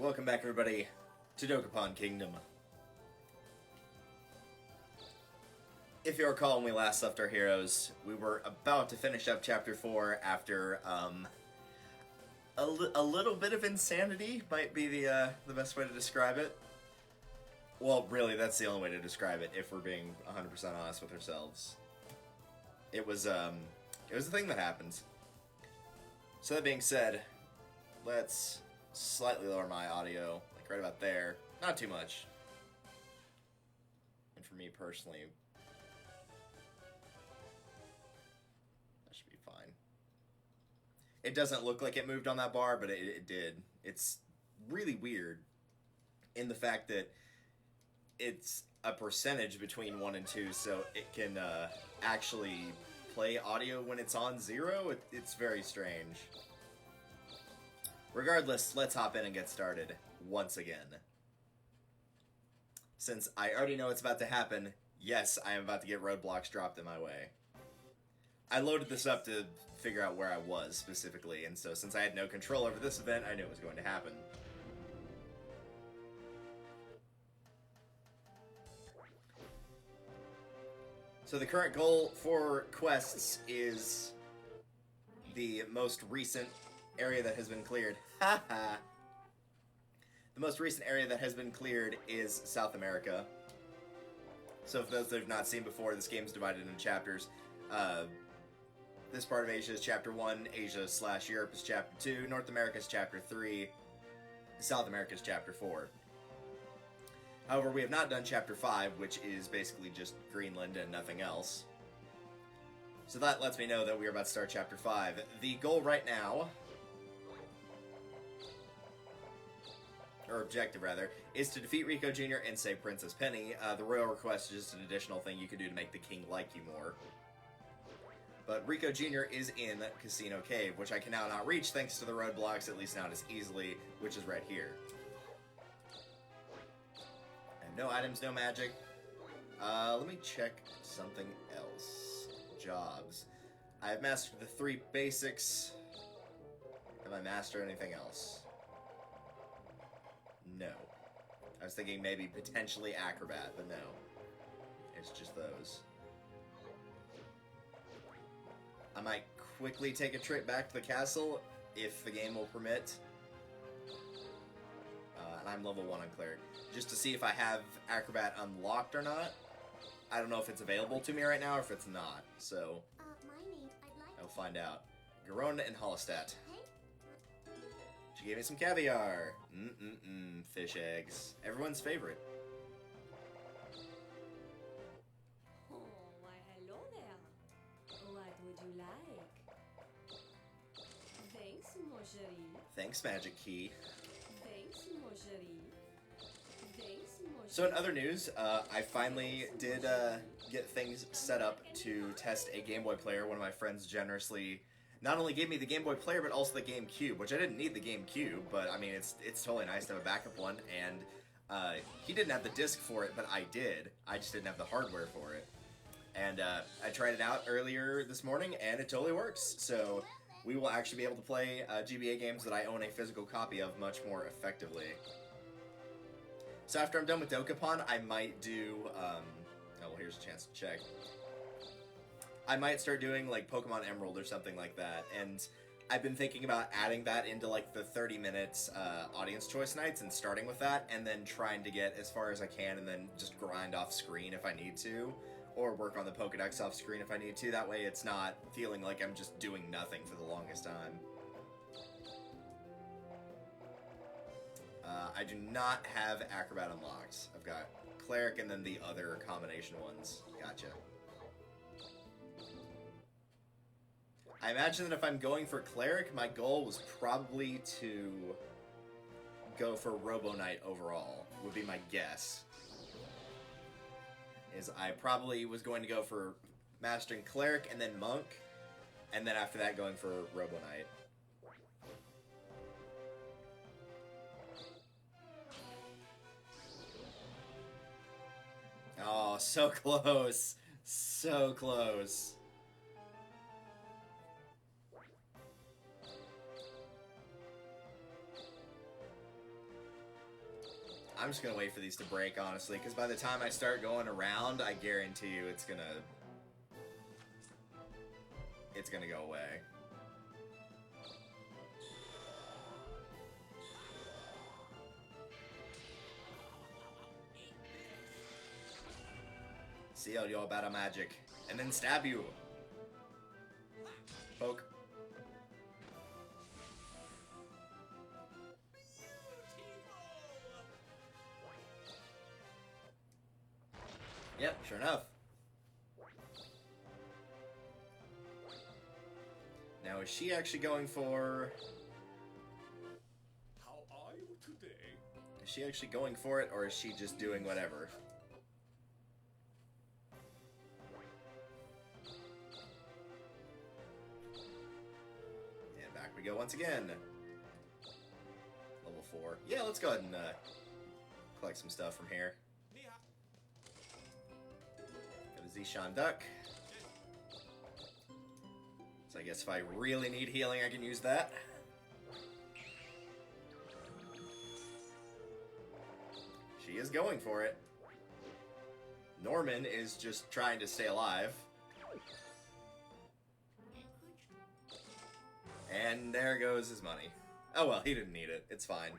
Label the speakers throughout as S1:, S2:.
S1: Welcome back, everybody, to Dokapon Kingdom. If you recall, when we last left our heroes, we were about to finish up Chapter 4 after, a little bit of insanity might be the best way to describe it. Well, really, that's the only way to describe it, if we're being 100% honest with ourselves. It was a thing that happened. So that being said, let's slightly lower my audio, like right about there. Not too much. And for me personally, that should be fine. It doesn't look like it moved on that bar, but it did. It's really weird in the fact that it's a percentage between 1 and 2, so it can actually play audio when it's on 0. It's very strange. Regardless, let's hop in and get started once again. Since I already know what's about to happen, yes, I am about to get roadblocks dropped in my way. I loaded this up to figure out where I was specifically, and so since I had no control over this event, I knew it was going to happen. So the current goal for quests is the most recent area that has been cleared. Haha! The most recent area that has been cleared is South America. So for those that have not seen before, this game is divided into chapters. This part of Asia is Chapter 1, Asia/Europe is Chapter 2, North America is Chapter 3, South America is Chapter 4. However, we have not done Chapter 5, which is basically just Greenland and nothing else. So that lets me know that we are about to start Chapter 5. The goal right now, or objective rather, is to defeat Rico Jr. and save Princess Penny. The royal request is just an additional thing you can do to make the king like you more. But Rico Jr. is in Casino Cave, which I can now not reach thanks to the roadblocks, at least not as easily, which is right here. And no items, no magic. Let me check something else. Jobs. I've mastered the 3 basics. Have I mastered anything else? No. I was thinking maybe potentially Acrobat, but no. It's just those. I might quickly take a trip back to the castle, if the game will permit. And I'm level 1 on Cleric. Just to see if I have Acrobat unlocked or not. I don't know if it's available to me right now or if it's not, so I'll find out. Garona and Hollestadt. She gave me some caviar. Fish eggs. Everyone's favorite.
S2: Oh, why hello there. What would you like? Thanks, mon chéri.
S1: Thanks, Magic Key.
S2: Thanks, mon chéri. Thanks, mon chéri.
S1: So in other news, I finally did get things set up to test a Game Boy player. One of my friends generously not only gave me the Game Boy player, but also the GameCube, which I didn't need the GameCube, but I mean, it's totally nice to have a backup one, and he didn't have the disc for it, but I did. I just didn't have the hardware for it. And I tried it out earlier this morning, and it totally works. So we will actually be able to play GBA games that I own a physical copy of much more effectively. So after I'm done with Dokapon, I might do, oh, well, here's a chance to check. I might start doing, like, Pokemon Emerald or something like that, and I've been thinking about adding that into, like, the 30 minutes audience choice nights and starting with that, and then trying to get as far as I can, and then just grind off screen if I need to, or work on the Pokedex off screen if I need to. That way it's not feeling like I'm just doing nothing for the longest time. I do not have Acrobat unlocked. I've got Cleric and then the other combination ones. Gotcha. I imagine that if I'm going for Cleric, my goal was probably to go for Robo Knight overall, would be my guess. Is I probably was going to go for mastering Cleric and then Monk, and then after that going for Robo Knight. Oh, so close. So close. I'm just gonna wait for these to break, honestly, because by the time I start going around, I guarantee you it's gonna go away. See how you're about a magic, and then stab you. Poke. Yep, sure enough. Now, is she actually going for...
S3: How are you today?
S1: Is she actually going for it, or is she just doing whatever? And back we go once again. Level 4. Yeah, let's go ahead and collect some stuff from here. Got a Zishan Duck. So I guess if I really need healing, I can use that. She is going for it. Norman is just trying to stay alive. And there goes his money. Oh well, he didn't need it. It's fine.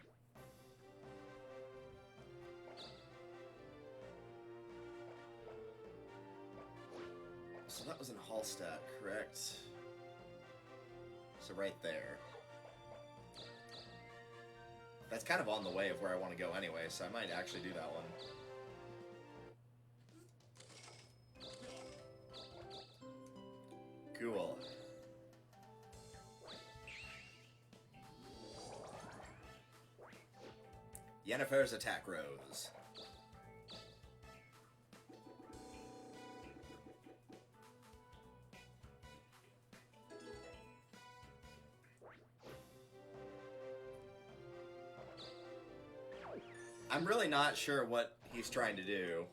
S1: So that was in Hallstatt, correct? So right there. That's kind of on the way of where I want to go anyway, so I might actually do that one. Cool. Yennefer's attack rose. I'm really not sure what he's trying to do.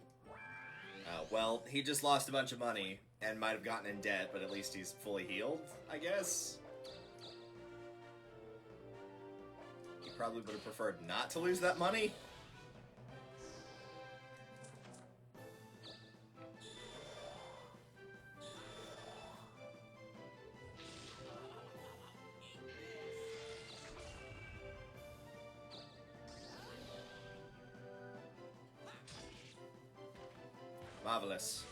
S1: Well, he just lost a bunch of money and might have gotten in debt, but at least he's fully healed, I guess. He probably would have preferred not to lose that money. Marvelous.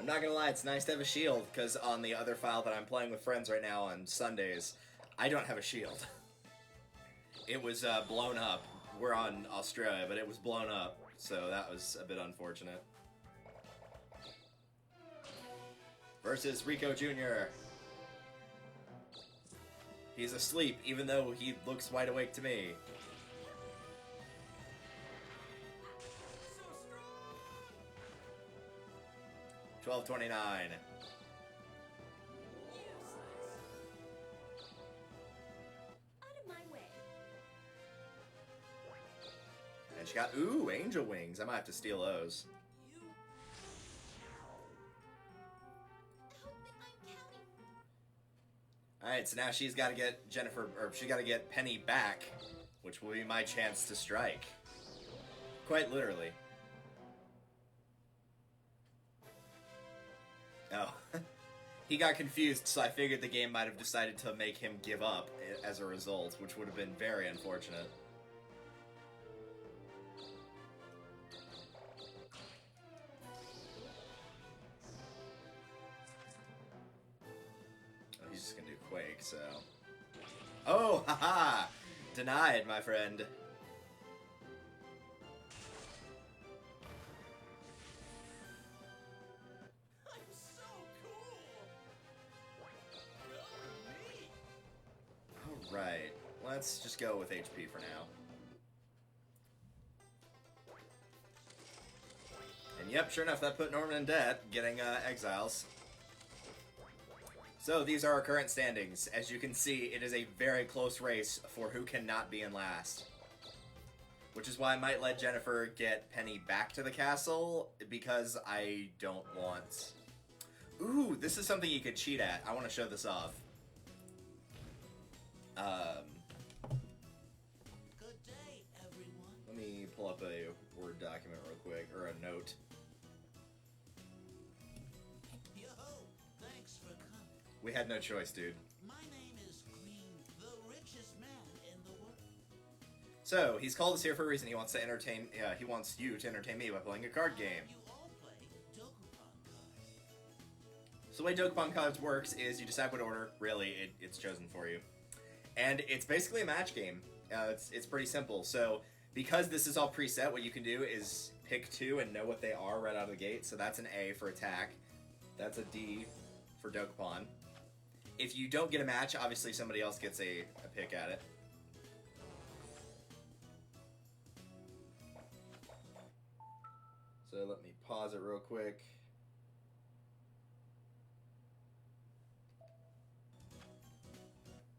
S1: I'm not gonna lie, it's nice to have a shield, because on the other file that I'm playing with friends right now on Sundays, I don't have a shield. It was blown up. We're on Australia, but it was blown up, so that was a bit unfortunate. Versus Rico Jr. He's asleep, even though he looks wide awake to me. 1229.
S2: Out of my way.
S1: And she got, ooh, angel wings. I might have to steal those. Alright, so now she's got to get Jennifer, or she's got to get Penny back, which will be my chance to strike. Quite literally. Oh. He got confused, so I figured the game might have decided to make him give up as a result, which would have been very unfortunate. Oh, he's just gonna do Quake, so... Oh, haha! Denied, my friend. Right. Let's just go with HP for now. And yep, sure enough, that put Norman in debt, getting exiles. So these are our current standings. As you can see, it is a very close race for who cannot be in last. Which is why I might let Jennifer get Penny back to the castle, because I don't want... Ooh, this is something you could cheat at. I want to show this off. me pull up a Word document real quick, or a note.
S3: Yo, thanks for coming.
S1: We had no choice, dude.
S3: My name is Green, the richest man in the world.
S1: So, he's called us here for a reason. He wants to entertain, he wants you to entertain me by playing a card game.
S3: You all play Dokapon cards.
S1: So the way Dokapon cards works is you decide what order, really, it's chosen for you. And it's basically a match game. It's pretty simple. So, because this is all preset, what you can do is pick two and know what they are right out of the gate. So that's an A for attack. That's a D for Dokapon. If you don't get a match, obviously somebody else gets a pick at it. So let me pause it real quick.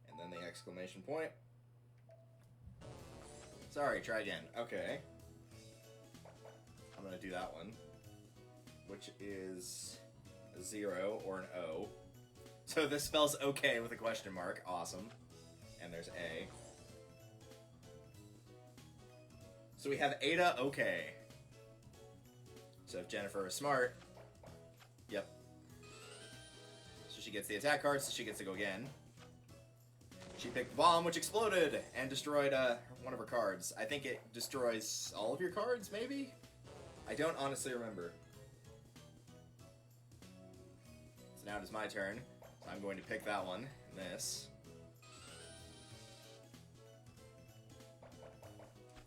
S1: And then the exclamation point. Sorry, try again. Okay. I'm gonna do that one, which is a 0 or an O. So this spells okay with a question mark. Awesome. And there's A. So we have Ada okay. So if Jennifer is smart, yep. So she gets the attack card, so she gets to go again. She picked the bomb, which exploded and destroyed one of her cards. I think it destroys all of your cards, maybe? I don't honestly remember. So now it is my turn. So I'm going to pick that one, this.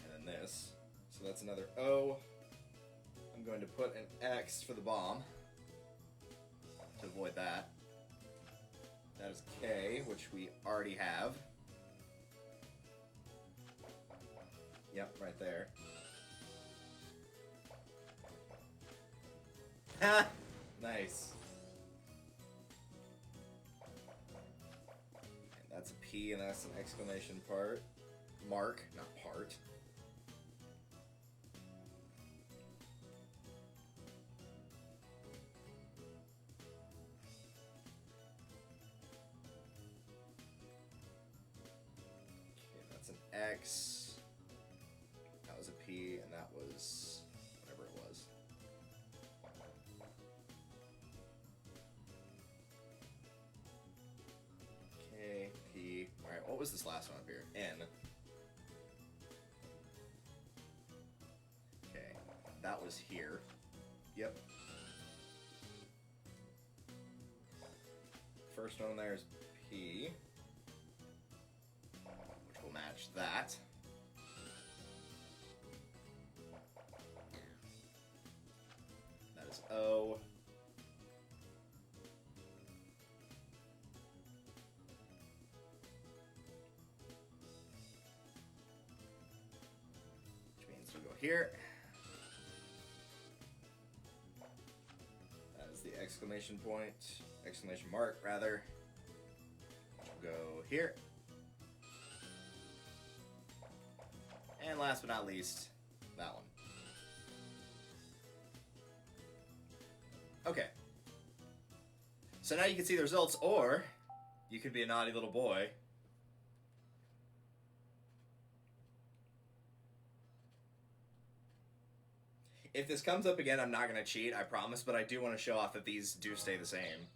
S1: And then this. So that's another O. I'm going to put an X for the bomb to avoid that. That is K, which we already have. Yep, right there. Ha! Nice. And that's a P, and that's an exclamation mark, not part. X, that was a P, and that was whatever it was. K, P, alright, what was this last one up here? N. Okay, that was here. Yep. First one there is P. Match that. That is O. Which means we go here. That is the exclamation point, exclamation mark rather. Which will go here. And last but not least, that one. Okay. So now you can see the results, or you could be a naughty little boy. If this comes up again, I'm not going to cheat, I promise, but I do want to show off that these do stay the same.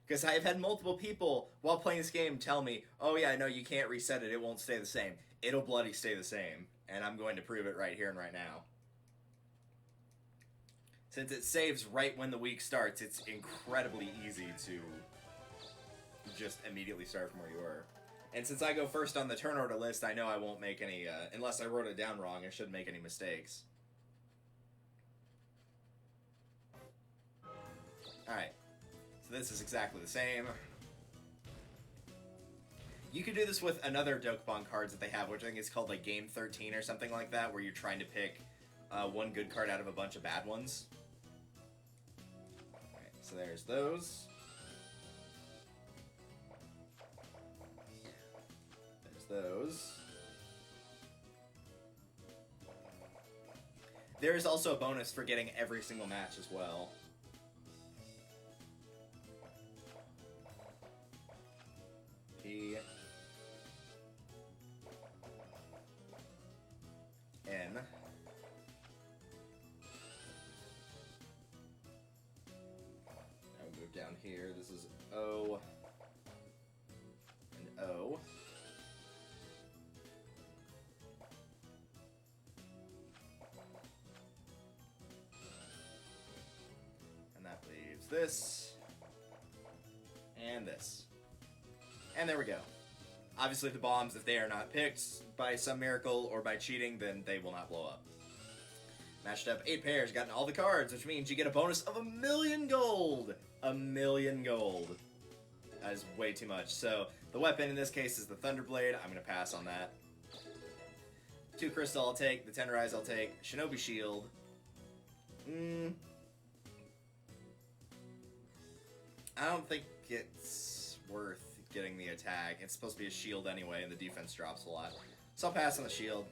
S1: Because I've had multiple people, while playing this game, tell me, oh yeah, no, you can't reset it, it won't stay the same. It'll bloody stay the same, and I'm going to prove it right here and right now. Since it saves right when the week starts, it's incredibly easy to just immediately start from where you were. And since I go first on the turn order list, I know I won't make any, unless I wrote it down wrong, I shouldn't make any mistakes. Alright, so this is exactly the same. You could do this with another Dokapon cards that they have, which I think is called like Game 13 or something like that, where you're trying to pick one good card out of a bunch of bad ones. Alright, so there's those. There's those. There is also a bonus for getting every single match as well. P. Use this. And this. And there we go. Obviously the bombs, if they are not picked by some miracle or by cheating, then they will not blow up. Matched up 8 pairs, gotten all the cards, which means you get a bonus of 1,000,000 gold! 1,000,000 gold. That is way too much. So, the weapon in this case is the Thunderblade. I'm going to pass on that. 2 crystal I'll take, the Tenderize I'll take, Shinobi Shield. I don't think it's worth getting the attack. It's supposed to be a shield anyway, and the defense drops a lot. So I'll pass on the shield.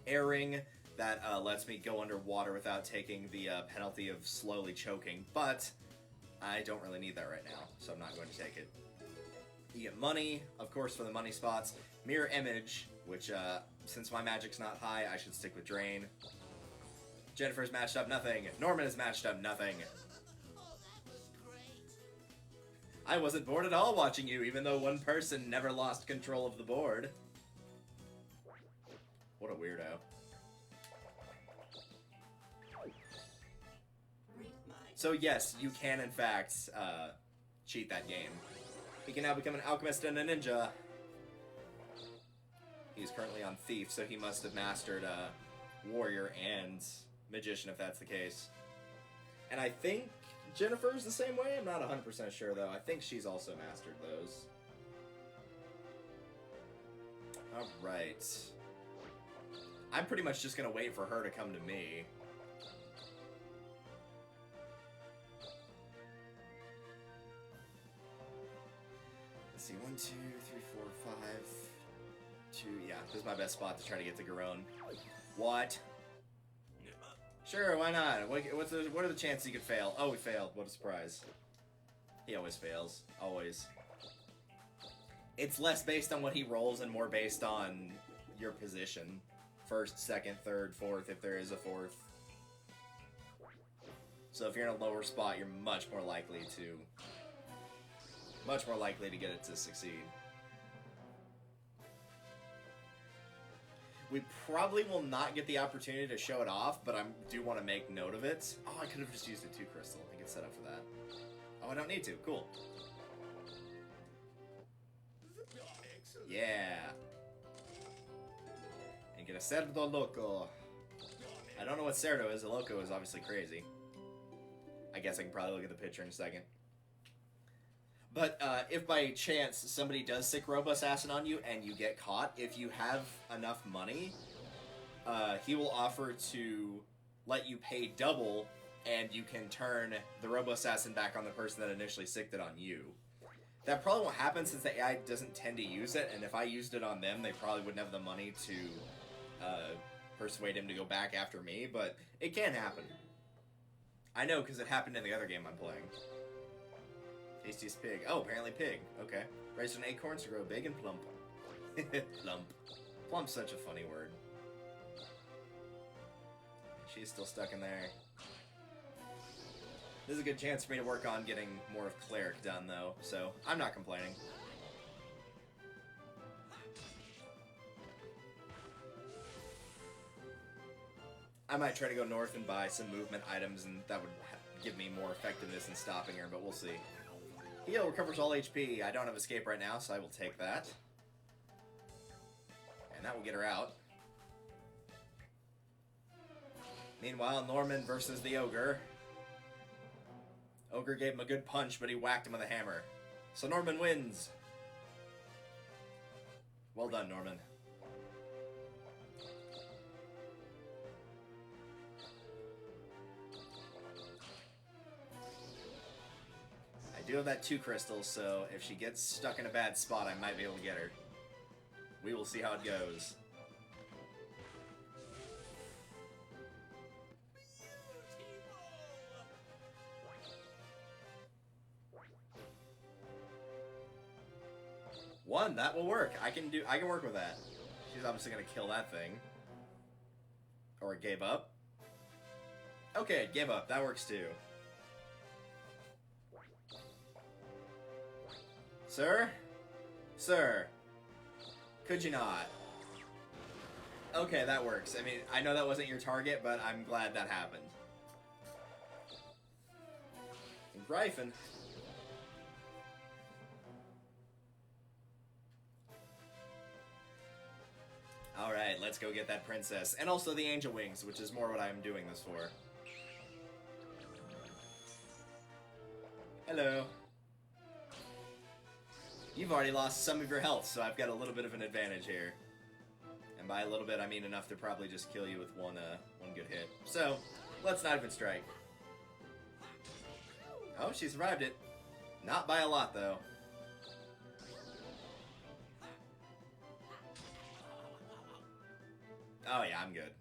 S1: Air Ring, that lets me go underwater without taking the penalty of slowly choking, but I don't really need that right now, so I'm not going to take it. You get money, of course, for the money spots. Mirror Image, which, since my magic's not high, I should stick with Drain. Jennifer's matched up nothing. Norman has matched up nothing.
S3: Oh, that was great.
S1: I wasn't bored at all watching you, even though one person never lost control of the board. What a weirdo. So yes, you can in fact cheat that game. He can now become an alchemist and a ninja. He's currently on Thief, so he must have mastered Warrior and Magician if that's the case. And I think Jennifer's the same way. I'm not 100% sure though. I think she's also mastered those. Alright. I'm pretty much just gonna wait for her to come to me. Let's see, 1, 2, 3, 4, 5, 2, yeah, this is my best spot to try to get to Garone. What? Sure, why not? What are the chances he could fail? Oh, he failed. What a surprise. He always fails. Always. It's less based on what he rolls and more based on your position. First, second, third, fourth, if there is a fourth. So if you're in a lower spot, you're much more likely to get it to succeed. We probably will not get the opportunity to show it off, but I do want to make note of it. Oh, I could have just used a 2 crystal. I think it's set up for that. Oh, I don't need to. Cool. Yeah. And get a Cerdo Loco. I don't know what Cerdo is. A Loco is obviously crazy. I guess I can probably look at the picture in a second. But if by chance somebody does sick Robo Assassin on you and you get caught, if you have enough money, he will offer to let you pay double, and you can turn the Robo Assassin back on the person that initially sicked it on you. That probably won't happen since the AI doesn't tend to use it, and if I used it on them, they probably wouldn't have the money to persuade him to go back after me, but it can happen. I know, because it happened in the other game I'm playing. Tastiest pig. Oh, apparently pig. Okay. Raised on acorns to grow big and plump. Plump. Plump's such a funny word. She's still stuck in there. This is a good chance for me to work on getting more of Cleric done, though, so I'm not complaining. I might try to go north and buy some movement items, and that would give me more effectiveness in stopping her, but we'll see. Heal recovers all HP. I don't have escape right now, so I will take that. And that will get her out. Meanwhile, Norman versus the Ogre. Ogre gave him a good punch, but he whacked him with a hammer. So Norman wins. Well done, Norman. I do have that 2 crystals, so if she gets stuck in a bad spot, I might be able to get her. We will see how it goes. One, that will work. I can work with that. She's obviously gonna kill that thing. Or it gave up. Okay, it gave up. That works too. Sir? Sir? Could you not? Okay, that works. I mean, I know that wasn't your target, but I'm glad that happened. rifing. Alright, let's go get that princess. And also the angel wings, which is more what I'm doing this for. Hello. You've already lost some of your health, so I've got a little bit of an advantage here. And by a little bit, I mean enough to probably just kill you with one good hit. So, let's not even strike. Oh, she survived it. Not by a lot, though. Oh yeah, I'm good.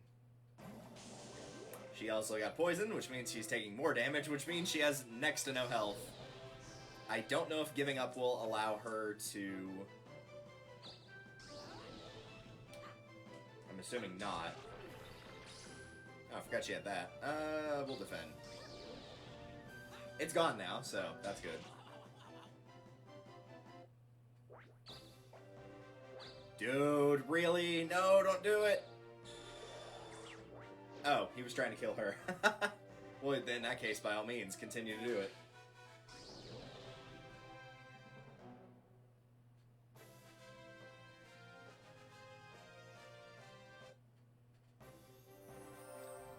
S1: She also got poisoned, which means she's taking more damage, which means she has next to no health. I don't know if giving up will allow her to... I'm assuming not. Oh, I forgot she had that. We'll defend. It's gone now, so that's good. Dude, really? No, don't do it! Oh, he was trying to kill her. Well, in that case, by all means, continue to do it.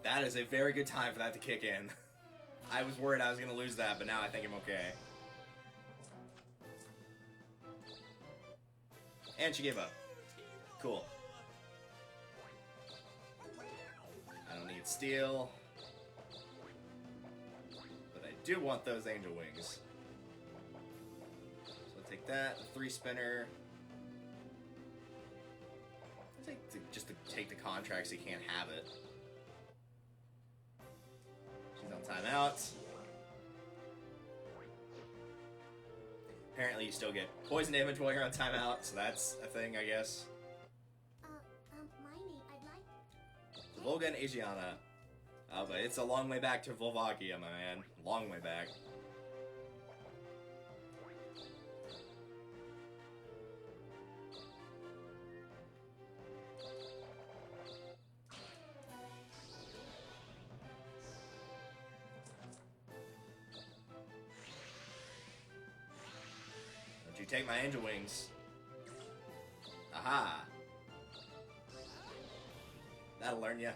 S1: That is a very good time for that to kick in. I was worried I was going to lose that, but now I think I'm okay. And she gave up. Cool. I don't need steel. But I do want those angel wings. So I'll take that, the 3-spinner. Just to take the contract so you can't have it. She's on timeout. Apparently you still get poison damage while you're on timeout, so that's a thing, I guess.
S4: My name, I'd like...
S1: Volga and Asiana. Oh, but it's a long way back to Volvakia, my man. Long way back. Don't you take my angel wings. Aha! That'll learn ya.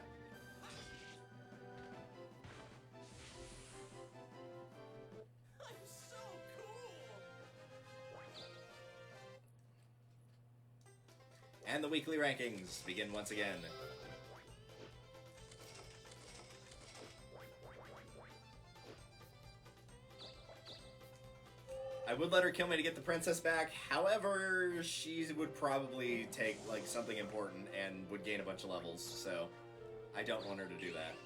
S3: I'm so cool.
S1: And the weekly rankings begin once again. I would let her kill me to get the princess back, however, she would probably take, like, something important and would gain a bunch of levels, so I don't want her to do that.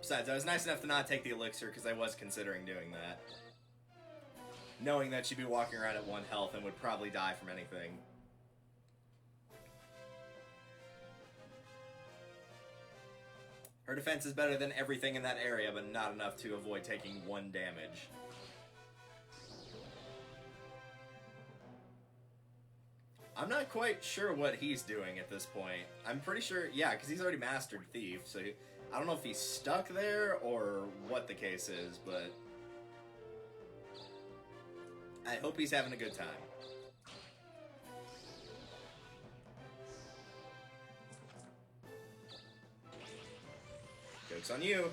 S1: Besides, I was nice enough to not take the elixir because I was considering doing that. Knowing that she'd be walking around at 1 health and would probably die from anything. Her defense is better than everything in that area, but not enough to avoid taking 1 damage. I'm not quite sure what he's doing at this point. I'm pretty sure, yeah, because he's already mastered Thief, so I don't know if he's stuck there or what the case is, but I hope he's having a good time. Joke's on you.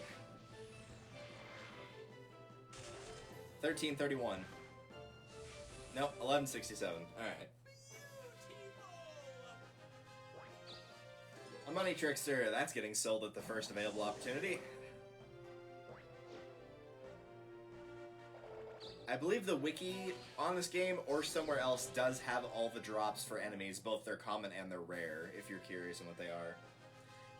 S1: 1331. Nope, 1167. Alright. A money trickster, that's getting sold at the first available opportunity. I believe the wiki on this game or somewhere else does have all the drops for enemies, both their common and their rare, if you're curious on what they are.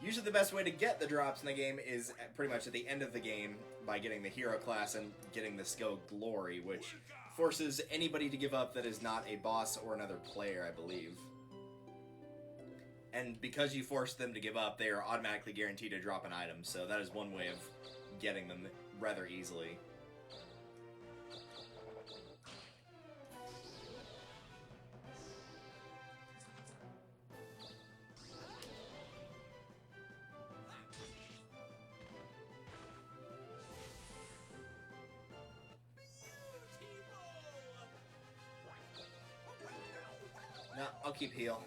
S1: Usually the best way to get the drops in the game is pretty much at the end of the game by getting the hero class and getting the skill Glory, which forces anybody to give up that is not a boss or another player, I believe. And because you force them to give up, they are automatically guaranteed to drop an item, so that is one way of getting them rather easily. I'll keep heal.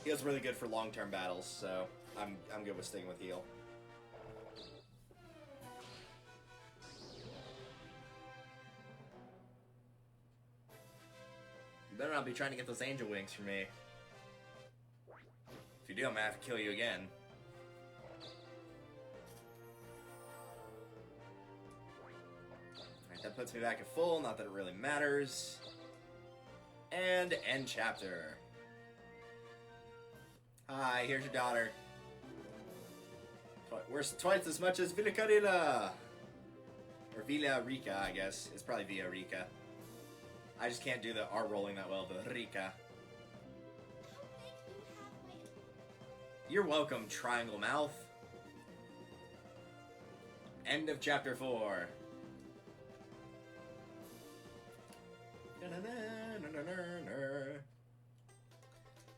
S1: Heal's really good for long-term battles, so I'm good with sticking with heal. You better not be trying to get those angel wings from me. If you do, I'm gonna have to kill you again. Alright, that puts me back at full, not that it really matters. And end chapter. Hi, here's your daughter. Worth twice as much as Villa Carilla. Or Villa Rica, I guess. It's probably Villa Rica. I just can't do the R rolling that well, the Rica. You're welcome, Triangle Mouth. End of chapter 4.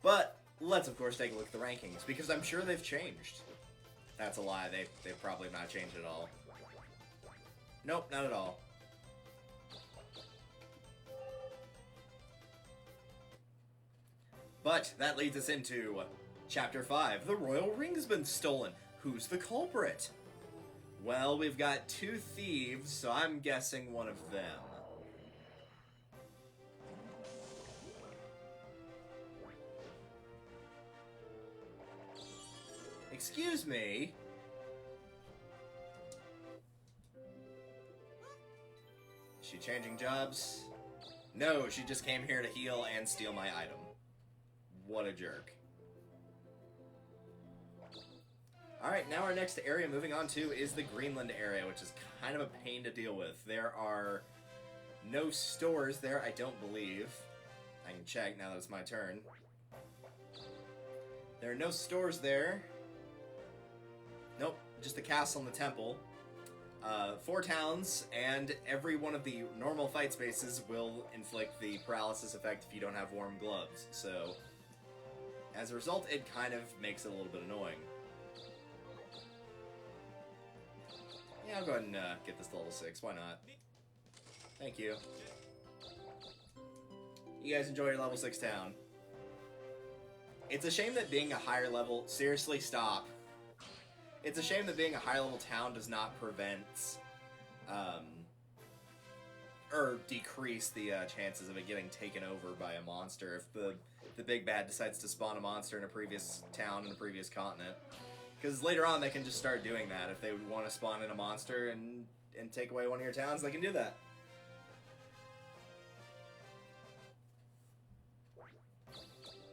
S1: But let's of course take a look at the rankings, because I'm sure they've changed. That's a lie, they've probably not changed at all. Nope, not at all. But that leads us into Chapter 5. The royal ring's been stolen. Who's the culprit? Well, we've got 2 thieves, so I'm guessing one of them. Excuse me? Is she changing jobs? No, she just came here to heal and steal my item. What a jerk. Alright, now our next area moving on to is the Greenland area, which is kind of a pain to deal with. There are no stores there, I don't believe. I can check now that it's my turn. There are no stores there. Nope, just the castle and the temple. 4 towns, and every one of the normal fight spaces will inflict the paralysis effect if you don't have warm gloves. So, as a result, it kind of makes it a little bit annoying. Yeah, I'll go ahead and get this to level 6. Why not? Thank you. You guys enjoy your level 6 town. It's a shame that being a higher level... Seriously, stop. It's a shame that being a higher level town does not prevent... or decrease the chances of it getting taken over by a monster if the big bad decides to spawn a monster in a previous town in a previous continent. Because later on they can just start doing that. If they would want to spawn in a monster and take away one of your towns, they can do that.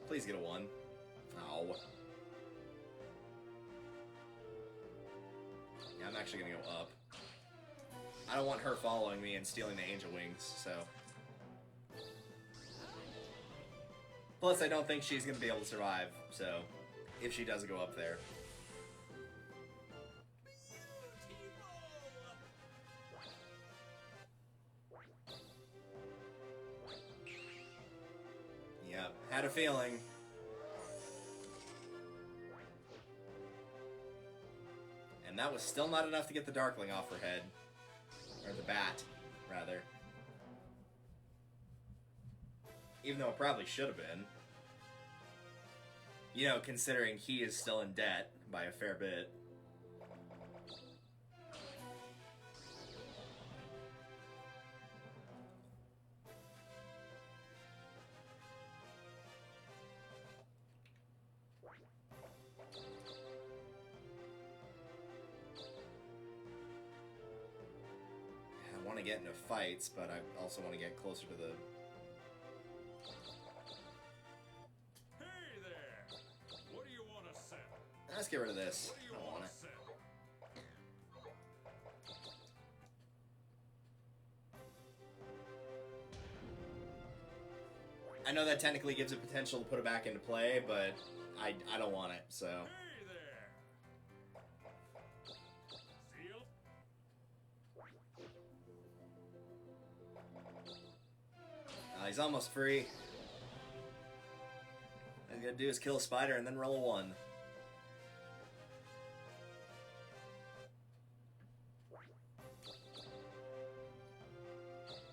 S1: Please get a 1. Oh. Yeah, I'm actually gonna go up. I don't want her following me and stealing the angel wings, so... Plus, I don't think she's gonna be able to survive, so... If she does go up there. Yep, had a feeling. And that was still not enough to get the Darkling off her head. Or the bat, rather. Even though it probably should have been. You know, considering he is still in debt by a fair bit. I want to get into fights, but I also want to get closer to the...
S5: Hey there! What do you want to sell?
S1: Let's get rid of this.
S5: What do
S1: I
S5: you
S1: don't want
S5: want
S1: it.
S5: to sell?
S1: I know that technically gives it potential to put it back into play, but I don't want it, so...
S5: Hey there! Seal?
S1: He's almost free. All he's gotta do is kill a spider and then roll a 1.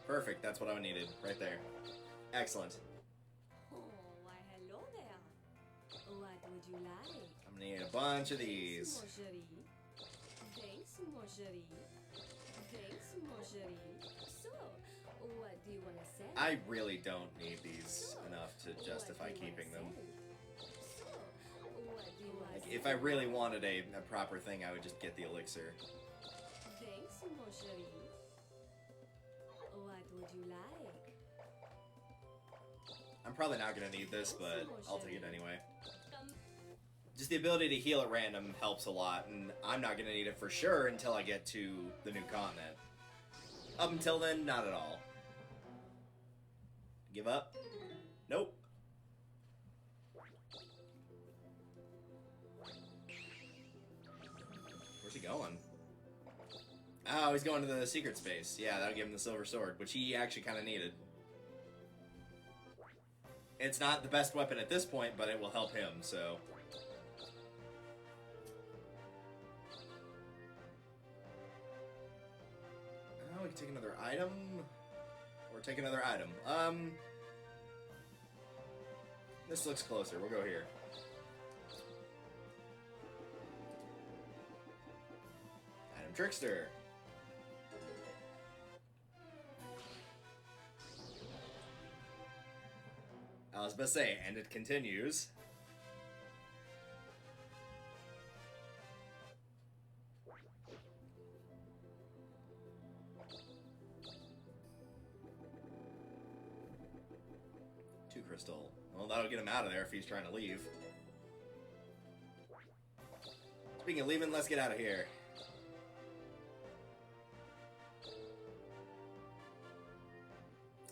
S1: Perfect, that's what I needed, right there. Excellent.
S2: would you like?
S1: I'm gonna need a bunch of these.
S2: Thanks, mon chéri. Thanks, mon chéri. Thanks, mon chéri. So, what do you want to say?
S1: I really don't need these enough to justify keeping them.
S2: So, what do you want
S1: Like,
S2: to
S1: if I really wanted a proper thing, I would just get the elixir.
S2: Thanks, mon chéri. What would you like?
S1: I'm probably not gonna need this, but I'll take it anyway. Just the ability to heal at random helps a lot, and I'm not gonna need it for sure until I get to the new continent. Up until then, not at all. Give up? Nope. Where's he going? Oh, he's going to the secret space. Yeah, that'll give him the silver sword, which he actually kind of needed. It's not the best weapon at this point, but it will help him, so... Oh, we can take another item? Or take another item. This looks closer. We'll go here. Item Trickster. I was about to say, and it continues. Two crystal. Well, that'll get him out of there if he's trying to leave. Speaking of leaving, let's get out of here.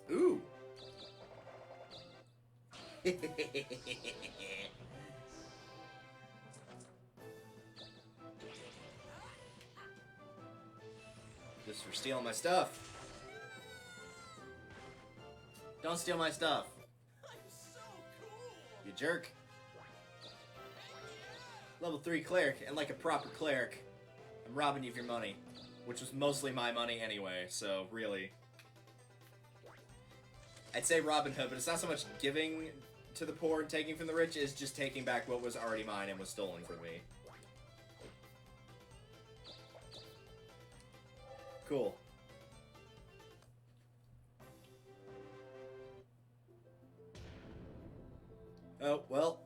S1: Ooh. Just for stealing my stuff. Don't steal my stuff.
S3: I'm so cool.
S1: You jerk. Level 3 cleric, and like a proper cleric, I'm robbing you of your money. Which was mostly my money anyway, so really. I'd say Robin Hood, but it's not so much giving to the poor and taking from the rich, it's just taking back what was already mine and was stolen from me. Cool. Oh, well,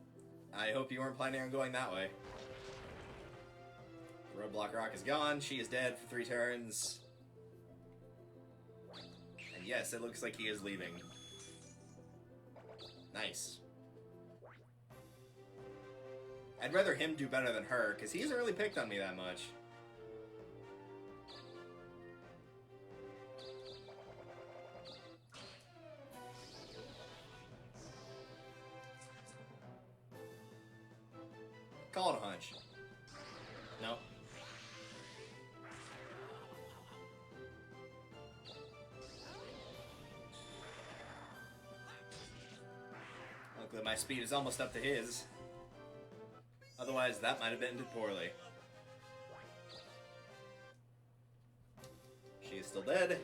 S1: I hope you weren't planning on going that way. Roadblock Rock is gone, she is dead for 3 turns. And yes, it looks like he is leaving. Nice. I'd rather him do better than her, because he hasn't really picked on me that much. Call it a hunch. Nope. Luckily, my speed is almost up to his. Otherwise, that might have ended poorly. She is still dead.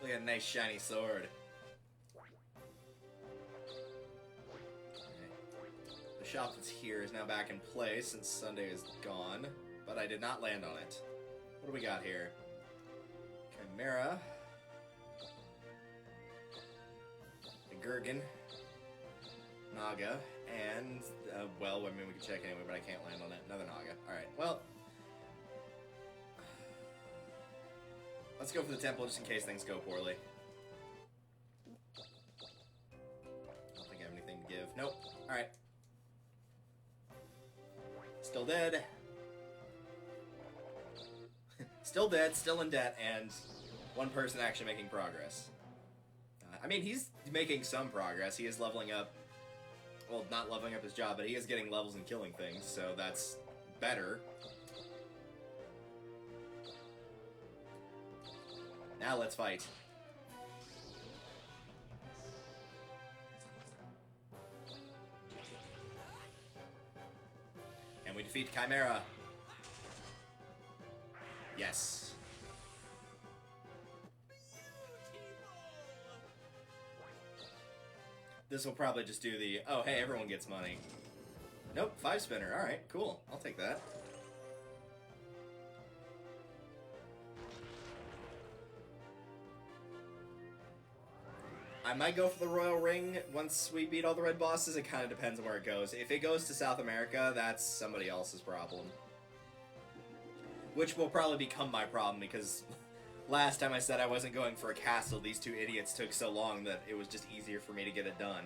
S1: Look at a nice shiny sword. The shop that's here is now back in place since Sunday is gone, but I did not land on it. What do we got here? Chimera. A Gurgan. Naga. And, well, I mean, we can check anyway, but I can't land on it. Another Naga. Alright, well. Let's go for the temple just in case things go poorly. I don't think I have anything to give. Nope. Alright. Still dead. Still dead, still in debt, and one person actually making progress. I mean, he's making some progress. He is leveling up. Well, not leveling up his job, but he is getting levels and killing things, so that's better. Now let's fight. And we defeat Chimera. Yes. This will probably just do the, oh, hey, everyone gets money. Nope, 5-spinner. Alright, cool. I'll take that. I might go for the Royal Ring once we beat all the red bosses. It kind of depends on where it goes. If it goes to South America, that's somebody else's problem. Which will probably become my problem, because last time I said I wasn't going for a castle, these two idiots took so long that it was just easier for me to get it done.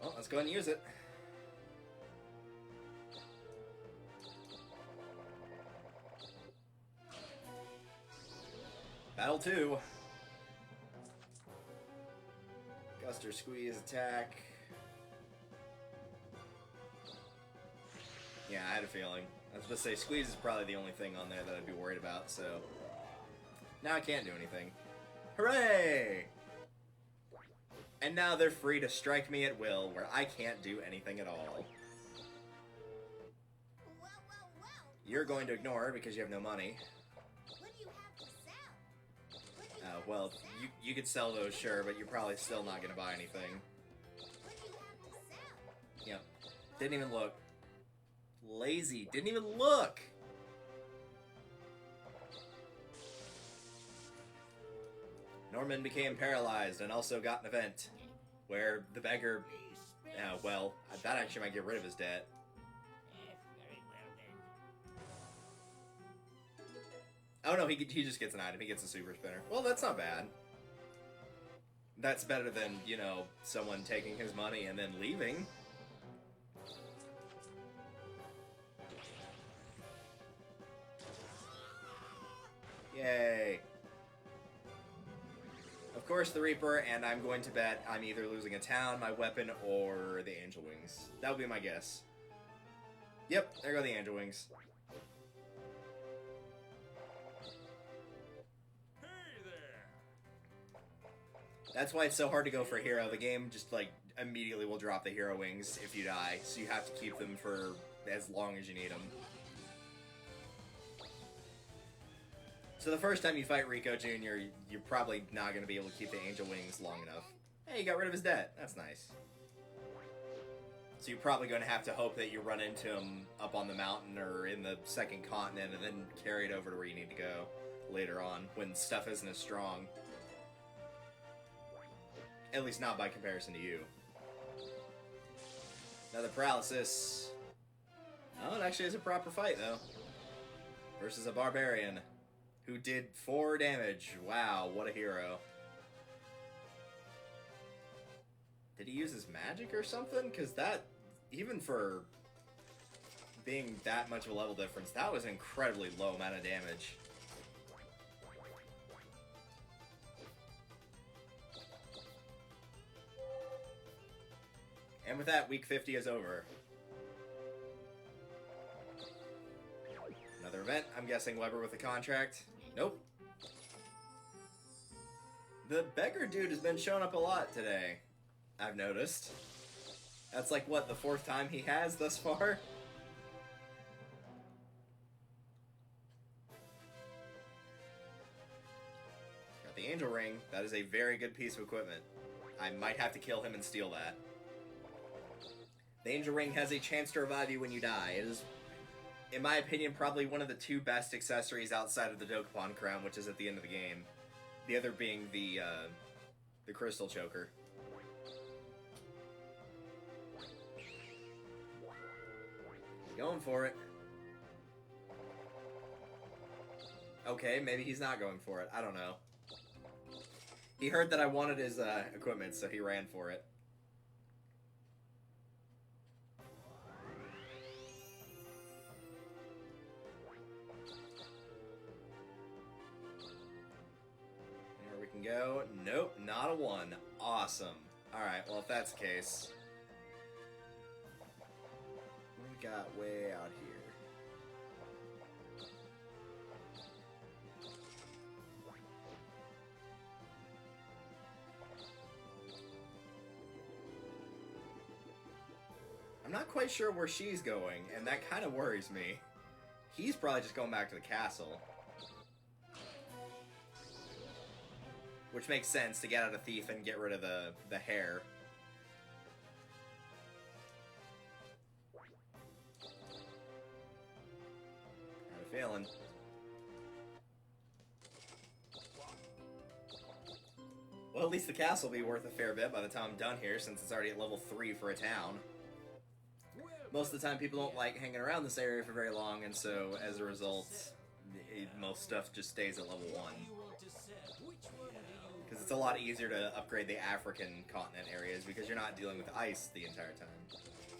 S1: Well, let's go ahead and use it. Battle 2. Guster squeeze attack. Yeah, I had a feeling. I was supposed to say squeeze is probably the only thing on there that I'd be worried about, so now I can't do anything. Hooray! And now they're free to strike me at will, where I can't do anything at all.
S4: Well, well, well.
S1: You're going to ignore her because you have no money.
S4: What do you have to sell? What do you
S1: Well, you could sell those, sure, but you're probably still not going to buy anything.
S4: What do you have to sell?
S1: Yep. Didn't even look. Lazy. Didn't even look! Norman became paralyzed and also got an event where the beggar... well, that actually might get rid of his debt.
S3: Very well then.
S1: Oh no, he just gets an item. He gets a super spinner. Well, that's not bad. That's better than, you know, someone taking his money and then leaving. Yay. Of course, the Reaper, and I'm going to bet I'm either losing a town, my weapon, or the Angel Wings. That would be my guess. Yep, there go the Angel Wings.
S5: Hey there!
S1: That's why it's so hard to go for a hero. The game just, like, immediately will drop the hero wings if you die, so you have to keep them for as long as you need them. So the first time you fight Rico Jr., you're probably not going to be able to keep the Angel Wings long enough. Hey, you got rid of his debt. That's nice. So you're probably going to have to hope that you run into him up on the mountain or in the second continent and then carry it over to where you need to go later on when stuff isn't as strong. At least not by comparison to you. Another paralysis. Oh, it actually is a proper fight, though. Versus a barbarian who did 4 damage. Wow, what a hero. Did he use his magic or something? Because that, even for being that much of a level difference, that was an incredibly low amount of damage. And with that, week 50 is over. Another event. I'm guessing Weber with a contract. Nope. The beggar dude has been showing up a lot today, I've noticed. That's like, what, the 4th time he has thus far? Got the Angel Ring. That is a very good piece of equipment. I might have to kill him and steal that. The Angel Ring has a chance to revive you when you die. It is, in my opinion, probably one of the 2 best accessories outside of the Dokapon crown, which is at the end of the game. The other being the crystal choker. Going for it. Okay, maybe he's not going for it. I don't know. He heard that I wanted his equipment, so he ran for it. There we can go. Nope, not a 1. Awesome. Alright, well, if that's the case... what do we got way out here? I'm not quite sure where she's going, and that kind of worries me. He's probably just going back to the castle. Which makes sense to get out a thief and get rid of the hair. I have a feeling. Well, at least the castle will be worth a fair bit by the time I'm done here, since it's already at level 3 for a town. Most of the time, people don't like hanging around this area for very long, and so, as a result, most stuff just stays at level 1. Because it's a lot easier to upgrade the African continent areas, because you're not dealing with ice the entire time.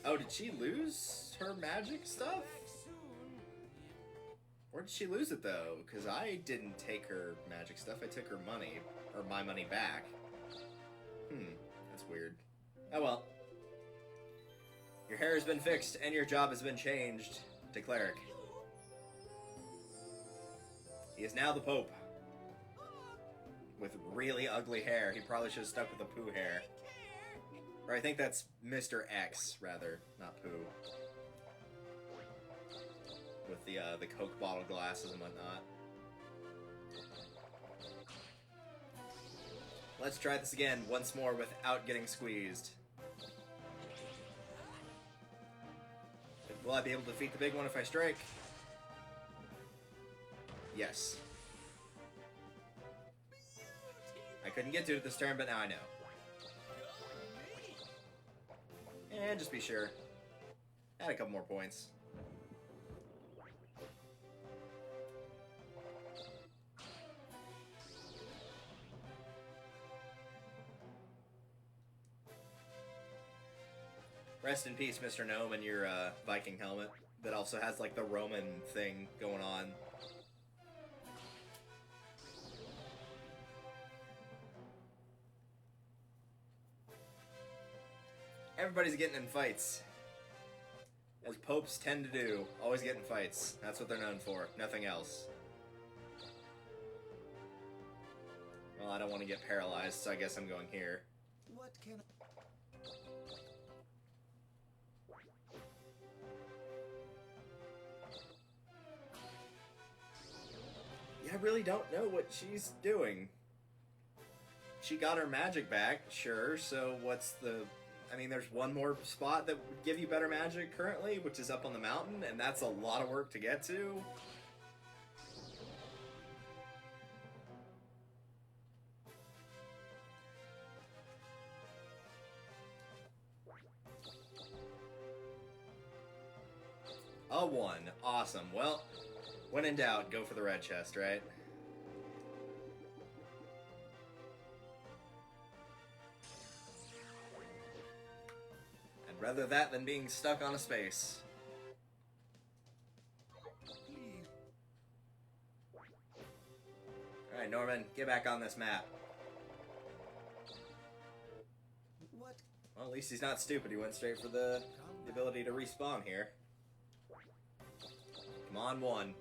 S1: Oh, did she lose her magic stuff? Where did she lose it, though? Because I didn't take her magic stuff, I took her money. Or my money back. That's weird. Oh well. Your hair has been fixed, and your job has been changed to cleric. He is now the Pope. With really ugly hair. He probably should have stuck with the poo hair. Or I think that's Mr. X, rather, not poo. With the Coke bottle glasses and whatnot. Let's try this again, once more, without getting squeezed. Will I be able to defeat the big one if I strike? Yes. I couldn't get to it this turn, but now I know. And just be sure. Add a couple more points. Rest in peace, Mr. Gnome, and your Viking helmet that also has like the Roman thing going on. Everybody's getting in fights. As popes tend to do. Always get in fights. That's what they're known for. Nothing else. Well, I don't want to get paralyzed, so I guess I'm going here.
S3: What can I...
S1: I really don't know what she's doing. She got her magic back, sure, so what's the... I mean, there's one more spot that would give you better magic currently, which is up on the mountain, and that's a lot of work to get to. A 1. Awesome. Well, when in doubt, go for the red chest, right? I'd rather that than being stuck on a space. Alright, Norman, get back on this map.
S3: What?
S1: Well, at least he's not stupid. He went straight for the ability to respawn here. Come on, 1.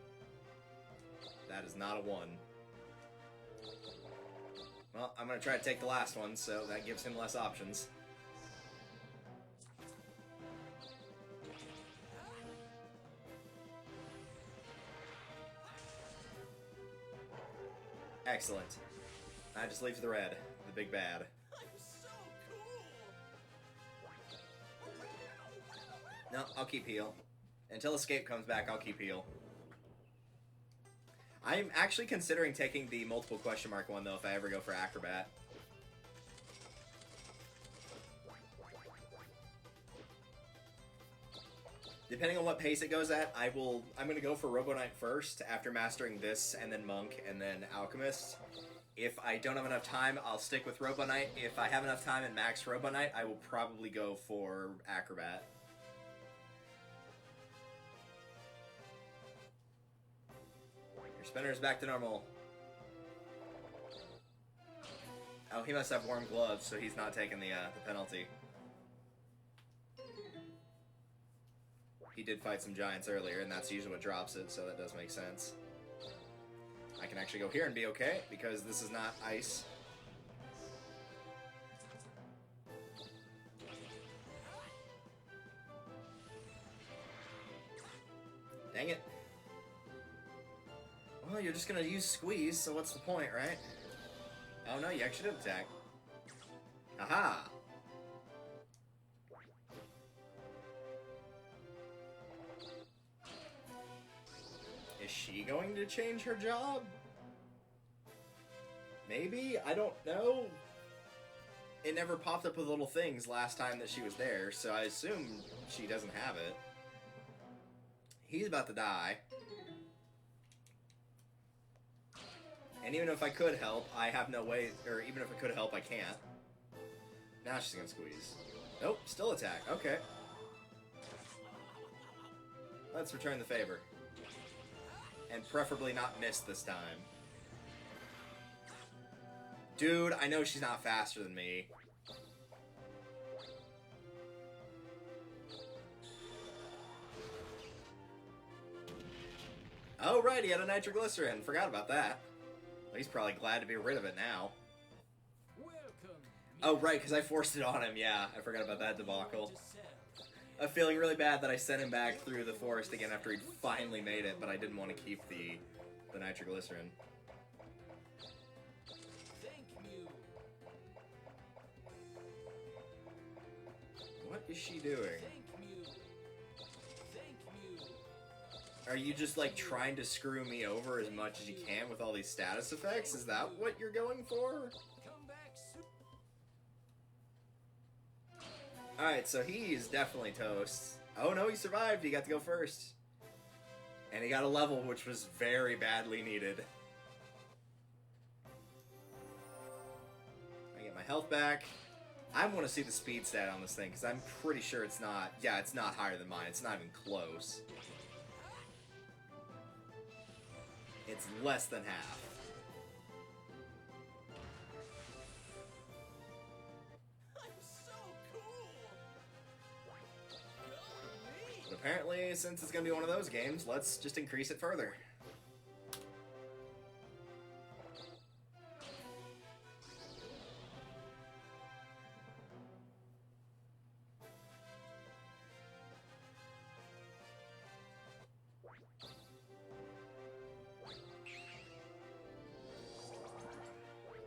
S1: That is not a 1. Well, I'm going to try to take the last one, so that gives him less options. Excellent. I just leave the red, the big bad.
S3: I'm so cool!
S1: No, I'll keep heal. Until escape comes back, I'll keep heal. I'm actually considering taking the multiple question mark one, though, if I ever go for acrobat. Depending on what pace it goes at, I'm going to go for Robo Knight first, after mastering this, and then Monk, and then Alchemist. If I don't have enough time, I'll stick with Robo Knight. If I have enough time and max Robo Knight, I will probably go for Acrobat. Your spinner's back to normal. Oh, he must have warm gloves, so he's not taking the penalty. He did fight some giants earlier, and that's usually what drops it, so that does make sense. I can actually go here and be okay, because this is not ice. Dang it. Well, you're just gonna use squeeze, so what's the point, right? Oh no, you actually did attack. Aha! Is she going to change her job? Maybe? I don't know. It never popped up with little things last time that she was there, so I assume she doesn't have it. He's about to die. And even if I could help, I have no way, or even if I could help, I can't. Now she's gonna squeeze. Nope, still attack. Okay. Let's return the favor. And preferably not miss this time. Dude, I know she's not faster than me. Oh, right, he had a nitroglycerin. Forgot about that. Well, he's probably glad to be rid of it now.
S3: Welcome.
S1: Oh, right, because I forced it on him. Yeah, I forgot about that debacle. I'm feeling really bad that I sent him back through the forest again after he'd finally made it, but I didn't want to keep the nitroglycerin.
S3: Thank you.
S1: What is she doing?
S3: Thank you. Thank you.
S1: Are you just, like, trying to screw me over as much as you can with all these status effects? Is that what you're going for?
S3: Come back soon.
S1: Alright, so he is definitely toast. Oh no, he survived. He got to go first. And he got a level, which was very badly needed. I get my health back. I want to see the speed stat on this thing, because I'm pretty sure it's not... Yeah, it's not higher than mine. It's not even close. It's less than half.
S3: I'm so cool. Go me.
S1: But apparently, since it's going to be one of those games, let's just increase it further.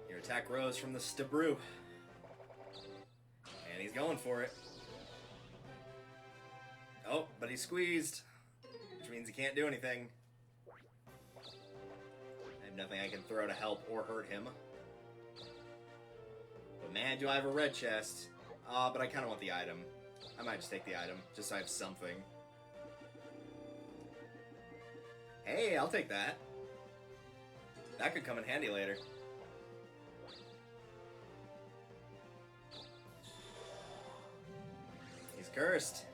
S1: Your attack rose from the Stabrew. And he's going for it. Oh, but he squeezed. Which means he can't do anything. I have nothing I can throw to help or hurt him. But man, do I have a red chest. But I kind of want the item. I might just take the item, just so I have something. Hey, I'll take that. That could come in handy later. He's cursed.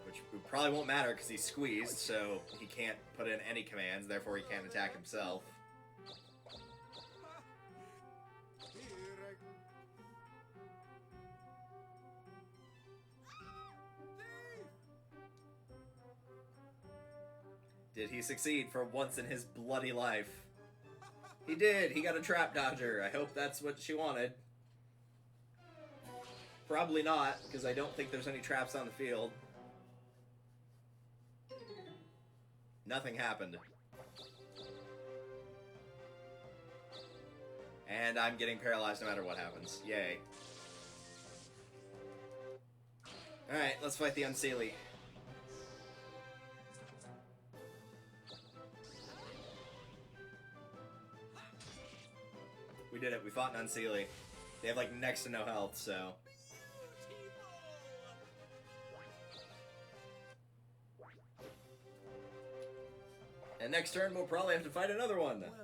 S1: Which probably won't matter because he's squeezed, so he can't put in any commands, therefore he can't attack himself. Did he succeed for once in his bloody life? He did! He got a trap dodger. I hope that's what she wanted. Probably not, because I don't think there's any traps on the field. Nothing happened. And I'm getting paralyzed no matter what happens. Yay. Alright, let's fight the Unseelie. We did it. We fought an Unseelie. They have, like, next to no health, so... And next turn, we'll probably have to fight another one.
S3: Welcome.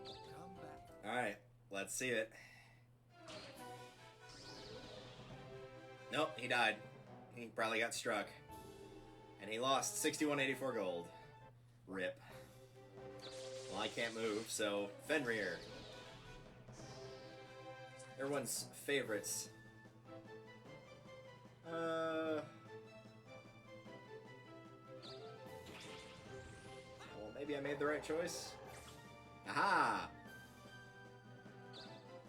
S3: Come back.
S1: Alright, let's see it. Nope, he died. He probably got struck. And he lost 6184 gold. Rip. Well, I can't move, so Fenrir. Everyone's favorites. Well, maybe I made the right choice. Aha!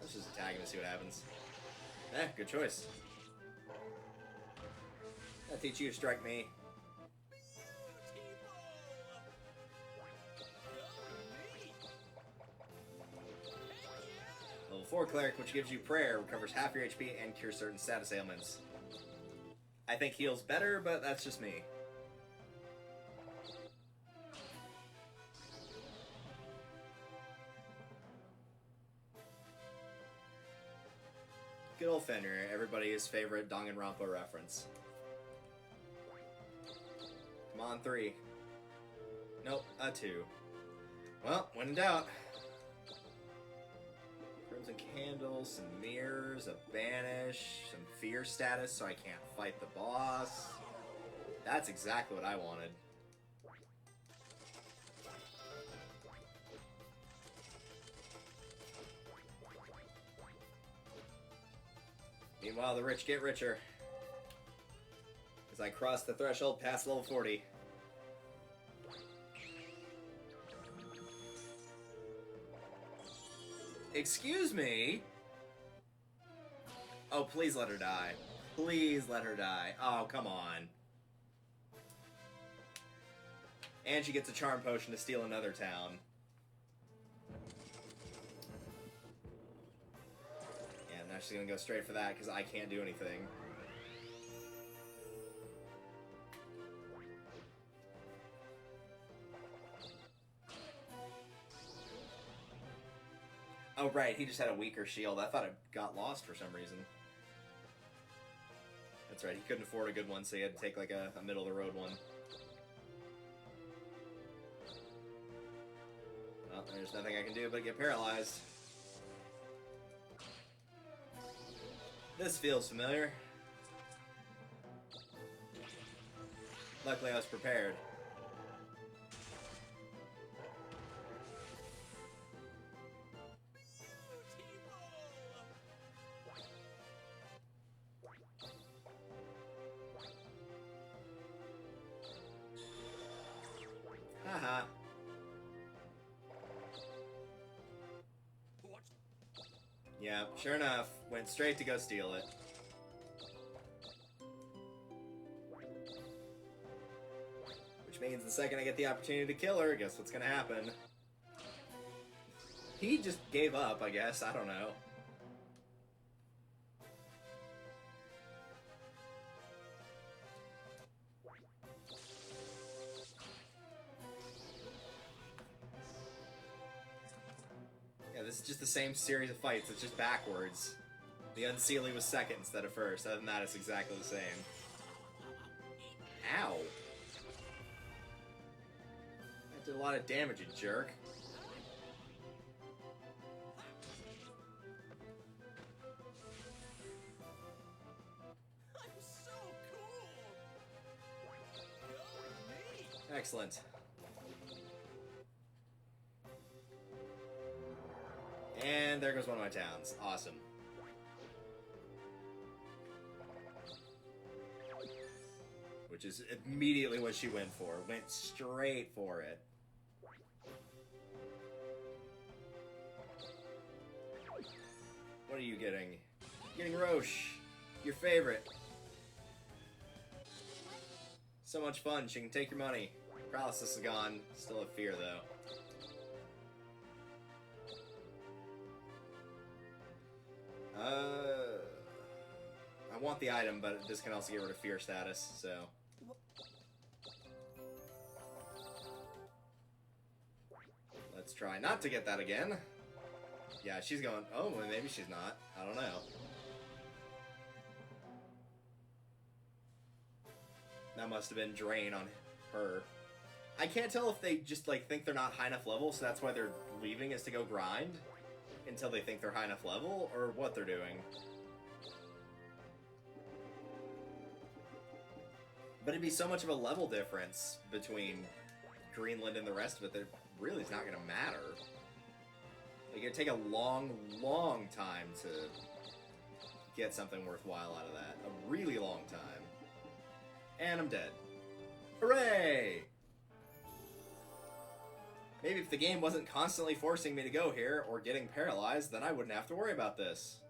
S1: Let's just attack him and see what happens. Eh, good choice. I'll teach you to strike me. Level 4 Cleric, which gives you Prayer, recovers half your HP and cures certain status ailments. I think heals better, but that's just me. Good old Fenrir, everybody's favorite Danganronpa reference. Come on, 3. Nope, a 2. Well, when in doubt. Crimson Candles, some mirrors, a banish, some fear status so I can't fight the boss. That's exactly what I wanted. Meanwhile, the rich get richer. As I cross the threshold past level 40. Excuse me? Oh, please let her die. Please let her die. Oh, come on. And she gets a charm potion to steal another town. Yeah, now she's gonna go straight for that because I can't do anything. Oh, right, he just had a weaker shield. I thought it got lost for some reason. That's right, he couldn't afford a good one, so he had to take like a middle-of-the-road one. Well, there's nothing I can do but get paralyzed. This feels familiar. Luckily, I was prepared. Haha. Yeah, sure enough, went straight to go steal it. Which means the second I get the opportunity to kill her, guess what's gonna happen? He just gave up, I guess. I don't know. Yeah, this is just the same series of fights. It's just backwards. The Unseelie was second instead of first. Other than that, it's exactly the same. Ow. That did a lot of damage, you jerk.
S3: I'm so cool.
S1: Excellent. And there goes one of my towns. Awesome. Which is immediately what she went for. Went straight for it. What are you getting? Getting Roche. Your favorite. So much fun. She can take your money. Paralysis is gone. Still have fear, though. I want the item, but this can also get rid of fear status, so... Let's try not to get that again. Yeah, she's going... Oh, well, maybe she's not. I don't know. That must have been drain on her. I can't tell if they just, like, think they're not high enough level, so that's why they're leaving is to go grind until they think they're high enough level, or what they're doing. But it'd be so much of a level difference between Greenland and the rest of it that really is not going to matter. Like, it'd take a long, long time to get something worthwhile out of that. A really long time. And I'm dead. Hooray! Maybe if the game wasn't constantly forcing me to go here, or getting paralyzed, then I wouldn't have to worry about this.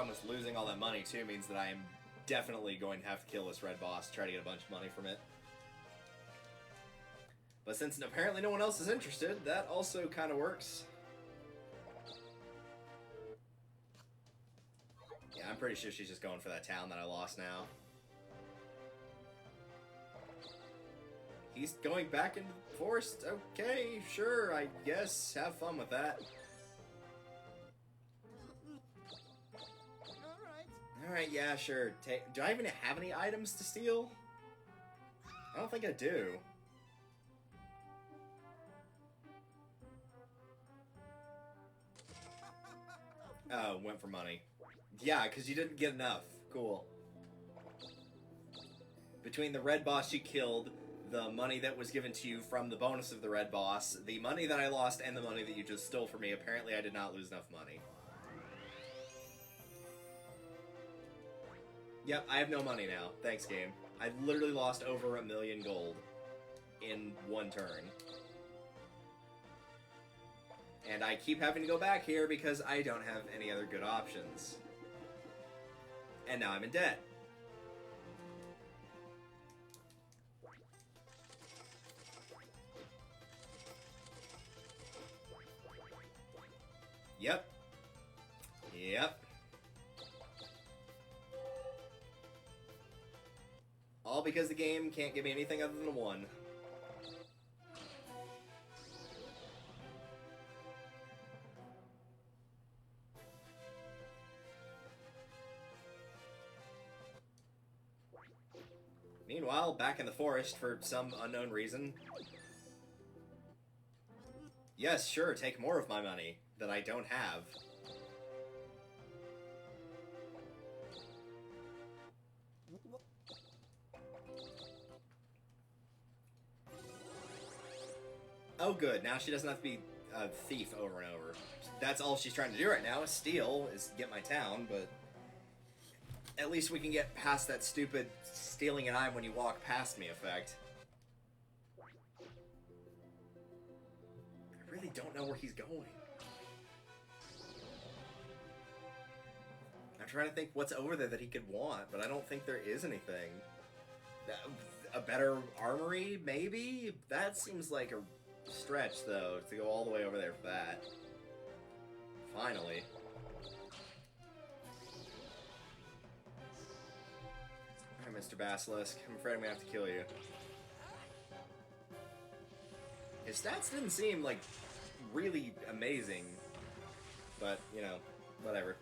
S1: problem with losing all that money, too, means that I am definitely going to have to kill this red boss to try to get a bunch of money from it. But since apparently no one else is interested, that also kind of works. Yeah, I'm pretty sure she's just going for that town that I lost now. He's going back into the forest. Okay, sure, I guess. Have fun with that. Alright, yeah, sure. Do I even have any items to steal? I don't think I do. Oh, went for money. Yeah, because you didn't get enough. Cool. Between the red boss you killed, the money that was given to you from the bonus of the red boss, the money that I lost, and the money that you just stole from me, apparently I did not lose enough money. Yep, I have no money now. Thanks, game. I literally lost over 1 million gold in one turn. And I keep having to go back here because I don't have any other good options. And now I'm in debt. Yep. Yep. All because the game can't give me anything other than a 1. Meanwhile, back in the forest for some unknown reason. Yes, sure, take more of my money that I don't have. Oh good, now she doesn't have to be a thief over and over. That's all she's trying to do right now, is steal, is get my town, but at least we can get past that stupid stealing an item when you walk past me effect. I really don't know where he's going. I'm trying to think what's over there that he could want, but I don't think there is anything. A better armory, maybe? That seems like a stretch, though, to go all the way over there for that. Finally. Alright, Mr. Basilisk, I'm afraid I'm gonna have to kill you. His stats didn't seem, like, really amazing, but, you know, whatever.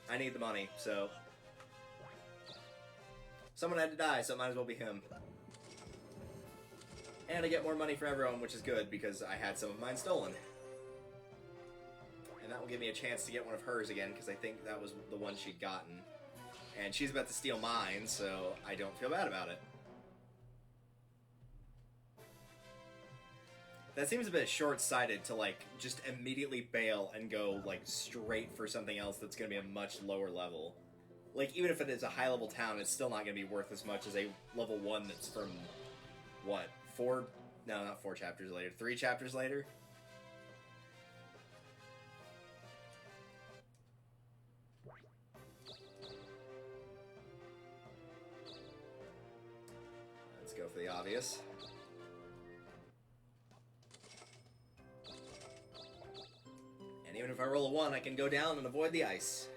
S1: I need the money, so... Someone had to die, so it might as well be him. And I get more money from everyone, which is good, because I had some of mine stolen. And that will give me a chance to get one of hers again, because I think that was the one she'd gotten. And she's about to steal mine, so I don't feel bad about it. That seems a bit short-sighted to, like, just immediately bail and go, like, straight for something else that's going to be a much lower level. Like, even if it is a high-level town, it's still not going to be worth as much as a level 1 that's from, what, 4... No, not 4 chapters later. 3 chapters later? Let's go for the obvious. And even if I roll a 1, I can go down and avoid the ice.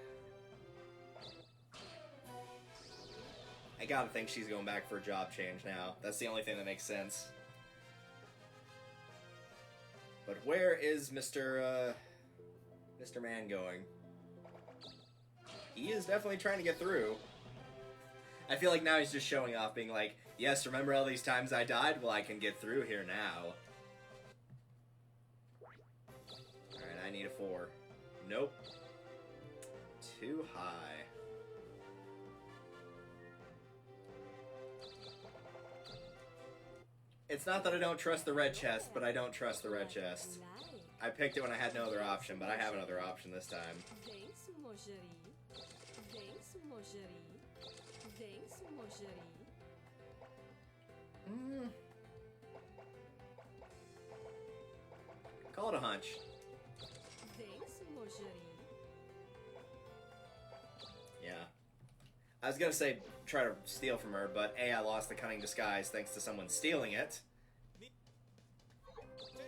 S1: I gotta think she's going back for a job change now. That's the only thing that makes sense. But where is Mr. Man going? He is definitely trying to get through. I feel like now he's just showing off, being like, yes, remember all these times I died? Well, I can get through here now. Alright, I need a 4. Nope. Too high. It's not that I don't trust the red chest, but I don't trust the red chest. I picked it when I had no other option, but I have another option this time.
S2: Thanks, Marjorie. Thanks, Marjorie. Thanks, Marjorie.
S1: Call it a hunch.
S2: Thanks, Marjorie.
S1: I was gonna say try to steal from her, but A, I lost the cunning disguise thanks to someone stealing it.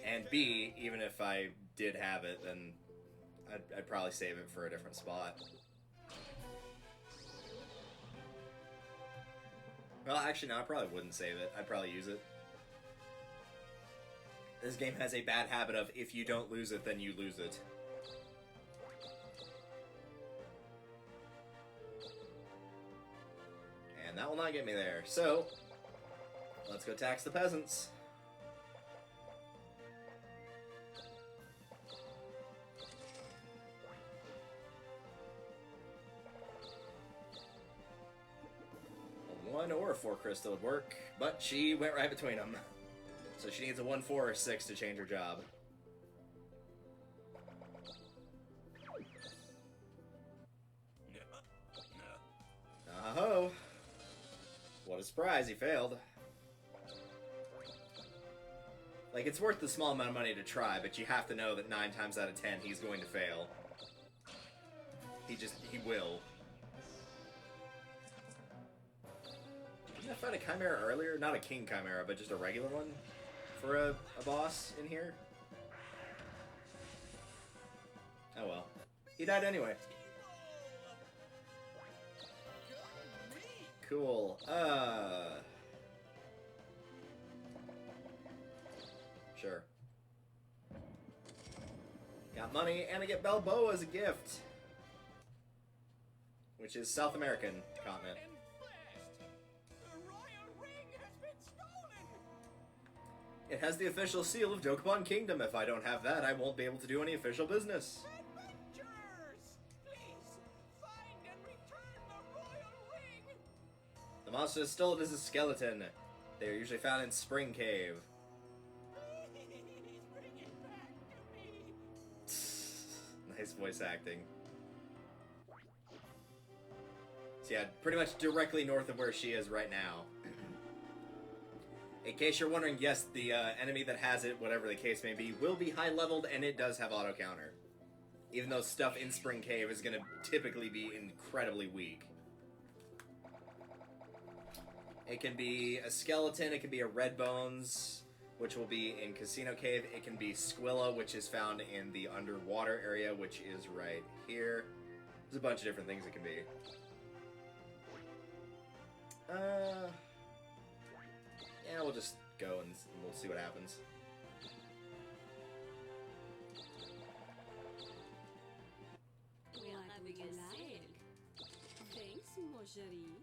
S1: And B, even if I did have it, then I'd probably save it for a different spot. Well, actually, no, I probably wouldn't save it. I'd probably use it. This game has a bad habit of, if you don't lose it, then you lose it. And that will not get me there. So, let's go tax the peasants. A 1 or a 4 crystal would work, but she went right between them. So she needs a 1, 4, or 6 to change her job. Oh, what a surprise, he failed. Like, it's worth the small amount of money to try, but you have to know that 9 times out of 10 he's going to fail. He will. Didn't I fight a chimera earlier? Not a king chimera, but just a regular one? For a boss in here? Oh well. He died anyway. Cool. Sure. Got money, and I get Balboa as a gift. Which is South American continent. It has the official seal of Dokapon Kingdom. If I don't have that, I won't be able to do any official business. The monster is still as a skeleton. They are usually found in Spring Cave. Nice voice acting. So yeah, pretty much directly north of where she is right now. In case you're wondering, yes, the enemy that has it, whatever the case may be, will be high leveled, and it does have auto counter. Even though stuff in Spring Cave is going to typically be incredibly weak. It can be a skeleton, it can be a red bones, which will be in Casino Cave. It can be Squilla, which is found in the underwater area, which is right here. There's a bunch of different things it can be. Yeah, we'll just go and we'll see what happens.
S2: Thanks, Marjorie.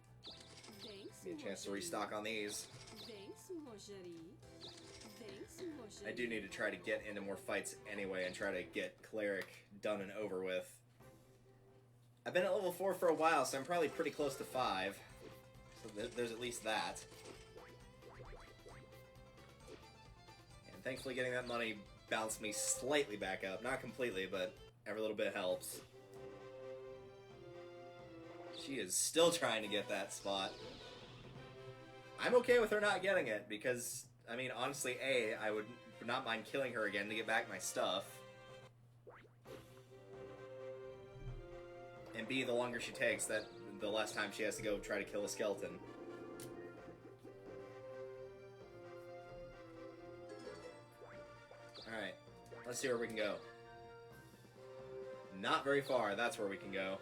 S2: Thanks,
S1: Get a chance to restock on these.
S2: Thanks, Marjorie. Thanks, Marjorie.
S1: I do need to try to get into more fights anyway and try to get Cleric done and over with. I've been at level 4 for a while, so I'm probably pretty close to 5. So there's at least that. And thankfully getting that money bounced me slightly back up. Not completely, but every little bit helps. She is still trying to get that spot. I'm okay with her not getting it, because, I mean, honestly, A, I would not mind killing her again to get back my stuff. And B, the longer she takes, the less time she has to go try to kill a skeleton. Alright, let's see where we can go. Not very far, that's where we can go.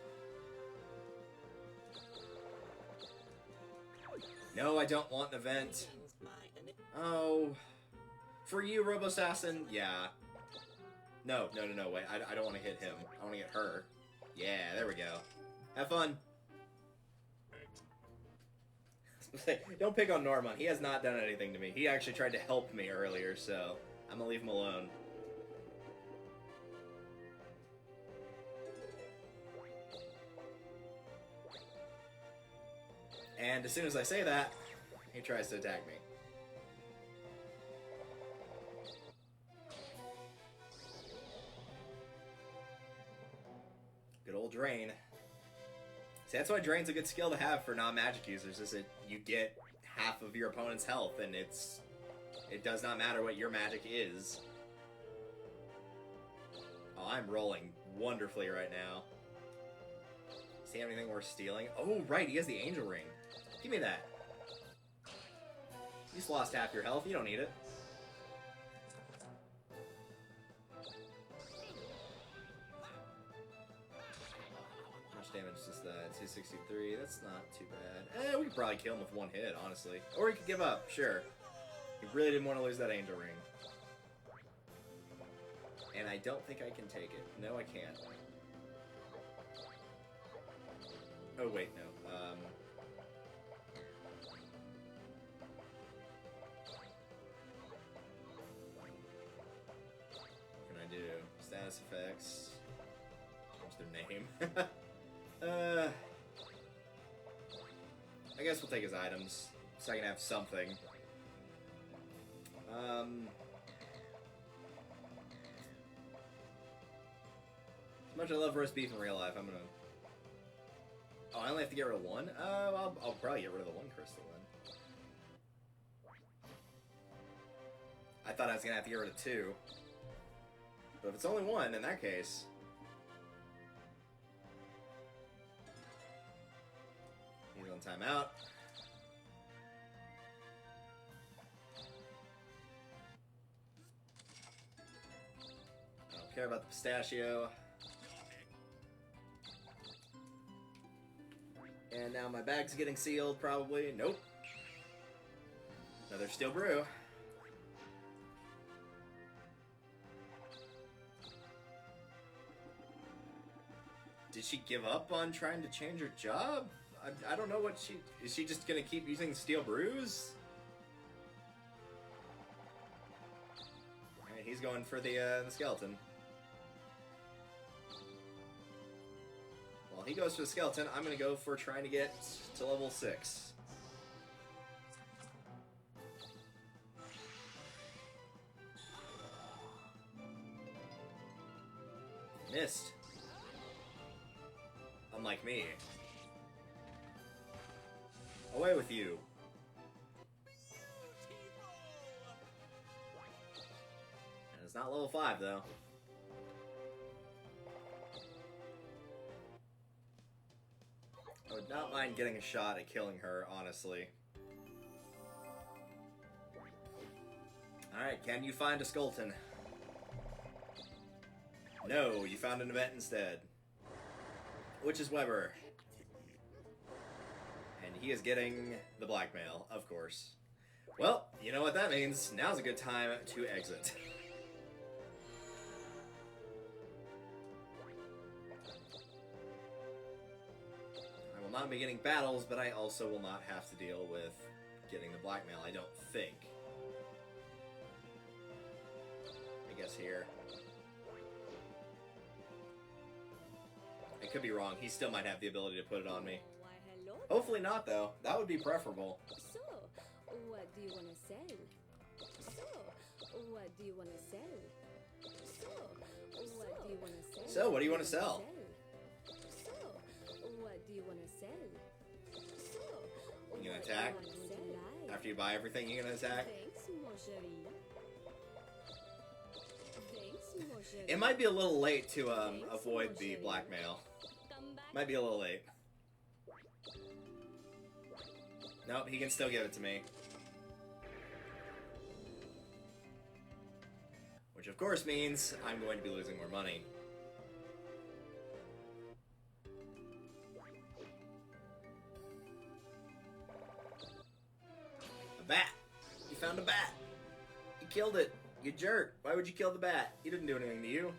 S1: No, I don't want an event. Oh. For you, Robo-Assassin? Yeah. No, wait. I don't want to hit him. I want to get her. Yeah, there we go. Have fun. Don't pick on Norman. He has not done anything to me. He actually tried to help me earlier, so I'm gonna leave him alone. And as soon as I say that, he tries to attack me. Good old Drain. See, that's why Drain's a good skill to have for non-magic users, is that you get half of your opponent's health, and it does not matter what your magic is. Oh, I'm rolling wonderfully right now. Does he have anything worth stealing? Oh, right, he has the angel ring. Give me that. You just lost half your health. You don't need it. How much damage is that? 263. That's not too bad. We could probably kill him with one hit, honestly. Or he could give up. Sure. He really didn't want to lose that angel ring. And I don't think I can take it. No, I can't. Oh, wait, no. What can I do? Status effects. What's their name? I guess we'll take his items, so I can have something. As much as I love roast beef in real life, I'm gonna... Oh, I only have to get rid of one? I'll probably get rid of the one crystal then. I thought I was gonna have to get rid of two. But if it's only one, in that case... He's on timeout. I don't care about the pistachio. And now my bag's getting sealed, probably. Nope. Another steel brew. Did she give up on trying to change her job? I don't know what she... Is she just gonna keep using steel brews? Alright, he's going for the skeleton. While he goes for the skeleton, I'm gonna go for trying to get to level 6. Missed. Unlike me. Away with you. And it's not level 5, though. I would not mind getting a shot at killing her, honestly. Alright, can you find a skeleton? No, you found an event instead. Which is Weber. And he is getting the blackmail, of course. Well, you know what that means. Now's a good time to exit. I will not be getting battles, but I also will not have to deal with getting the blackmail, I don't think. I guess here. I could be wrong. He still might have the ability to put it on me.
S2: Why, hello.
S1: Hopefully not, though. That would be preferable.
S2: So, what do you want to sell? So, what do you want to sell? So, what do you want to sell?
S1: So, what do you want to sell?
S2: So, what do you want to sell? So,
S1: You gonna
S2: what
S1: attack?
S2: do you want to sell?
S1: After you buy everything, you gonna attack?
S2: Thanks, mon chéri. Thanks, mon chéri.
S1: It might be a little late to avoid the blackmail.
S2: Come back.
S1: Might be a little late. Nope, he can still give it to me. Which of course means I'm going to be losing more money. A bat! You found a bat! You killed it! You jerk! Why would you kill the bat? He didn't do anything to you.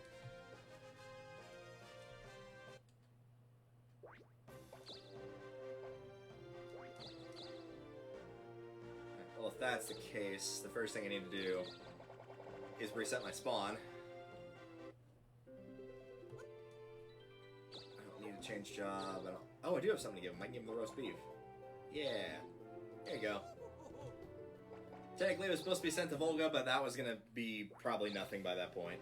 S1: Well, if that's the case, the first thing I need to do is reset my spawn. I don't need to change job. Oh, I do have something to give him. I can give him the roast beef. Yeah. There you go. Technically, it was supposed to be sent to Volga, but that was going to be probably nothing by that point.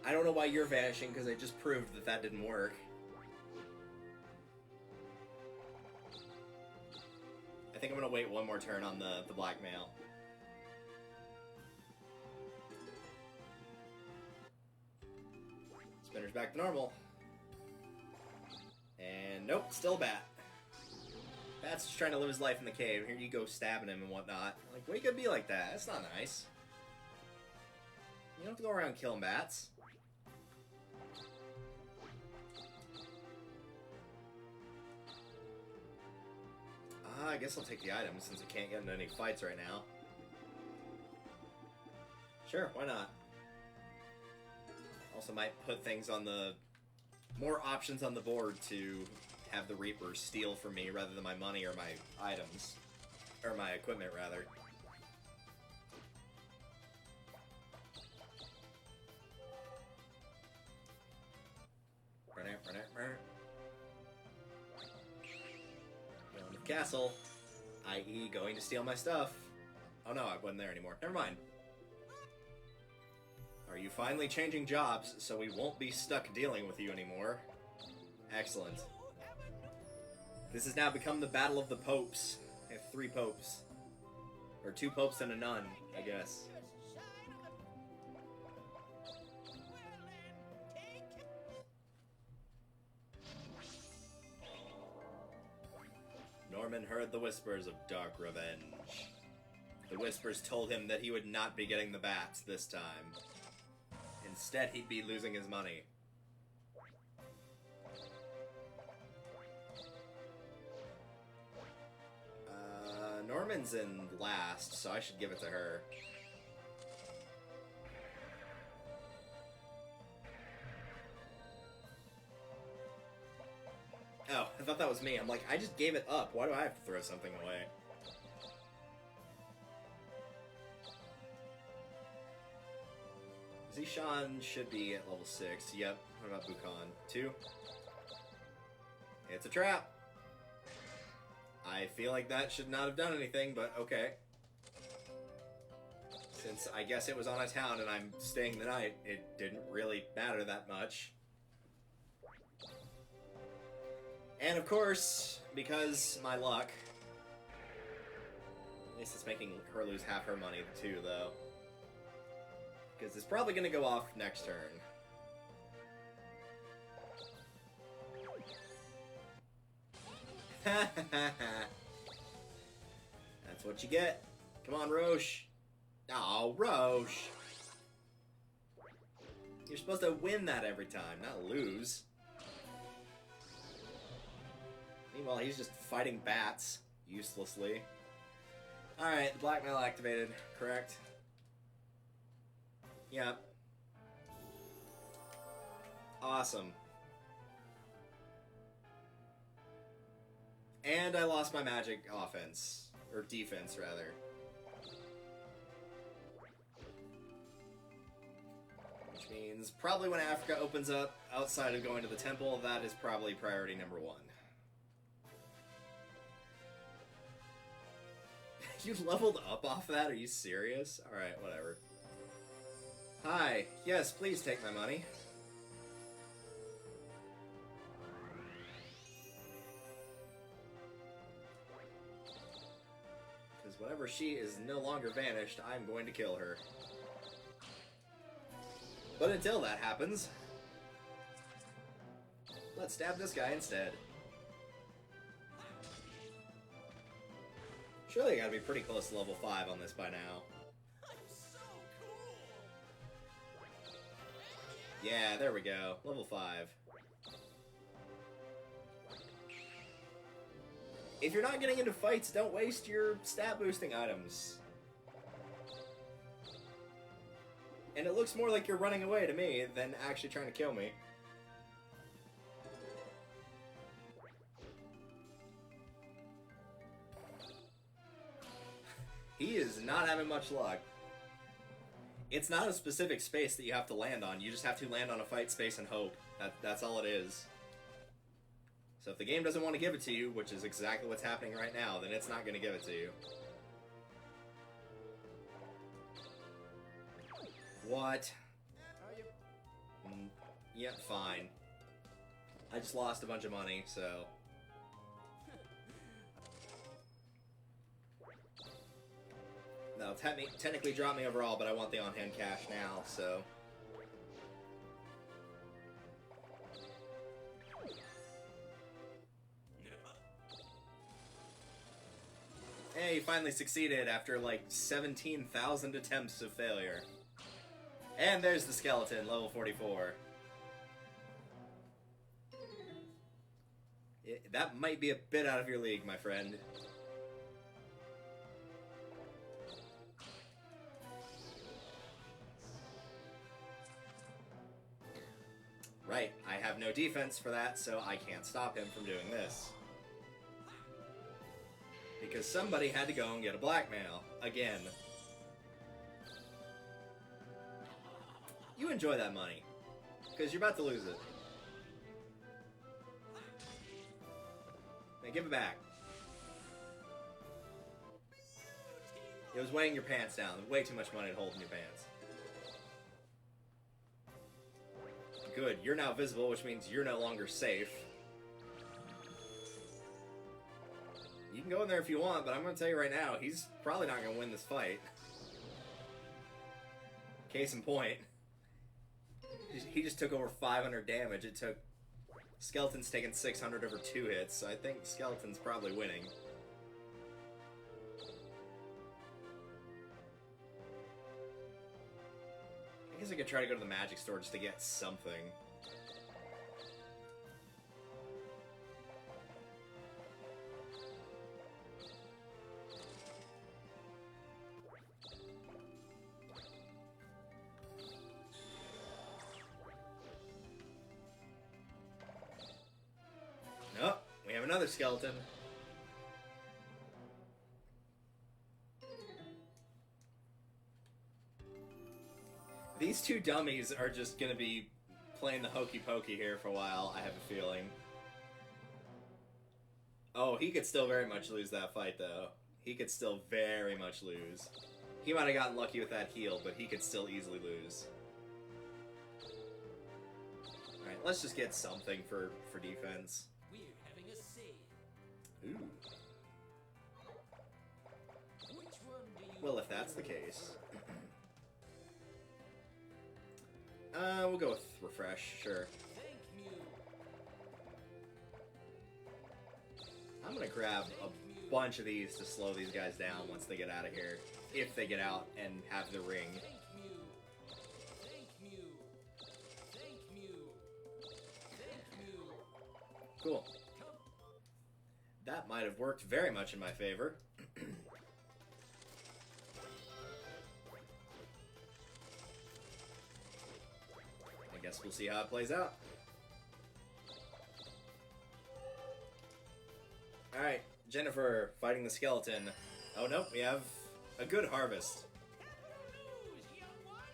S1: I don't know why you're vanishing, because I just proved that that didn't work. I think I'm going to wait one more turn on the blackmail. Spinner's back to normal. nope, still a bat. Bat's just trying to live his life in the cave. Here you go stabbing him and whatnot. Like, why you gotta be like that? That's not nice. You don't have to go around killing bats. I guess I'll take the item since I can't get into any fights right now. Sure, why not? Also might put things on the... more options on the board to have the Reapers steal from me rather than my money or my items. Or my equipment, rather. Going to the castle, i.e. going to steal my stuff. Oh no, I wasn't there anymore. Never mind. Are you finally changing jobs so we won't be stuck dealing with you anymore? Excellent. This has now become the Battle of the Popes. I have 3 popes. Or 2 popes and a nun, I guess. Norman heard the whispers of dark revenge. The whispers told him that he would not be getting the bats this time. Instead, he'd be losing his money. Norman's in last, so I should give it to her. Oh, I thought that was me. I'm like, I just gave it up. Why do I have to throw something away? Zishan should be at level 6. Yep. What about Bukan? 2? It's a trap. I feel like that should not have done anything, but okay. Since I guess it was on a town and I'm staying the night, it didn't really matter that much. And of course, because my luck, at least it's making her lose half her money too, though. Because it's probably going to go off next turn. That's what you get. Come on, Roche. Oh, Roche. You're supposed to win that every time, not lose. Meanwhile, he's just fighting bats uselessly. Alright, the blackmail activated, correct? Yeah. Awesome. And I lost my magic offense. Or defense, rather. Which means probably when Africa opens up, outside of going to the temple, that is probably priority number 1. You leveled up off that? Are you serious? Alright, whatever. Hi. Yes, please take my money. Because whenever she is no longer vanished, I'm going to kill her. But until that happens, let's stab this guy instead. Surely I gotta be pretty close to level 5 on this by now.
S3: I'm so cool.
S1: Yeah, there we go. Level 5. If you're not getting into fights, don't waste your stat boosting items. And it looks more like you're running away to me than actually trying to kill me. He is not having much luck. It's not a specific space that you have to land on. You just have to land on a fight space and hope. That's all it is. So if the game doesn't want to give it to you, which is exactly what's happening right now, then it's not going to give it to you. What? Yeah, fine. I just lost a bunch of money, so... No, technically drop me overall, but I want the on-hand cash now, so... Hey, he finally succeeded after like 17,000 attempts of failure. And there's the skeleton, level 44. That might be a bit out of your league, my friend. Right, I have no defense for that, so I can't stop him from doing this. Because somebody had to go and get a blackmail. Again. You enjoy that money. Because you're about to lose it. Now give it back. It was weighing your pants down. Way too much money to hold in your pants. Good, you're now visible, which means you're no longer safe. You can go in there if you want, but I'm going to tell you right now, he's probably not going to win this fight. Case in point. He just took over 500 damage. It took... Skeleton's taken 600 over 2 hits, so I think Skeleton's probably winning. I guess I could try to go to the magic store just to get something. Nope, we have another skeleton. These two dummies are just gonna be playing the hokey pokey here for a while, I have a feeling. Oh, he could still very much lose that fight, though. He could still very much lose. He might have gotten lucky with that heal, but he could still easily lose. Alright, let's just get something for defense.
S3: We're having a sale.
S1: Ooh.
S3: Which one do you
S1: Well, if that's the case... we'll go with refresh, sure.
S3: Thank you.
S1: I'm gonna grab a bunch of these to slow these guys down once they get out of here. If they get out and have the ring.
S3: Thank you. Thank you. Thank you. Thank you.
S1: Cool. That might have worked very much in my favor. I guess we'll see how it plays out. Alright, Jennifer fighting the skeleton. Oh nope, we have a good harvest.
S3: News, young ones.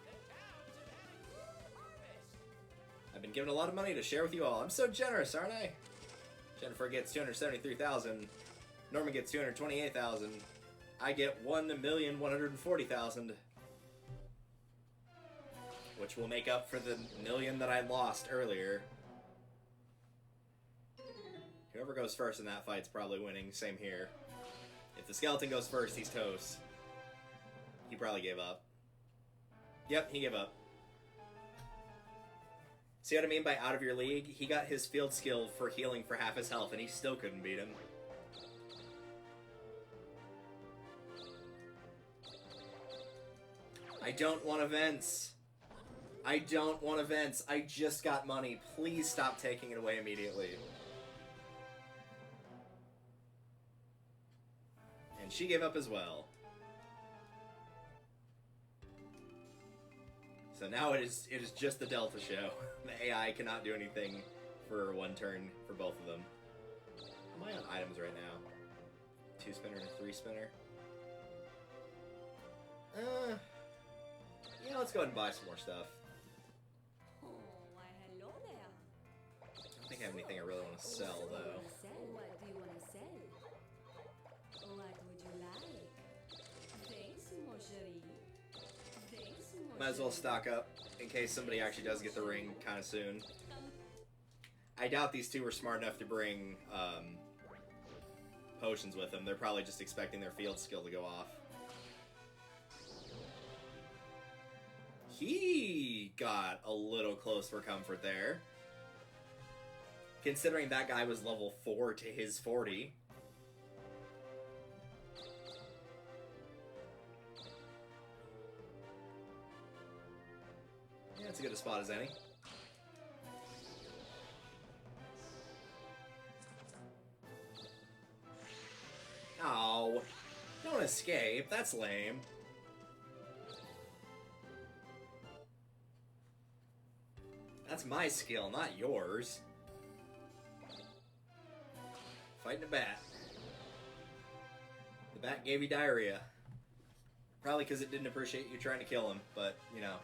S3: The towns have had a good harvest.
S1: I've been given a lot of money to share with you all. I'm so generous, aren't I? Jennifer gets 273,000. Norman gets 228,000. I get 1,140,000. Which will make up for the million that I lost earlier. Whoever goes first in that fight's probably winning. Same here. If the skeleton goes first, he's toast. He probably gave up. Yep, he gave up. See what I mean by out of your league? He got his field skill for healing for half his health, and he still couldn't beat him. I don't want events. I don't want events. I just got money. Please stop taking it away immediately. And she gave up as well. So now it is just the Delta show. The AI cannot do anything for one turn for both of them. How am I on items right now? 2 spinner and a 3 spinner. Yeah, let's go ahead and buy some more stuff.
S2: Oh, why hello there.
S1: I don't think I have anything I really want to sell, though.
S2: What do you want to sell? What would you like? Thanks, mon chéri. Thanks, mon
S1: Might as well
S2: chéri.
S1: stock up in case somebody actually does get the ring kind of soon. I doubt these two were smart enough to bring potions with them. They're probably just expecting their field skill to go off. He got a little close for comfort there. Considering that guy was level 4 to his 40. That's as good a spot as any. Oh, don't escape. That's lame. That's my skill, not yours. Fighting a bat. The bat gave you diarrhea. Probably because it didn't appreciate you trying to kill him, but, you know.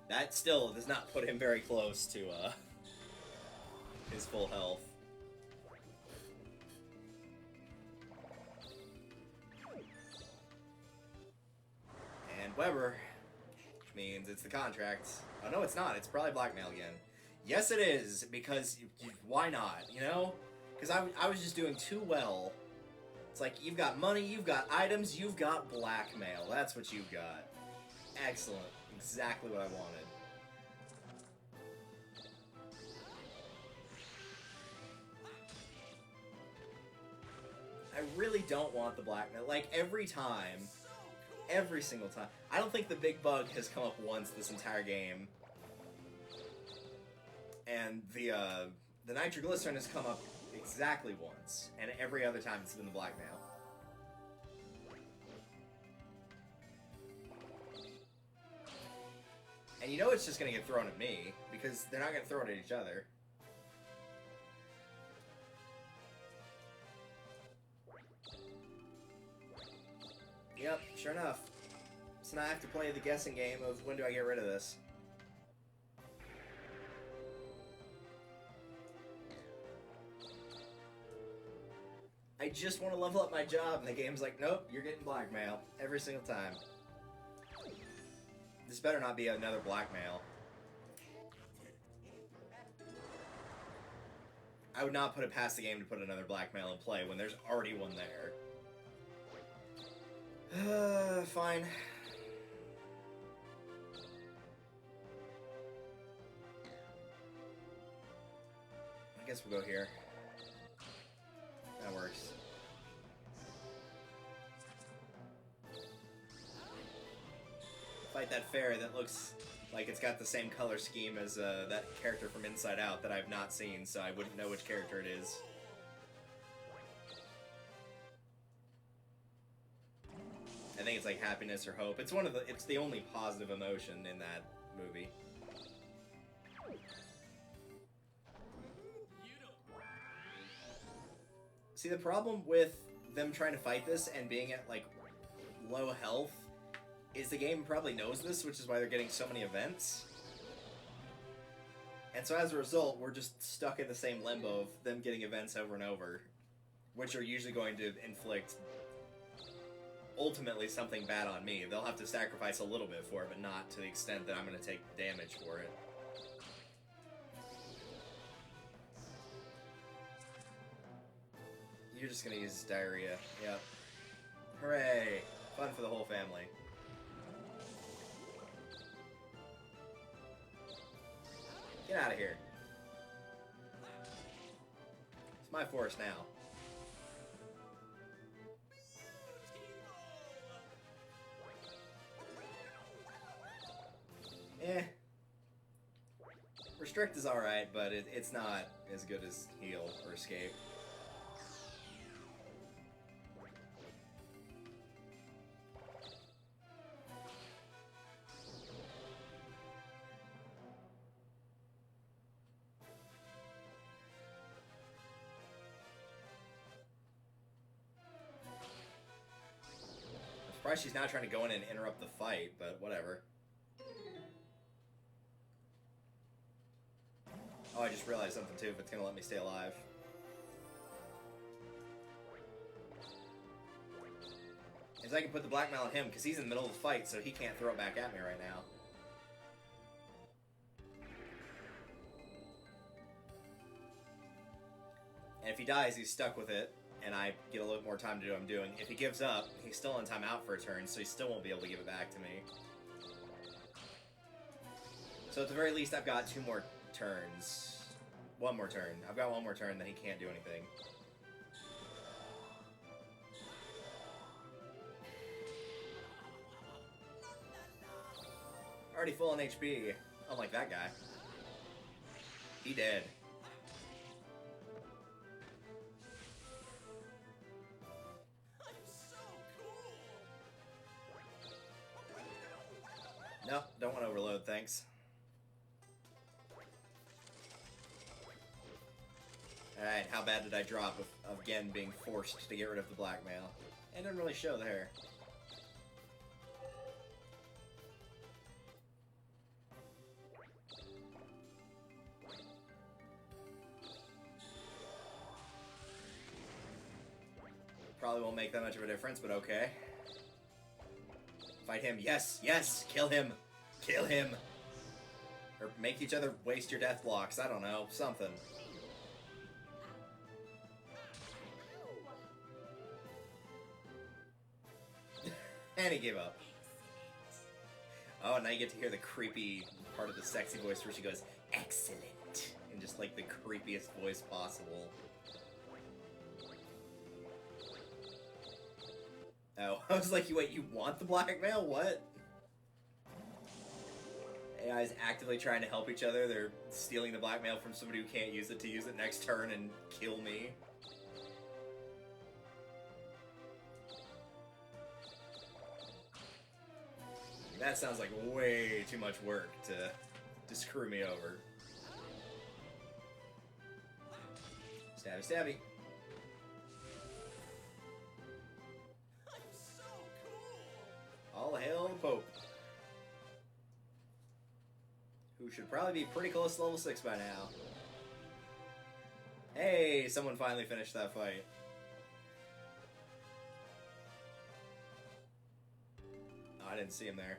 S1: That still does not put him very close to, his full health. And Weber, which means it's the contract. Oh, no, it's not. It's probably blackmail again. Yes, it is, because why not, you know? Because I was just doing too well. It's like, you've got money, you've got items, you've got blackmail. That's what you've got. Excellent. Exactly what I wanted. I really don't want the blackmail. Like, every time, every single time. I don't think the big bug has come up once this entire game. And the nitroglycerin has come up exactly once. And every other time it's been the blackmail. And you know it's just gonna get thrown at me, because they're not gonna throw it at each other. Yep, sure enough. So now I have to play the guessing game of when do I get rid of this. I just want to level up my job, and the game's like, nope, you're getting blackmail every single time. This better not be another blackmail. I would not put it past the game to put another blackmail in play when there's already one there. Fine. I guess we'll go here. That works. Fight that fairy that looks like it's got the same color scheme as that character from Inside Out that I've not seen, so I wouldn't know which character it is. I think it's like happiness or hope. It's it's the only positive emotion in that movie. See, the problem with them trying to fight this and being at, like, low health is the game probably knows this, which is why they're getting so many events. And so as a result, we're just stuck in the same limbo of them getting events over and over, which are usually going to inflict, ultimately, something bad on me. They'll have to sacrifice a little bit for it, but not to the extent that I'm going to take damage for it. You're just gonna use diarrhea. Yep. Hooray! Fun for the whole family. Get out of here. It's my forest now. Eh. Restrict is alright, but it's not as good as heal or escape. I'm surprised she's not trying to go in and interrupt the fight, but whatever. Oh, I just realized something too, if it's gonna let me stay alive. Is I can put the blackmail on him, because he's in the middle of the fight, so he can't throw it back at me right now. And if he dies, he's stuck with it, and I get a little more time to do what I'm doing. If he gives up, he's still on timeout for a turn, so he still won't be able to give it back to me. So at the very least, I've got 2 more turns. 1 more turn. I've got 1 more turn, then he can't do anything. Already full on HP. Unlike that guy. He dead.
S3: I'm so cool.
S1: No, don't want to overload, thanks. Alright, how bad did I drop of again being forced to get rid of the blackmail? It didn't really show there. Probably won't make that much of a difference, but okay. Fight him. Yes, yes! Kill him! Kill him! Or make each other waste your death blocks. I don't know. Something. And he gave up. Oh, now you get to hear the creepy part of the sexy voice where she goes, "Excellent!" in just like the creepiest voice possible. Oh, I was like, wait, you want the blackmail? What? AI's actively trying to help each other. They're stealing the blackmail from somebody who can't use it to use it next turn and kill me. That sounds like way too much work to screw me over. Stabby, stabby.
S3: I'm so cool.
S1: All hail the Pope. Who should probably be pretty close to level 6 by now. Hey, someone finally finished that fight. Oh, I didn't see him there.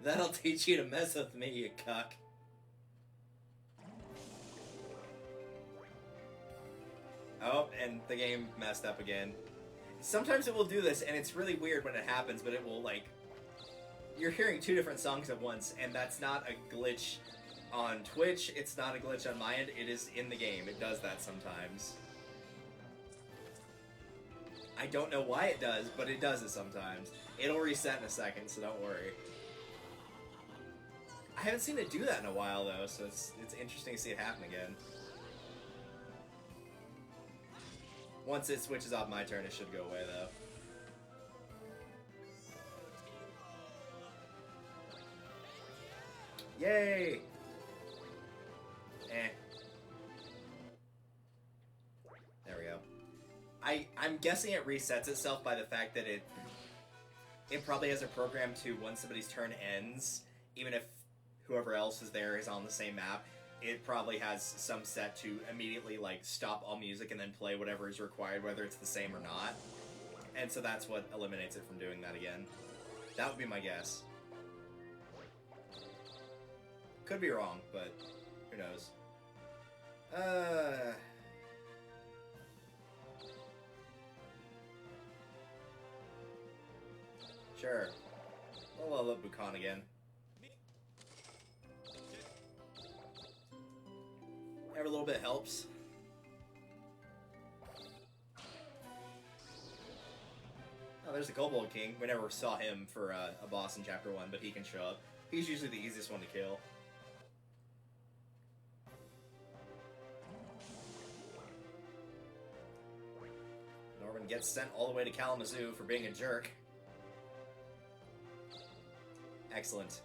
S1: That'll teach you to mess with me, you cuck. Oh, and the game messed up again. Sometimes it will do this, and it's really weird when it happens, but it will, like... You're hearing two different songs at once, and that's not a glitch on Twitch, it's not a glitch on my end, it is in the game. It does that sometimes. I don't know why it does, but it does it sometimes. It'll reset in a second, so don't worry. I haven't seen it do that in a while, though, so it's interesting to see it happen again. Once it switches off my turn, it should go away, though. Yay! Eh. There we go. I'm guessing it resets itself by the fact that it probably has a program to, once somebody's turn ends, even if whoever else is there is on the same map, it probably has some set to immediately, like, stop all music and then play whatever is required, whether it's the same or not. And so that's what eliminates it from doing that again. That would be my guess. Could be wrong, but who knows. Sure. I'll level up Bukan again. Every little bit helps. Oh, there's the Kobold King. We never saw him for a boss in Chapter 1, but he can show up. He's usually the easiest one to kill. Norman gets sent all the way to Kalamazoo for being a jerk. Excellent.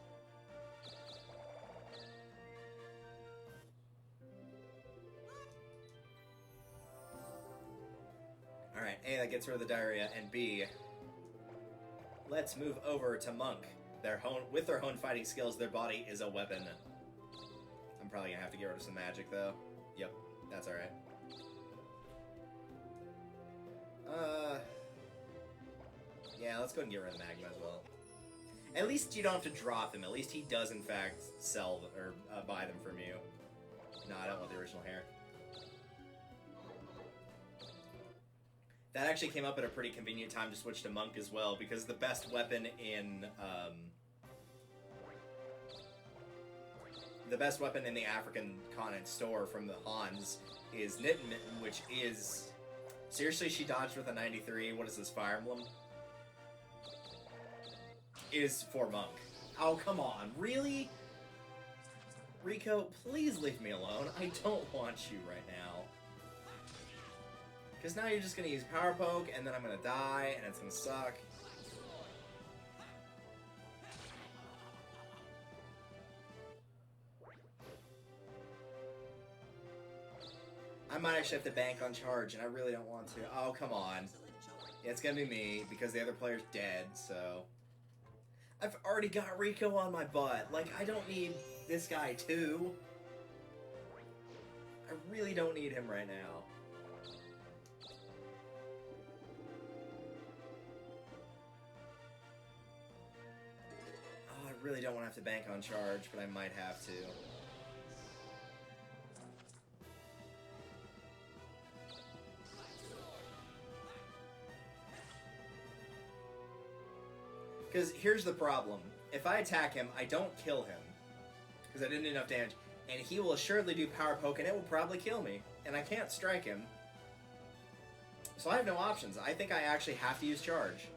S1: Alright, A, that gets rid of the diarrhea, and B, let's move over to Monk. With their own fighting skills, their body is a weapon. I'm probably gonna have to get rid of some magic, though. Yep, that's alright. Yeah, let's go ahead and get rid of the magma as well. At least you don't have to drop them. At least he does, in fact, sell or buy them from you. No, I don't want the original hair. That actually came up at a pretty convenient time to switch to Monk as well, because the best weapon in the African continent store from the Hans is Knit and Mitten, which is Seriously, she dodged with a 93. What is this, Fire Emblem? Is for Monk. Oh, come on. Really? Rico, please leave me alone. I don't want you right now. Because now you're just going to use Power Poke, and then I'm going to die, and it's going to suck. I might actually have to bank on charge, and I really don't want to. Oh, come on. Yeah, it's gonna be me, because the other player's dead, so... I've already got Rico on my butt. Like, I don't need this guy, too. I really don't need him right now. Oh, I really don't want to have to bank on charge, but I might have to. Because here's the problem. If I attack him, I don't kill him. Because I didn't do enough damage. And he will assuredly do Power Poke, and it will probably kill me. And I can't strike him. So I have no options. I think I actually have to use Charge.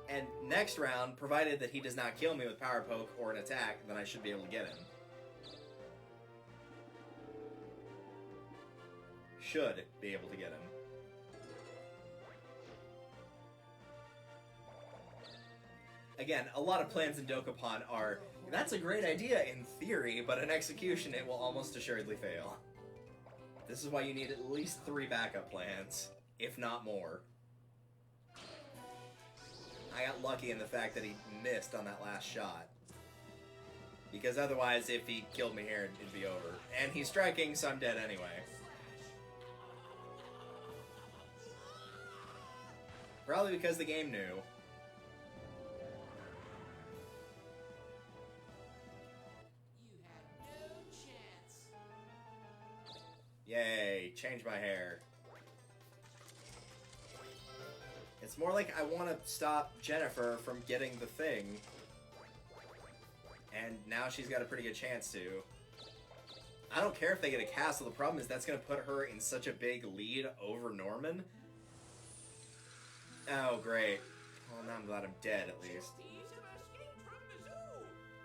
S1: And next round, provided that he does not kill me with Power Poke or an attack, then I should be able to get him. Should be able to get him. Again, a lot of plans in Dokapon are, that's a great idea in theory, but in execution it will almost assuredly fail. This is why you need at least 3 backup plans, if not more. I got lucky in the fact that he missed on that last shot. Because otherwise, if he killed me here, it'd be over. And he's striking, so I'm dead anyway. Probably because the game knew. Yay, change my hair. It's more like I want to stop Jennifer from getting the thing. And now she's got a pretty good chance to. I don't care if they get a castle, the problem is that's going to put her in such a big lead over Norman. Oh, great. Well, now I'm glad I'm dead, at least.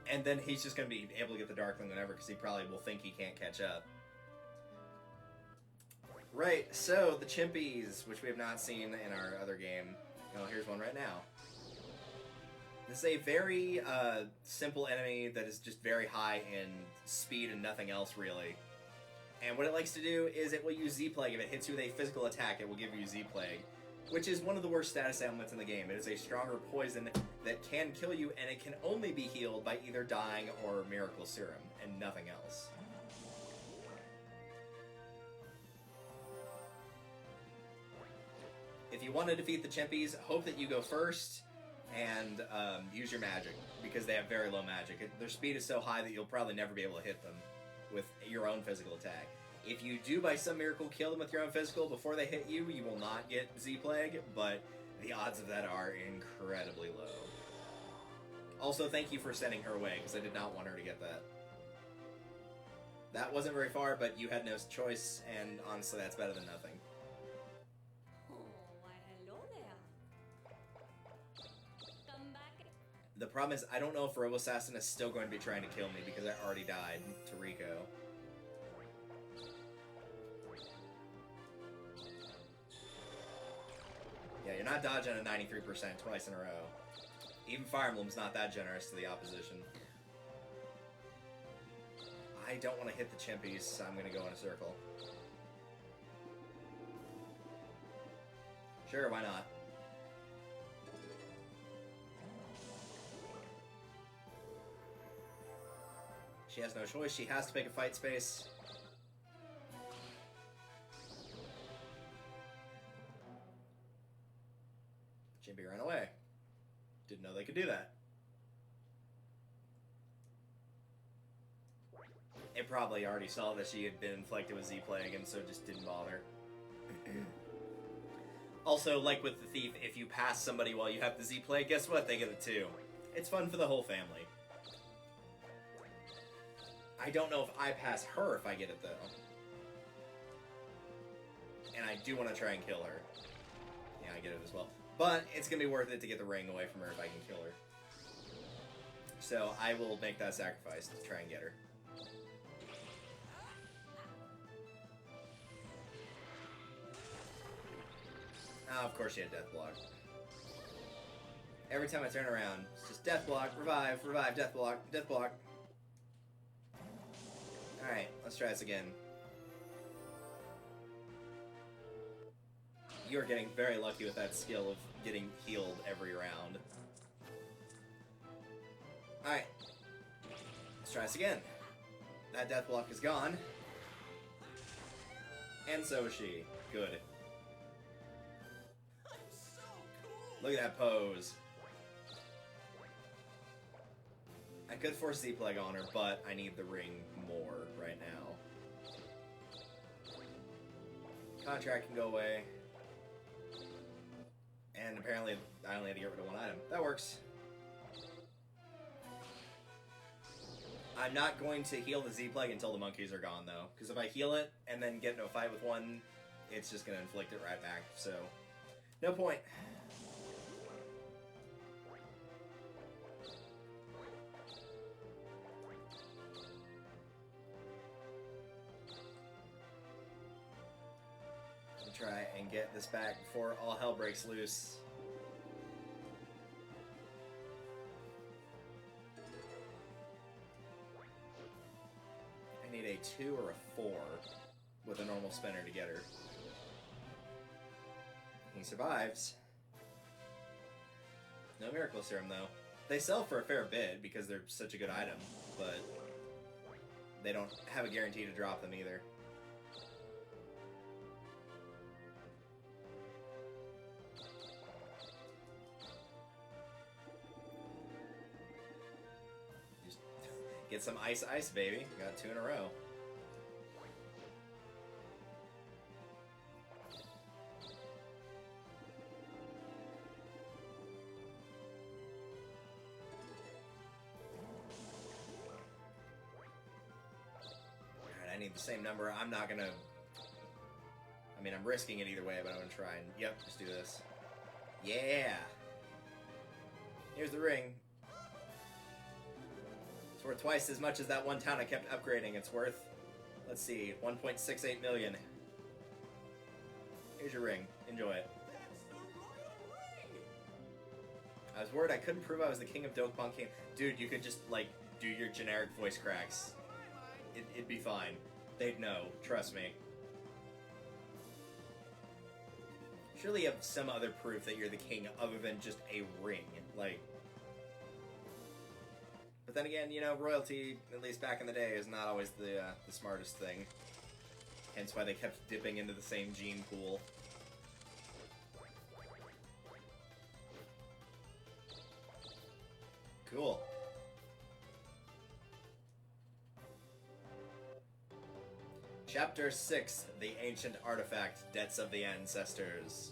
S1: And then he's just going to be able to get the Darkling whenever, because he probably will think he can't catch up. Right, so the Chimpies, which we have not seen in our other game. Oh, here's one right now. This is a very simple enemy that is just very high in speed and nothing else, really. And what it likes to do is it will use Z-Plague. If it hits you with a physical attack, it will give you Z-Plague, which is one of the worst status ailments in the game. It is a stronger poison that can kill you, and it can only be healed by either dying or Miracle Serum, and nothing else. If you want to defeat the Chimpies, hope that you go first and use your magic, because they have very low magic. Their speed is so high that you'll probably never be able to hit them with your own physical attack. If you do by some miracle kill them with your own physical before they hit you, you will not get Z-Plague, but the odds of that are incredibly low. Also, thank you for sending her away, because I did not want her to get that. That wasn't very far, but you had no choice, and honestly, that's better than nothing. The problem is, I don't know if Robo Assassin is still going to be trying to kill me because I already died to Rico. Yeah, you're not dodging a 93% twice in a row. Even Fire Emblem's not that generous to the opposition. I don't want to hit the Chimpies, so I'm going to go in a circle. Sure, why not? She has no choice. She has to pick a fight space. Chimpy ran away. Didn't know they could do that. It probably already saw that she had been inflicted with Z-Plague and so just didn't bother. Also, like with the Thief, if you pass somebody while you have the Z-Plague, guess what? They get it too. It's fun for the whole family. I don't know if I pass her if I get it, though. And I do want to try and kill her. Yeah, I get it as well. But it's going to be worth it to get the ring away from her if I can kill her. So I will make that sacrifice to try and get her. Ah, of course she had death block. Every time I turn around, it's just death block, revive, revive, death block, death block. Alright, let's try this again. You are getting very lucky with that skill of getting healed every round. Alright. Let's try this again. That death block is gone. And so is she. Good.
S3: I'm so cool.
S1: Look at that pose. I could force Z-Plague on her, but I need the ring more right now. Contract can go away. And apparently I only had to get rid of one item. That works. I'm not going to heal the Z-Plague until the monkeys are gone, though. Because if I heal it and then get into a fight with one, it's just going to inflict it right back. So, no point. Try and get this back before all hell breaks loose. I need a 2 or a 4 with a normal spinner to get her. He survives. No miracle serum though. They sell for a fair bit because they're such a good item, but they don't have a guarantee to drop them either. Get some ice, ice, baby. Got 2 in a row. Alright, I need the same number. I'm not gonna... I mean, I'm risking it either way, but I'm gonna try and... Yep, just do this. Yeah! Here's the ring. It's worth twice as much as that one town I kept upgrading. It's worth, let's see, 1.68 million. Here's your ring. Enjoy it.
S3: That's the royal ring.
S1: I was worried I couldn't prove I was the king of Dokapon King. Dude, you could just, like, do your generic voice cracks. It'd be fine. They'd know. Trust me. Surely you have some other proof that you're the king other than just a ring. Like... But then again, you know, royalty, at least back in the day, is not always the smartest thing. Hence why they kept dipping into the same gene pool. Cool. Chapter 6, The Ancient Artifact, Debts of the Ancestors.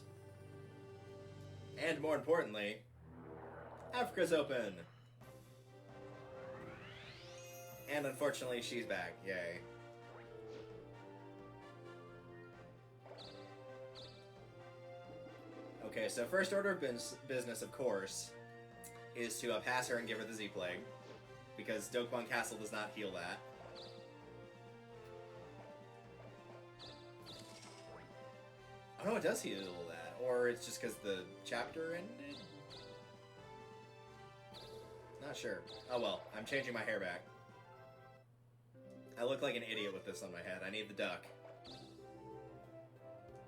S1: And more importantly, Africa's open! And unfortunately, she's back. Yay. Okay, so first order of business, of course, is to pass her and give her the Z-Plague. Because Dokapon Castle does not heal that. Oh no, it does heal that. Or it's just because the chapter ended? Not sure. Oh well, I'm changing my hair back. I look like an idiot with this on my head. I need the duck.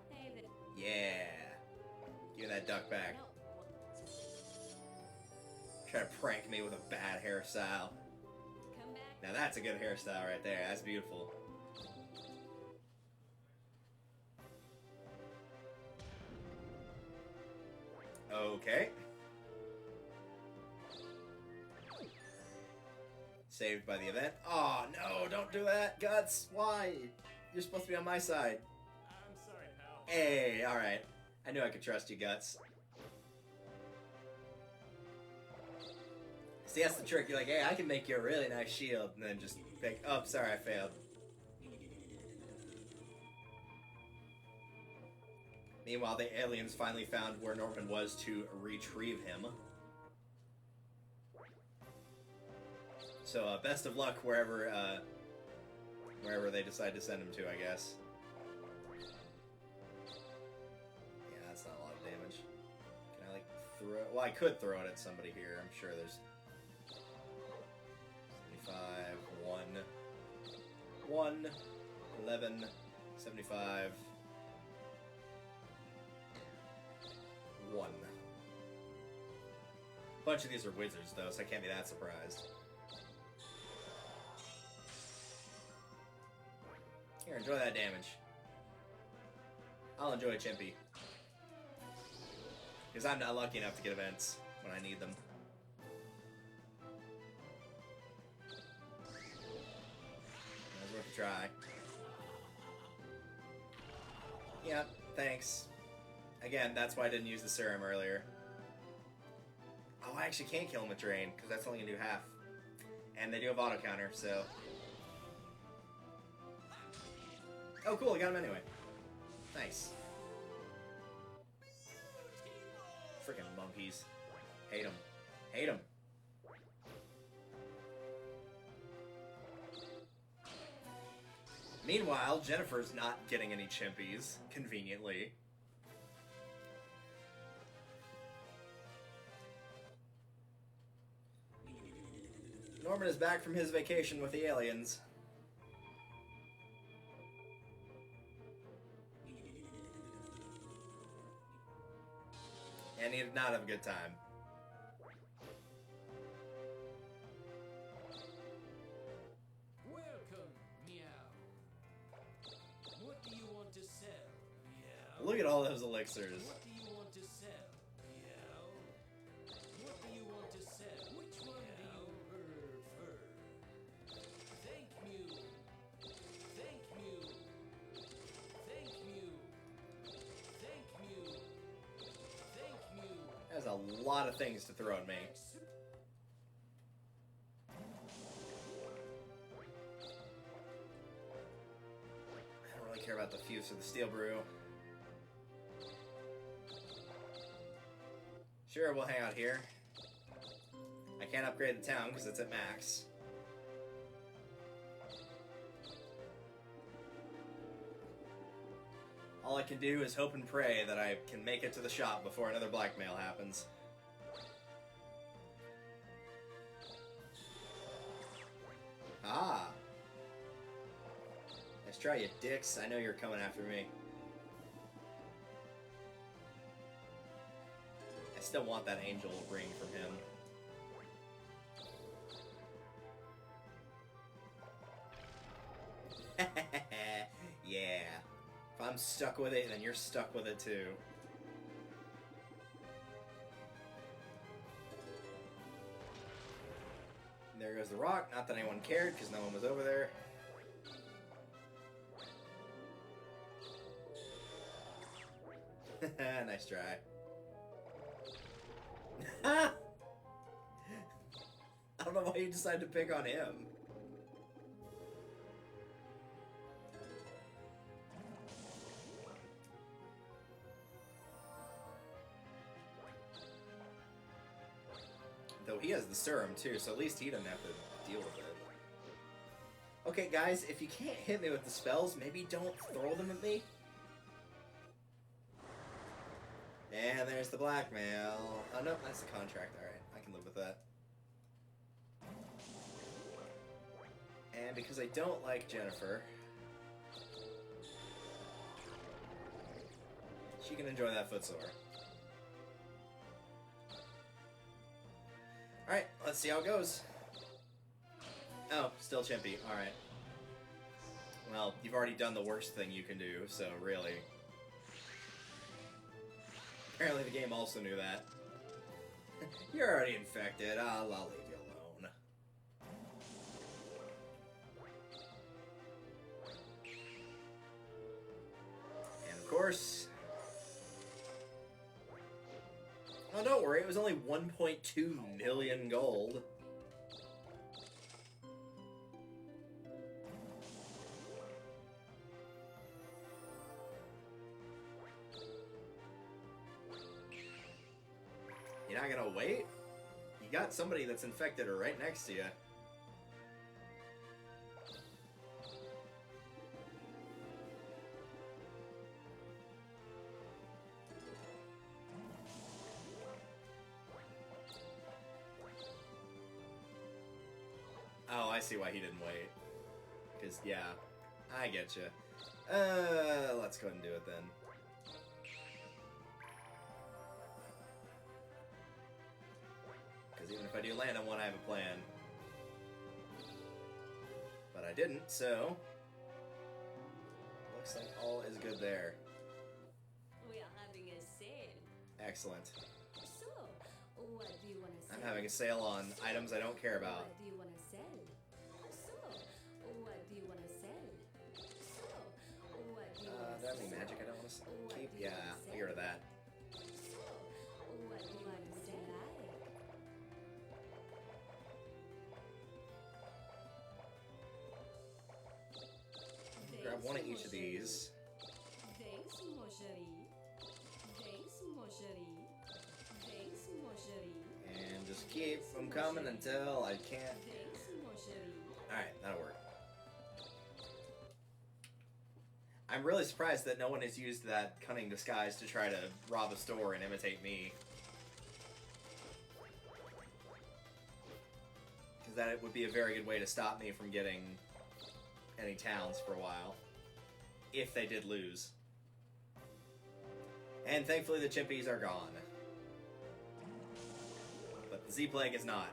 S2: Hey there.
S1: Yeah. Give that duck back.
S2: No.
S1: Try to prank me with a bad hairstyle.
S2: Come back.
S1: Now that's a good hairstyle right there. That's beautiful. Okay. Saved by the event. Oh no, don't do that, Guts. Why? You're supposed to be on my side.
S3: I'm sorry, pal.
S1: Hey, alright. I knew I could trust you, Guts. See, that's the trick. You're like, hey, I can make you a really nice shield, and then just pick. Oh, sorry, I failed. Meanwhile, the aliens finally found where Norman was to retrieve him. So, best of luck wherever they decide to send him to, I guess. Yeah, that's not a lot of damage. Can I, like, throw it? Well, I could throw it at somebody here. I'm sure there's... 75, 1, 11, 75... 1. A bunch of these are wizards, though, so I can't be that surprised. Here, enjoy that damage. I'll enjoy Chimpy. Because I'm not lucky enough to get events when I need them. It's worth a try. Yep, thanks. Again, that's why I didn't use the serum earlier. Oh, I actually can't kill him with Drain, because that's only going to do half. And they do have auto counter, so... Oh, cool, I got him anyway. Nice. Freaking monkeys. Hate them. Hate them. Meanwhile, Jennifer's not getting any chimpies, conveniently. Norman is back from his vacation with the aliens. And he did not have a good time.
S3: Welcome, meow. What do you want to sell? Meow.
S1: Look at all those elixirs.
S3: What do you want to sell? Meow. What do you want to sell? Which one do you prefer? Thank you. Thank you. Thank you. Thank you. Thank you.
S1: There's a lot of things to throw at me. I don't really care about the Fuse or the Steel Brew. Sure, we'll hang out here. I can't upgrade the town because it's at max. All I can do is hope and pray that I can make it to the shop before another blackmail happens. Ah! Let's try, you dicks. I know you're coming after me. I still want that angel ring from him. Yeah. If I'm stuck with it, then you're stuck with it too. And there goes the rock. Not that anyone cared, because no one was over there. Nice try. I don't know why you decided to pick on him. Though he has the serum too, so at least he doesn't have to deal with it. Okay, guys, if you can't hit me with the spells, maybe don't throw them at me. And there's the blackmail. Oh, no, that's the contract. Alright, I can live with that. And because I don't like Jennifer, she can enjoy that footsore. Alright, let's see how it goes. Oh, still chimpy. Alright. Well, you've already done the worst thing you can do, so really. Apparently the game also knew that. You're already infected. I'll leave you alone. And of course... Oh, don't worry, it was only 1.2 million gold. You're not gonna wait? You got somebody that's infected or right next to you. Oh, I see why he didn't wait. Because, yeah, I get you. Let's go ahead and do it then. Because even if I do land on one, I have a plan. But I didn't, so... Looks like all is good there.
S2: We are having a sale.
S1: Excellent.
S2: So, what do you want to sell?
S1: I'm having a sale on items I don't care about.
S2: What do you want to sell? So, what do you want to sell? So, what do you want
S1: Do I have any magic I don't want to keep? Yeah, I get rid of that.
S2: So, what do you want to sell?
S1: Grab one of each of these.
S2: Thanks, mon chéri. Thanks, mon chéri. Thanks, mon chéri.
S1: And just keep them coming until I can't.
S2: Thanks, mon chéri.
S1: Alright, that'll work. I'm really surprised that no one has used that cunning disguise to try to rob a store and imitate me. Because that would be a very good way to stop me from getting any towns for a while. If they did lose. And thankfully the chimpies are gone. But the Z-Plague is not.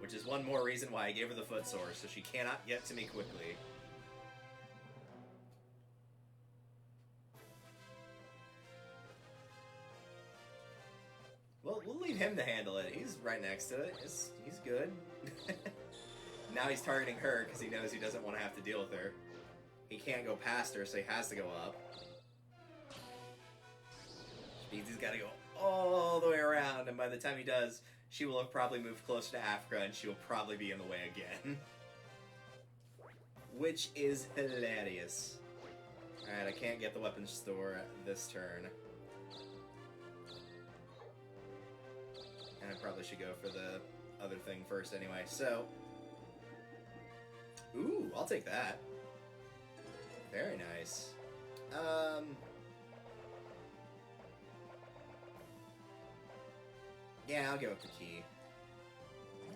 S1: Which is one more reason why I gave her the foot sore, so she cannot get to me quickly. Well, we'll leave him to handle it. He's right next to it. He's good. Now he's targeting her because he knows he doesn't want to have to deal with her. He can't go past her, so he has to go up. Which means he's got to go all the way around, and by the time he does, she will have probably moved closer to Africa, and she will probably be in the way again. Which is hilarious. Alright, I can't get the weapons store this turn. And I probably should go for the other thing first anyway, so... Ooh, I'll take that. Very nice. Yeah, I'll give up the key.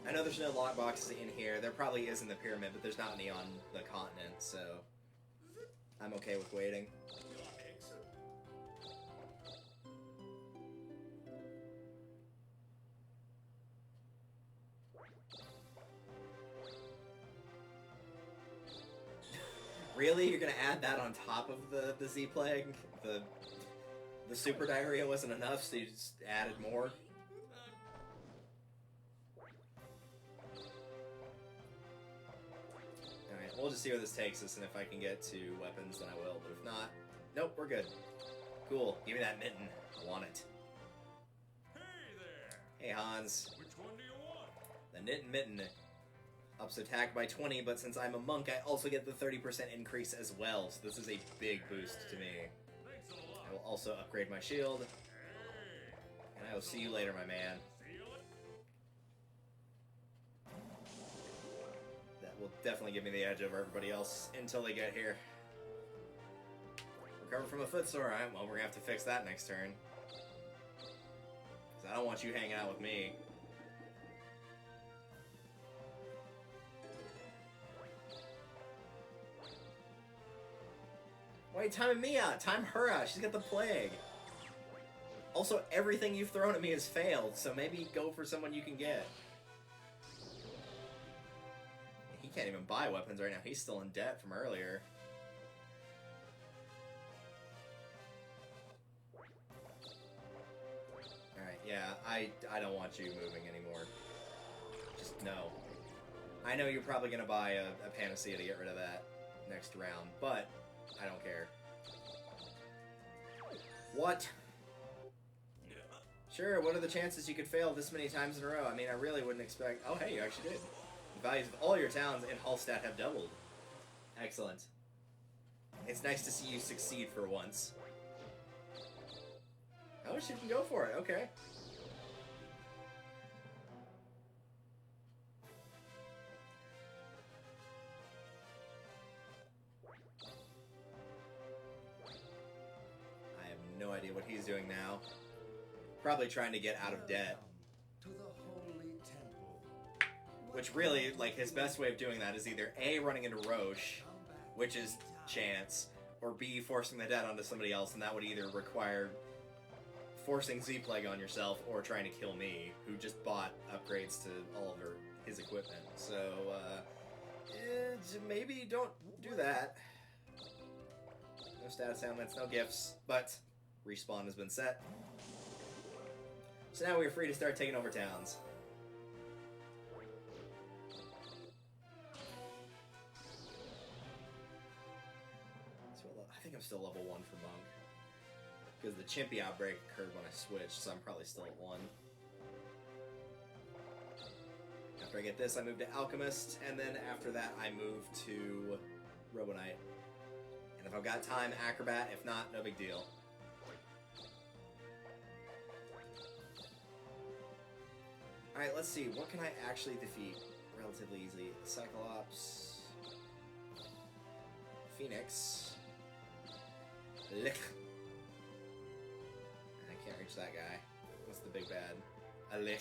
S1: I know there's no lock boxes in here. There probably is in the pyramid, but there's not any on the continent, so... I'm okay with waiting. Really? You're gonna add that on top of the Z-Plague? The super diarrhea wasn't enough, so you just added more? Alright, we'll just see where this takes us, and if I can get to weapons, then I will, but if not... Nope, we're good. Cool, give me that mitten. I want it.
S5: Hey there!
S1: Hey, Hans.
S5: Which one do you want?
S1: The knit and mitten. Ups attack by 20, but since I'm a monk, I also get the 30% increase as well, so this is a big boost to me.
S5: Thanks a lot.
S1: I will also upgrade my shield,
S5: Hey!
S1: and I will see you later, my man.
S5: See you later.
S1: That will definitely give me the edge over everybody else until they get here. Recover from a foot sore, alright, well, we're gonna have to fix that next turn. Because I don't want you hanging out with me. Why are you timing me out? Time her out. She's got the plague. Also, everything you've thrown at me has failed, so maybe go for someone you can get. He can't even buy weapons right now. He's still in debt from earlier. Alright, yeah, I don't want you moving anymore. Just no. I know you're probably going to buy a panacea to get rid of that next round, but... I don't care. What? Sure, what are the chances you could fail this many times in a row? I mean, I really wouldn't expect... Oh, hey, you actually did. The values of all your towns in Hallstatt have doubled. Excellent. It's nice to see you succeed for once. Oh, she can go for it. Okay. he's doing now. Probably trying to get out of debt.
S3: To the holy temple.
S1: Which really, like, his best way of doing that is either A, running into Roche, which is chance, or B, forcing the debt onto somebody else, and that would either require forcing Z-Plague on yourself or trying to kill me, who just bought upgrades to all of his equipment. So, maybe don't do that. No status ailments, no gifts, but respawn has been set. So now we're free to start taking over towns. So I think I'm still level 1 for Monk. Because the Chimpy outbreak occurred when I switched, so I'm probably still at 1. After I get this, I move to Alchemist, and then after that, I move to Robo Knight. And if I've got time, Acrobat. If not, no big deal. Alright, let's see. What can I actually defeat relatively easily? Cyclops. Phoenix. Lick. I can't reach that guy. What's the big bad? A Lick.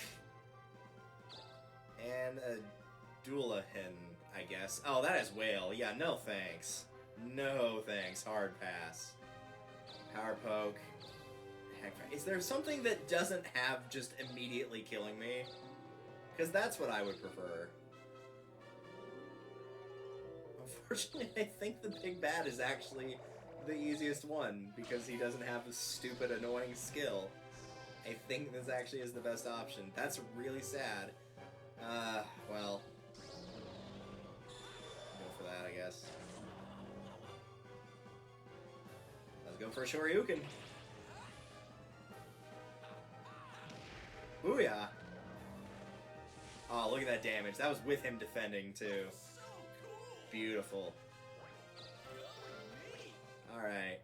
S1: And a Doulahin, I guess. Oh, that is Whale. Yeah, no thanks. No thanks. Hard pass. Power Poke. Heck, is there something that doesn't have just immediately killing me? Because that's what I would prefer. Unfortunately, I think the Big Bad is actually the easiest one, because he doesn't have a stupid, annoying skill. I think this actually is the best option. That's really sad. Well, go for that, I guess. Let's go for a Shoryuken. Booyah! Oh, look at that damage. That was with him defending, too. Beautiful. Alright.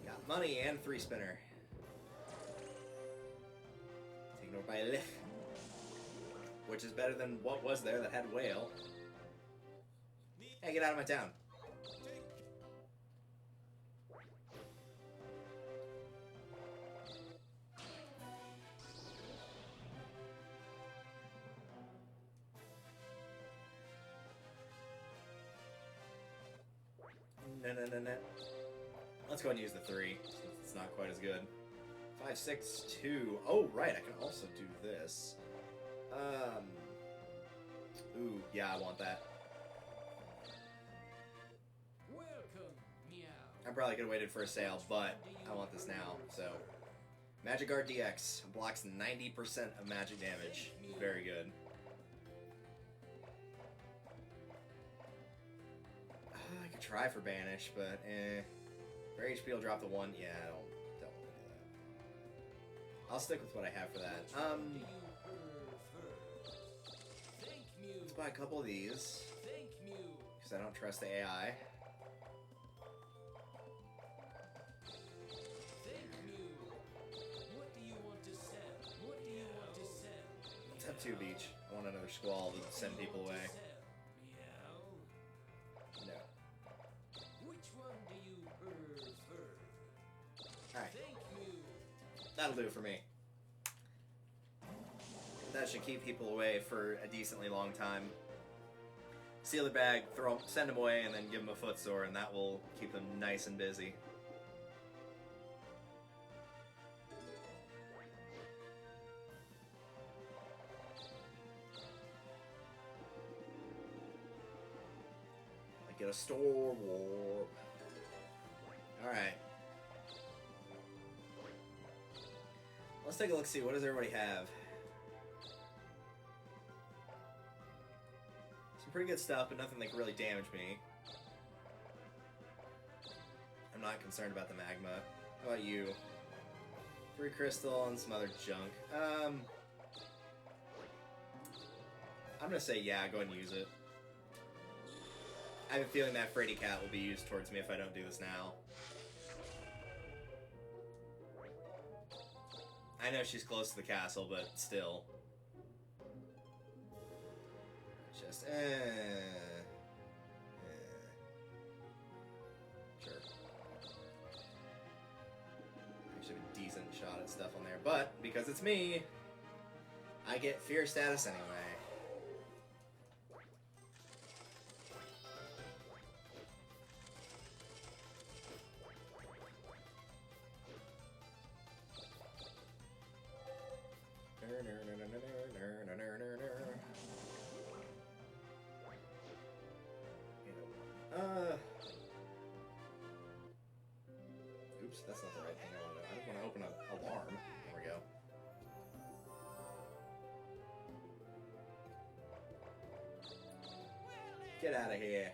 S1: Got money and 3-spinner. Taken over by a Lick. Which is better than what was there that had Whale. Hey, get out of my town. No. Let's go ahead and use the 3, since it's not quite as good. 5, 6, 2. Oh, right, I can also do this. Ooh, yeah, I want that.
S3: Welcome, meow.
S1: I probably could have waited for a sale, but I want this now, so. Magic Guard DX blocks 90% of magic damage. Very good. I could try for Banish, but for HP, I'll drop the 1. Yeah, I don't want to do that. I'll stick with what I have for that. Let's buy a couple of these, because I don't trust the AI. Let's have 2 of each. I want another Squall to send people away. No.
S3: Which one do you prefer?
S1: Alright,
S3: Thank you.
S1: that'll do it for me. That should keep people away for a decently long time. Seal the bag, send them away, and then give them a footsore, and that will keep them nice and busy. Get a store warp. Alright. Let's take a look, see what does everybody have. Some pretty good stuff, but nothing that can really damage me. I'm not concerned about the magma. How about you? 3 crystal and some other junk. I'm gonna say yeah, go ahead and use it. I have a feeling that Frady Cat will be used towards me if I don't do this now. I know she's close to the castle, but still. just, sure. Actually, a decent shot at stuff on there, but because it's me, I get fear status anyway. Oops, that's not the right thing I want to do. I want to open an alarm. There we go. Get out of here.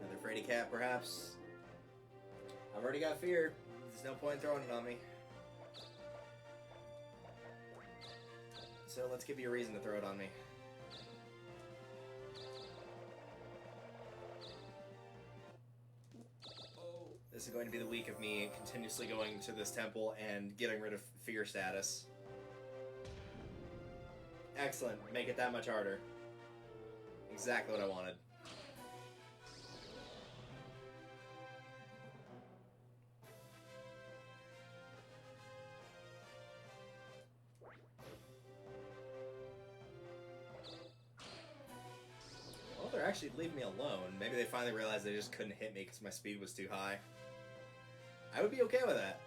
S1: Another Freddy cat, perhaps. I've already got fear. There's no point in throwing it on me. So let's give you a reason to throw it on me. This is going to be the week of me continuously going to this temple and getting rid of fear status. Excellent. Make it that much harder. Exactly what I wanted. Well, they're actually leaving me alone. Maybe they finally realized they just couldn't hit me because my speed was too high. I would be okay with that.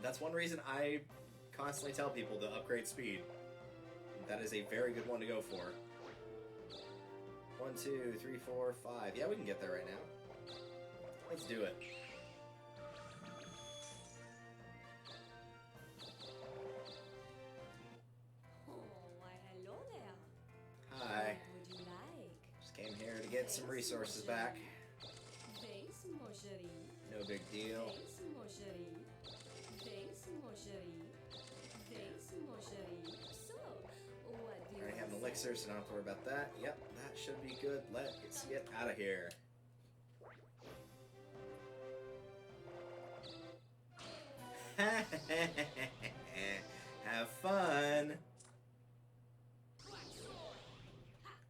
S1: That's one reason I constantly tell people to upgrade speed. That is a very good one to go for. 1, 2, 3, 4, 5. Yeah, we can get there right now. Let's do it.
S2: Oh, why hello there.
S1: Hi.
S2: What would you like?
S1: Just came here to get some resources back.
S2: Thanks, mon chéri.
S1: No big deal.
S2: Thanks, mon chéri. Thanks, mon chéri. Thanks, mon chéri. So, what do
S1: I
S2: you
S1: already have an
S2: want to
S1: elixir, so I don't have to worry about that. Yep, that should be good. Let's get out of here. Have fun.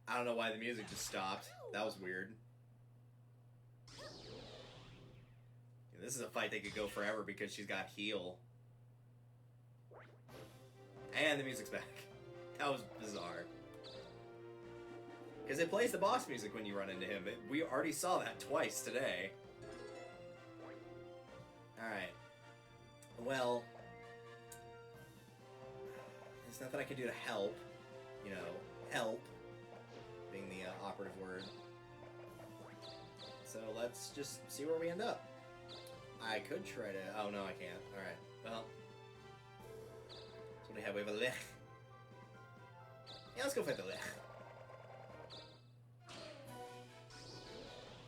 S1: I don't know why the music just stopped. That was weird. This is a fight that could go forever because she's got heal. And the music's back. That was bizarre. Because it plays the boss music when you run into him. We already saw that twice today. Alright. Well, there's nothing I can do to help. You know, help being the operative word. So let's just see where we end up. I could try to... Oh, no, I can't. Alright, well. So we have a lech. Yeah, let's go fight the lech.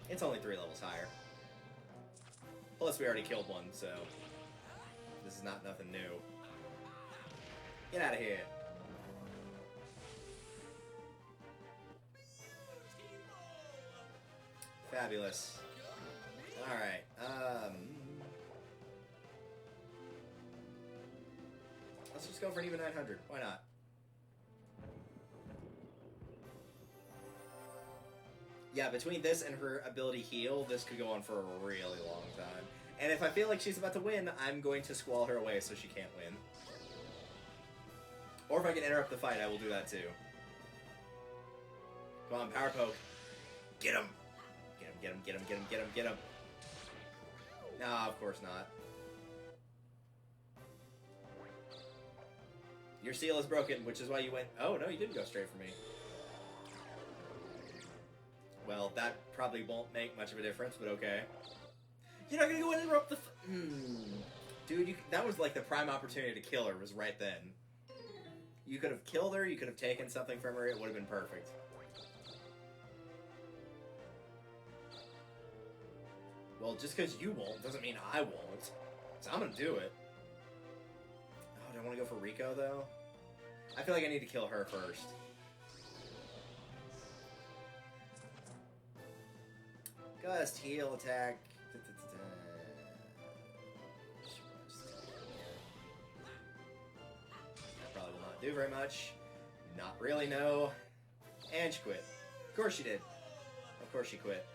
S1: It's only 3 levels higher. Plus, we already killed one, so... This is not nothing new. Get out of here. Fabulous. Alright, let's just go for an even 900. Why not? Yeah, between this and her ability heal, this could go on for a really long time. And if I feel like she's about to win, I'm going to squall her away so she can't win. Or if I can interrupt the fight, I will do that too. Come on, power poke. Get him! Get him, get him, get him, get him, get him, get him. Nah, of course not. Your seal is broken, which is why you went... Oh, no, you didn't go straight for me. Well, that probably won't make much of a difference, but okay. You're not gonna go and interrupt the... Dude, that was like the prime opportunity to kill her, was right then. You could have killed her, you could have taken something from her, it would have been perfect. Well, just because you won't doesn't mean I won't. So I'm gonna do it. Oh, do I want to go for Rico, though? I feel like I need to kill her first. Gust, heal, attack. do very much. Not really, no. And she quit. Of course she did. Of course she quit.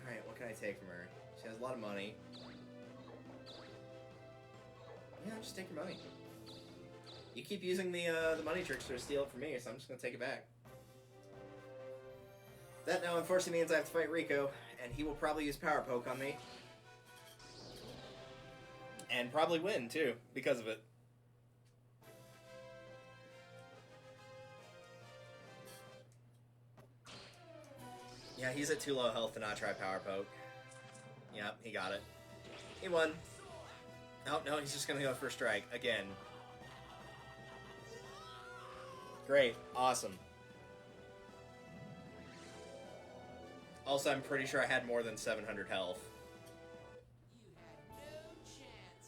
S1: Alright, what can I take from her? She has a lot of money. Yeah, just take your money. You keep using the money trickster to steal it from me, so I'm just gonna take it back. That now unfortunately means I have to fight Rico, and he will probably use Power Poke on me. And probably win, too, because of it. Yeah, he's at too low health to not try Power Poke. Yep, he got it. He won. Oh, no, he's just gonna go for a strike. Again. Great. Awesome. Also, I'm pretty sure I had more than 700 health.
S3: You had no chance.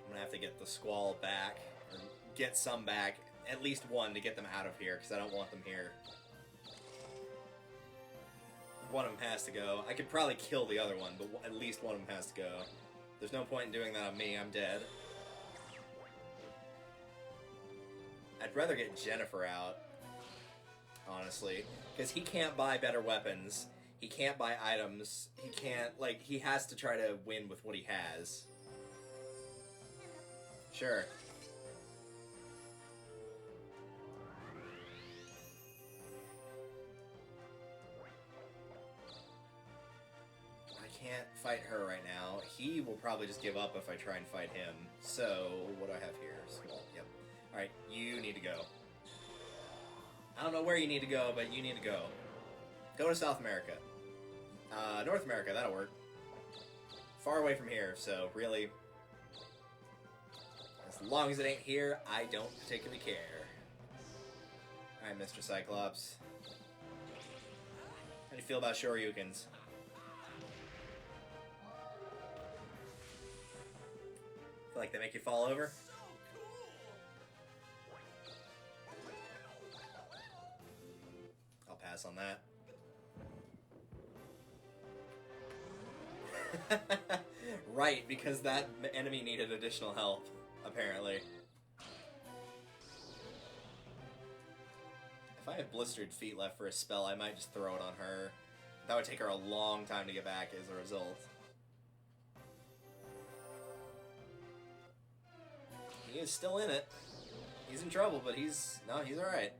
S1: I'm gonna have to get the Squall back, or get some back, at least one to get them out of here, because I don't want them here. One of them has to go. I could probably kill the other one, but at least one of them has to go. There's no point in doing that on me, I'm dead. I'd rather get Jennifer out, honestly, because he can't buy better weapons, he can't buy items, he can't, like, he has to try to win with what he has. Sure. I can't fight her right now. He will probably just give up if I try and fight him. So, what do I have here? Small. Yep. Alright, you need to go. I don't know where you need to go, but you need to go. Go to South America. North America, that'll work. Far away from here, so really... As long as it ain't here, I don't particularly care. Alright, Mr. Cyclops. How do you feel about Shoryukens? Feel like they make you fall over? I'll pass on that. Right, because that enemy needed additional help, apparently. If I have blistered feet left for a spell, I might just throw it on her. That would take her a long time to get back as a result. He is still in it. He's in trouble, but he's alright.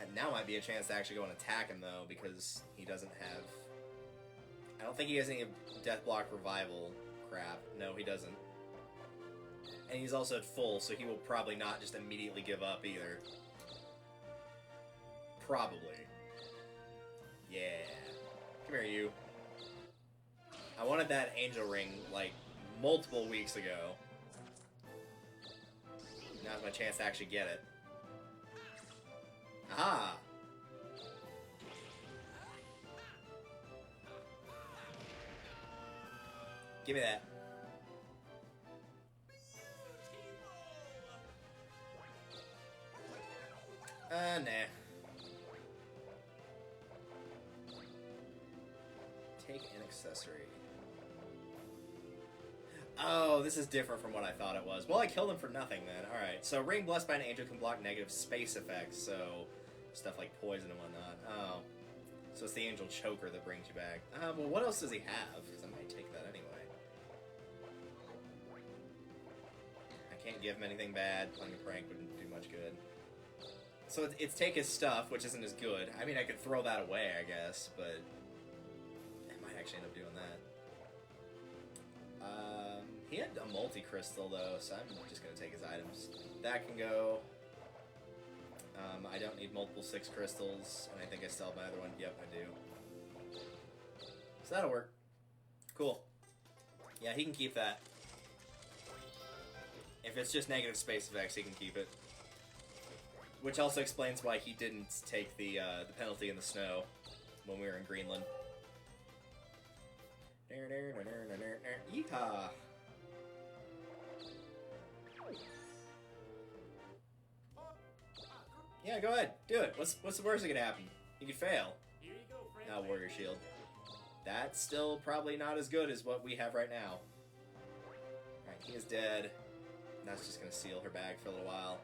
S1: And now might be a chance to actually go and attack him, though, because he doesn't have... I don't think he has any Deathblock Revival crap. No, he doesn't. And he's also at full, so he will probably not just immediately give up, either. Probably. Yeah. Come here, you. I wanted that angel ring, like, multiple weeks ago. Now's my chance to actually get it. Aha! Give me that. Nah. Take an accessory. Oh, this is different from what I thought it was. Well, I killed him for nothing then. Alright, so Ring Blessed by an Angel can block negative space effects, so stuff like poison and whatnot. Oh. So it's the Angel Choker that brings you back. Well, what else does he have? Because I might take that anyway. I can't give him anything bad. Playing a prank wouldn't do much good. So it's take his stuff, which isn't as good. I mean, I could throw that away, I guess, but I might actually end up doing that. He had a multi-crystal, though, so I'm just going to take his items. That can go. I don't need multiple 6 crystals, and I think I still have my other one. Yep, I do. So that'll work. Cool. Yeah, he can keep that. If it's just negative space effects, he can keep it. Which also explains why he didn't take the penalty in the snow when we were in Greenland. Yeehaw! Yeah, go ahead. Do it. What's the worst that could happen? You could fail.
S3: Here you go, friend.
S1: Now, Warrior Shield. That's still probably not as good as what we have right now. Alright, he is dead. That's just gonna seal her bag for a little while.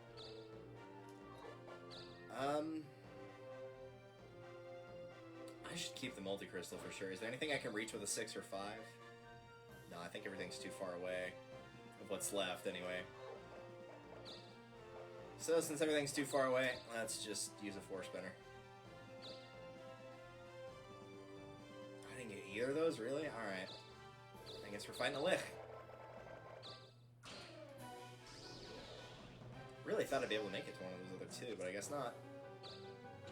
S1: I should keep the multi-crystal for sure. Is there anything I can reach with a 6 or 5? No, I think everything's too far away of what's left anyway. So since everything's too far away, let's just use a 4-spinner. I didn't get either of those, really? Alright. I guess we're fighting a lick. Really thought I'd be able to make it to one of those other two, but I guess not.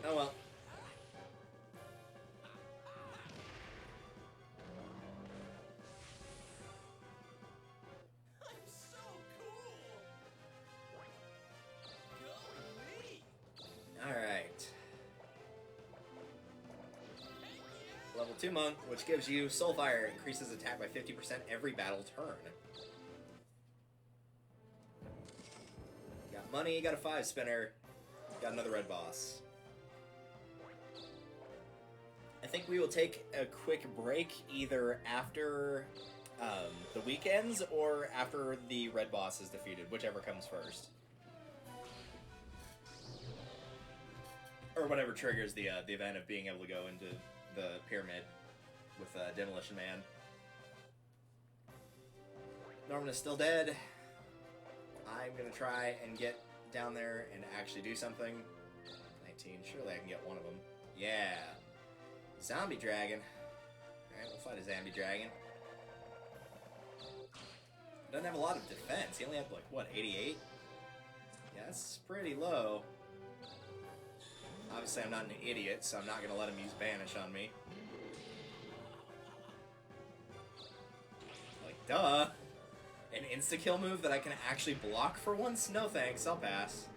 S1: Oh well.
S3: I'm so cool. Go me.
S1: Alright. Level 2 monk, which gives you Soulfire, increases attack by 50% every battle turn. Got money, got a 5-spinner, got another red boss. I think we will take a quick break either after the weekends or after the red boss is defeated, whichever comes first. Or whatever triggers the event of being able to go into the pyramid with Demolition Man. Norman is still dead. I'm gonna try and get down there and actually do something. 19, surely I can get one of them. Yeah. Zombie dragon. Alright, we'll fight a zombie dragon. Doesn't have a lot of defense. He only had, like, what, 88? Yeah, that's pretty low. Obviously, I'm not an idiot, so I'm not going to let him use Banish on me. Like, duh! An insta-kill move that I can actually block for once? No thanks, I'll pass.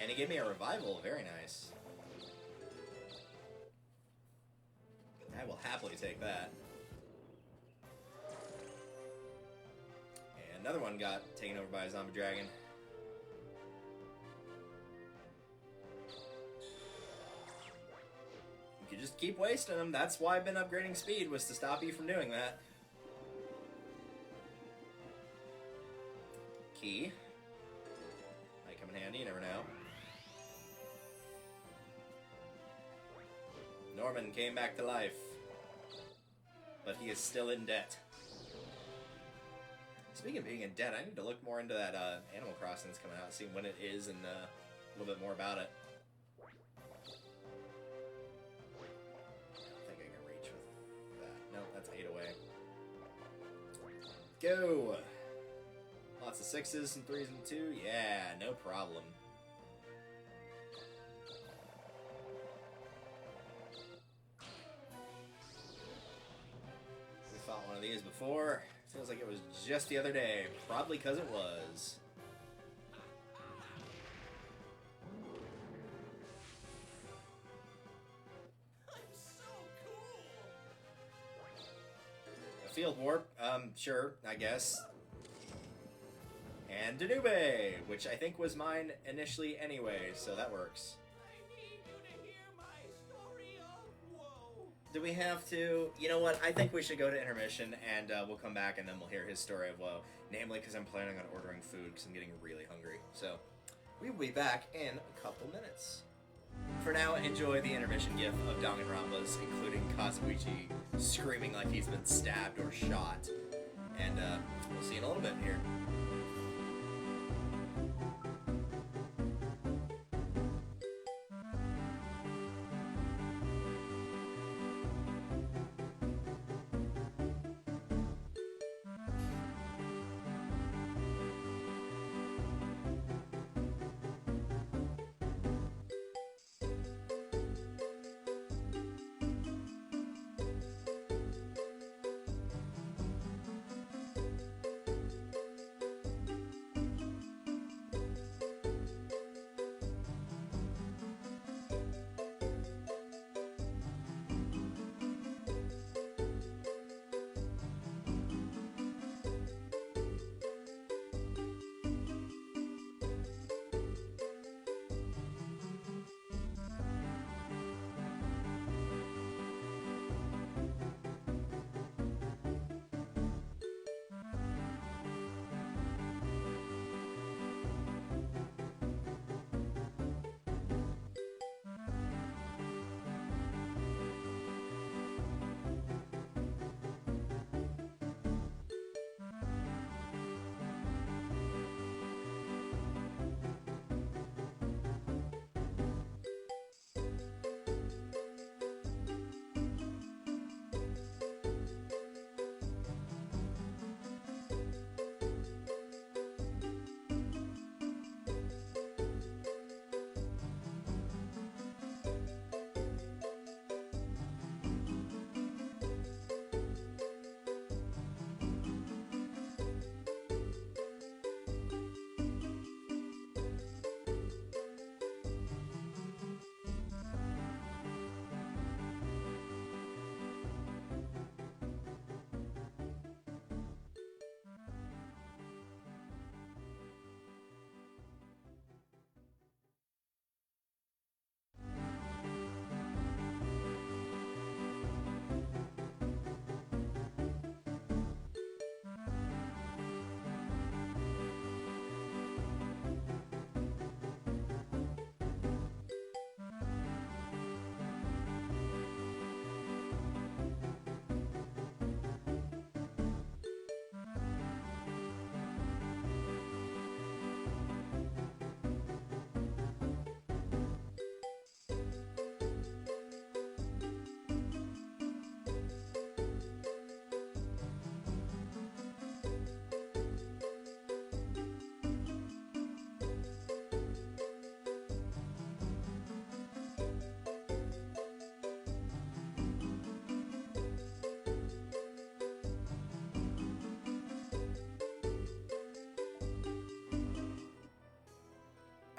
S1: And he gave me a revival, very nice. I will happily take that. And another one got taken over by a zombie dragon. You could just keep wasting them. That's why I've been upgrading speed, was to stop you from doing that. Key. Might come in handy, you never know. Norman came back to life, but he is still in debt. Speaking of being in debt, I need to look more into that Animal Crossing that's coming out, see when it is, and a little bit more about it. I don't think I can reach with that. Nope, that's 8 away. Go! Lots of 6s, some 3s, and 2. Yeah, no problem. Fought one of these before. Feels like it was just the other day. Probably because it was.
S3: I'm so cool.
S1: A field warp, sure, I guess. And Danube, which I think was mine initially anyway, so that works.
S3: I need you to hear my story of woe.
S1: Do we have to? You know what? I think we should go to intermission, and we'll come back, and then we'll hear his story of woe. Namely, because I'm planning on ordering food, because I'm getting really hungry. So, we will be back in a couple minutes. For now, enjoy the intermission gif of Danganronpa's, including Kazuichi screaming like he's been stabbed or shot. And we'll see you in a little bit here.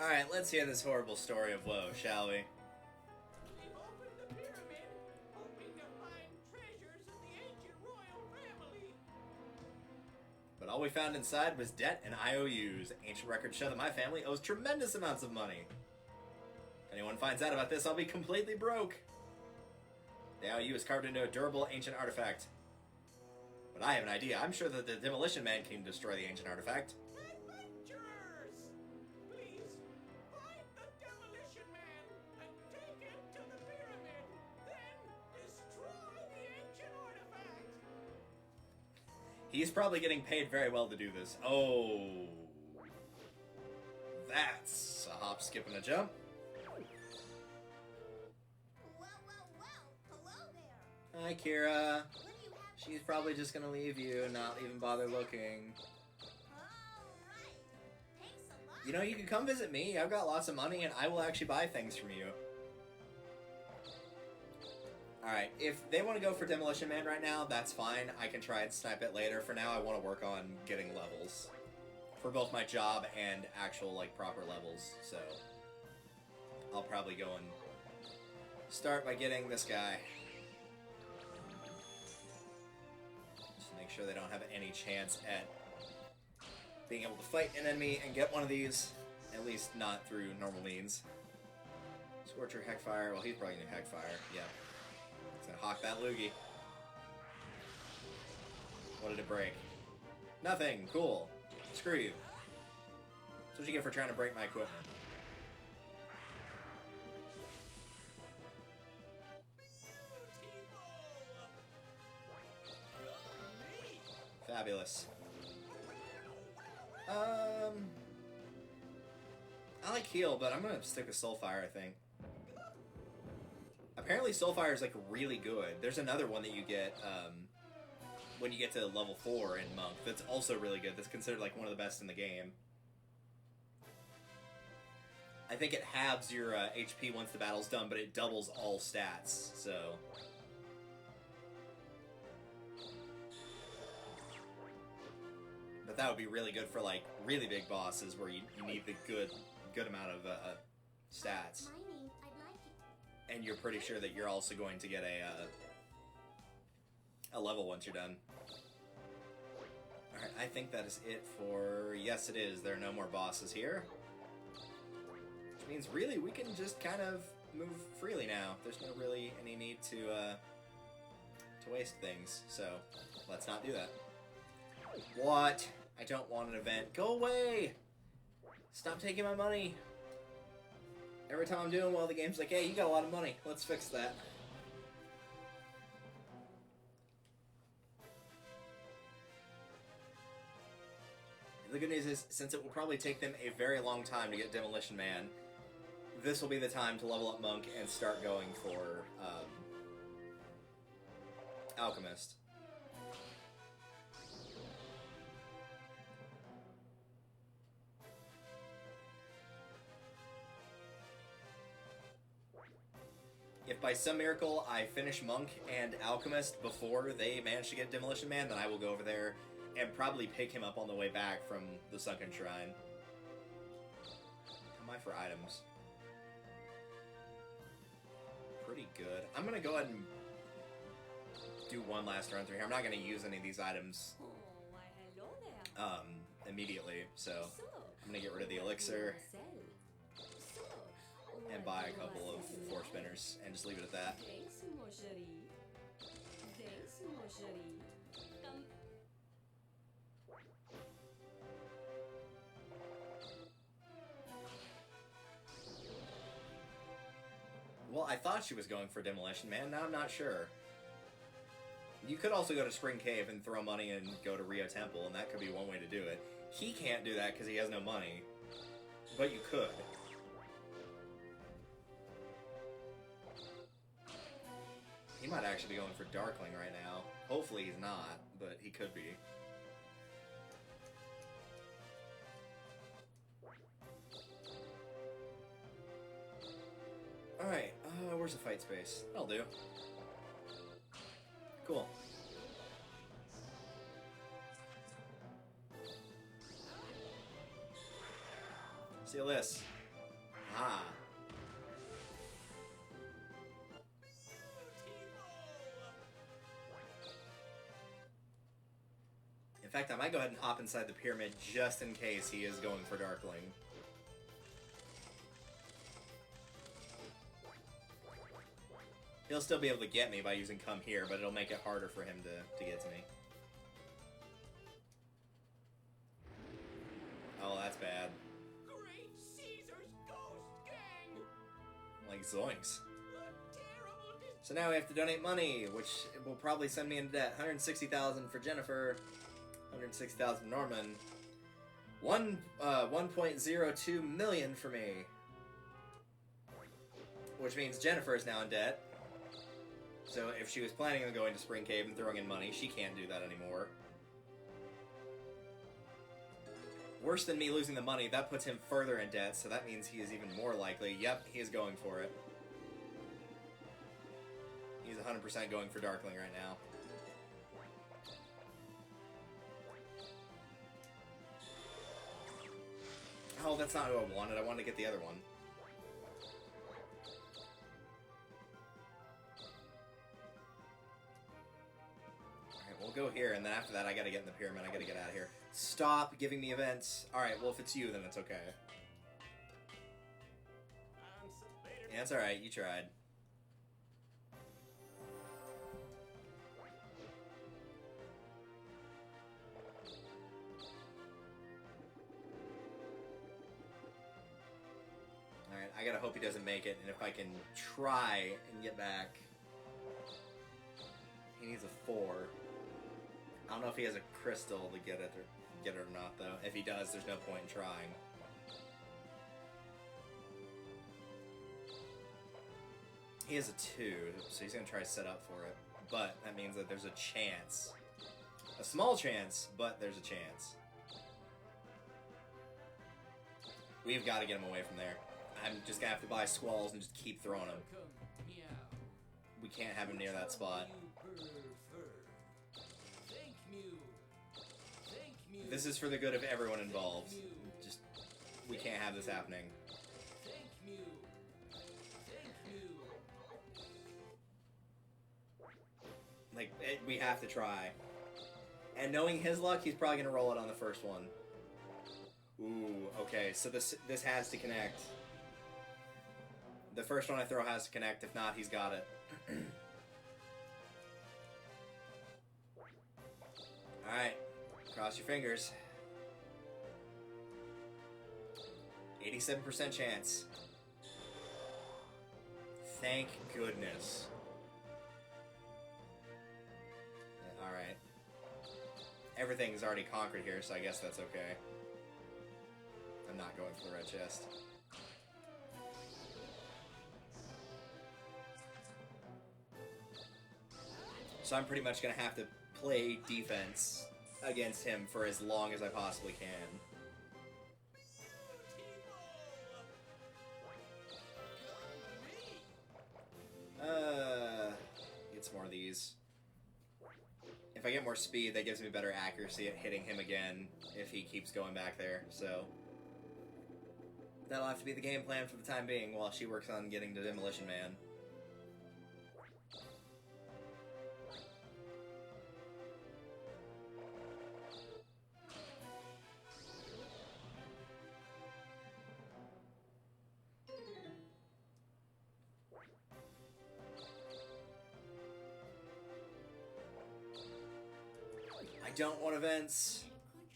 S1: Alright, let's hear this horrible story of woe, shall we?
S3: We opened the pyramid, hoping to find treasures of the ancient royal family.
S1: But all we found inside was debt and IOUs. Ancient records show that my family owes tremendous amounts of money. If anyone finds out about this, I'll be completely broke. The IOU is carved into a durable ancient artifact. But I have an idea. I'm sure that the Demolition Man can destroy the ancient artifact.
S3: Adventurers! Please, find the Demolition Man and take him to the pyramid. Then destroy the ancient artifact.
S1: He's probably getting paid very well to do this. Oh. That's a hop, skip, and a jump.
S4: Well, well, well. Hello there.
S1: Hi, Kira.
S4: What do you have?
S1: She's probably just gonna leave you and not even bother looking.
S4: All right. Thanks a lot.
S1: You know, you can come visit me. I've got lots of money and I will actually buy things from you. Alright, if they want to go for Demolition Man right now, that's fine. I can try and snipe it later. For now, I want to work on getting levels. For both my job and actual, like, proper levels. So, I'll probably go and start by getting this guy. Just make sure they don't have any chance at being able to fight an enemy and get one of these. At least not through normal means. Scorcher, Heckfire. Well, he's probably going to Heckfire. Yeah. He's going to hawk that loogie. What did it break? Nothing. Cool. Screw you. That's what you get for trying to break my equipment. Fabulous. I like heal, but I'm gonna stick with Soulfire, I think. Apparently Soulfire is like really good. There's another one that you get when you get to level 4 in Monk that's also really good. That's considered like one of the best in the game. I think it halves your HP once the battle's done, but it doubles all stats, so... But that would be really good for like really big bosses where you need the good amount of stats.
S4: Mining, I'd like it.
S1: And you're pretty sure that you're also going to get a level once you're done. Alright, I think that is it for... Yes, it is. There are no more bosses here. Which means, really, we can just kind of move freely now. There's no really any need to waste things. So, let's not do that. What? I don't want an event. Go away! Stop taking my money! Every time I'm doing well, the game's like, hey, you got a lot of money. Let's fix that. The good news is, since it will probably take them a very long time to get Demolition Man, this will be the time to level up Monk and start going for Alchemist. If by some miracle I finish Monk and Alchemist before they manage to get Demolition Man, then I will go over there and probably pick him up on the way back from the Sunken Shrine. How am I for items? Pretty good. I'm gonna go ahead and do one last run through here. I'm not gonna use any of these items
S2: Oh, why, hello there.
S1: immediately, so
S2: So,
S1: I'm gonna get rid of the elixir
S2: sell. So,
S1: and
S2: what
S1: buy a
S2: do you
S1: couple of
S2: sell?
S1: four spinners and just leave it at that.
S2: Thanks, mon chéri. Thanks, mon chéri. Come.
S1: Well, I thought she was going for Demolition Man, now I'm not sure. You could also go to Spring Cave and throw money and go to Rio Temple, and that could be one way to do it. He can't do that because he has no money, but you could. He might actually be going for Darkling right now. Hopefully he's not, but he could be. Alright, where's the fight space? That'll do. Cool. Seal this. Ah. In fact, I might go ahead and hop inside the pyramid just in case he is going for Darkling. He'll still be able to get me by using Come Here, but it'll make it harder for him to get to me. Oh, that's bad.
S3: Great Caesar's ghost gang!
S1: Like, zoinks.
S3: A terrible
S1: So now we have to donate money, which will probably send me into debt. 160,000 for Jennifer, 160,000 for Norman, 1.02 million for me. Which means Jennifer is now in debt. So if she was planning on going to Spring Cave and throwing in money, she can't do that anymore. Worse than me losing the money, that puts him further in debt, so that means he is even more likely. Yep, he is going for it. He's 100% going for Darkling right now. Oh, that's not who I wanted. I wanted to get the other one. Alright, we'll go here, and then after that I gotta get in the pyramid. I gotta get out of here. Stop giving me events. Alright, well if it's you, then it's okay. Yeah, it's alright. You tried. Alright, I gotta hope he doesn't make it, and if I can try and get back... He needs a 4. I don't know if he has a crystal to get it or not, though. If he does, there's no point in trying. He has a 2, so he's gonna try to set up for it. But that means that there's a chance. A small chance, but there's a chance. We've got to get him away from there. I'm just gonna have to buy squalls and just keep throwing him. We can't have him near that spot. This is for the good of everyone involved. Just, we can't have this happening. Like, we have to try. And knowing his luck, he's probably gonna roll it on the first one. Ooh, okay, so this has to connect. The first one I throw has to connect. If not, he's got it. Alright. Cross your fingers. 87% chance. Thank goodness. Yeah, alright. Everything's already conquered here, so I guess that's okay. I'm not going for the red chest. So I'm pretty much going to have to play defense against him for as long as I possibly can. Get some more of these. If I get more speed, that gives me better accuracy at hitting him again if he keeps going back there, so... That'll have to be the game plan for the time being while she works on getting to Demolition Man. I don't want events.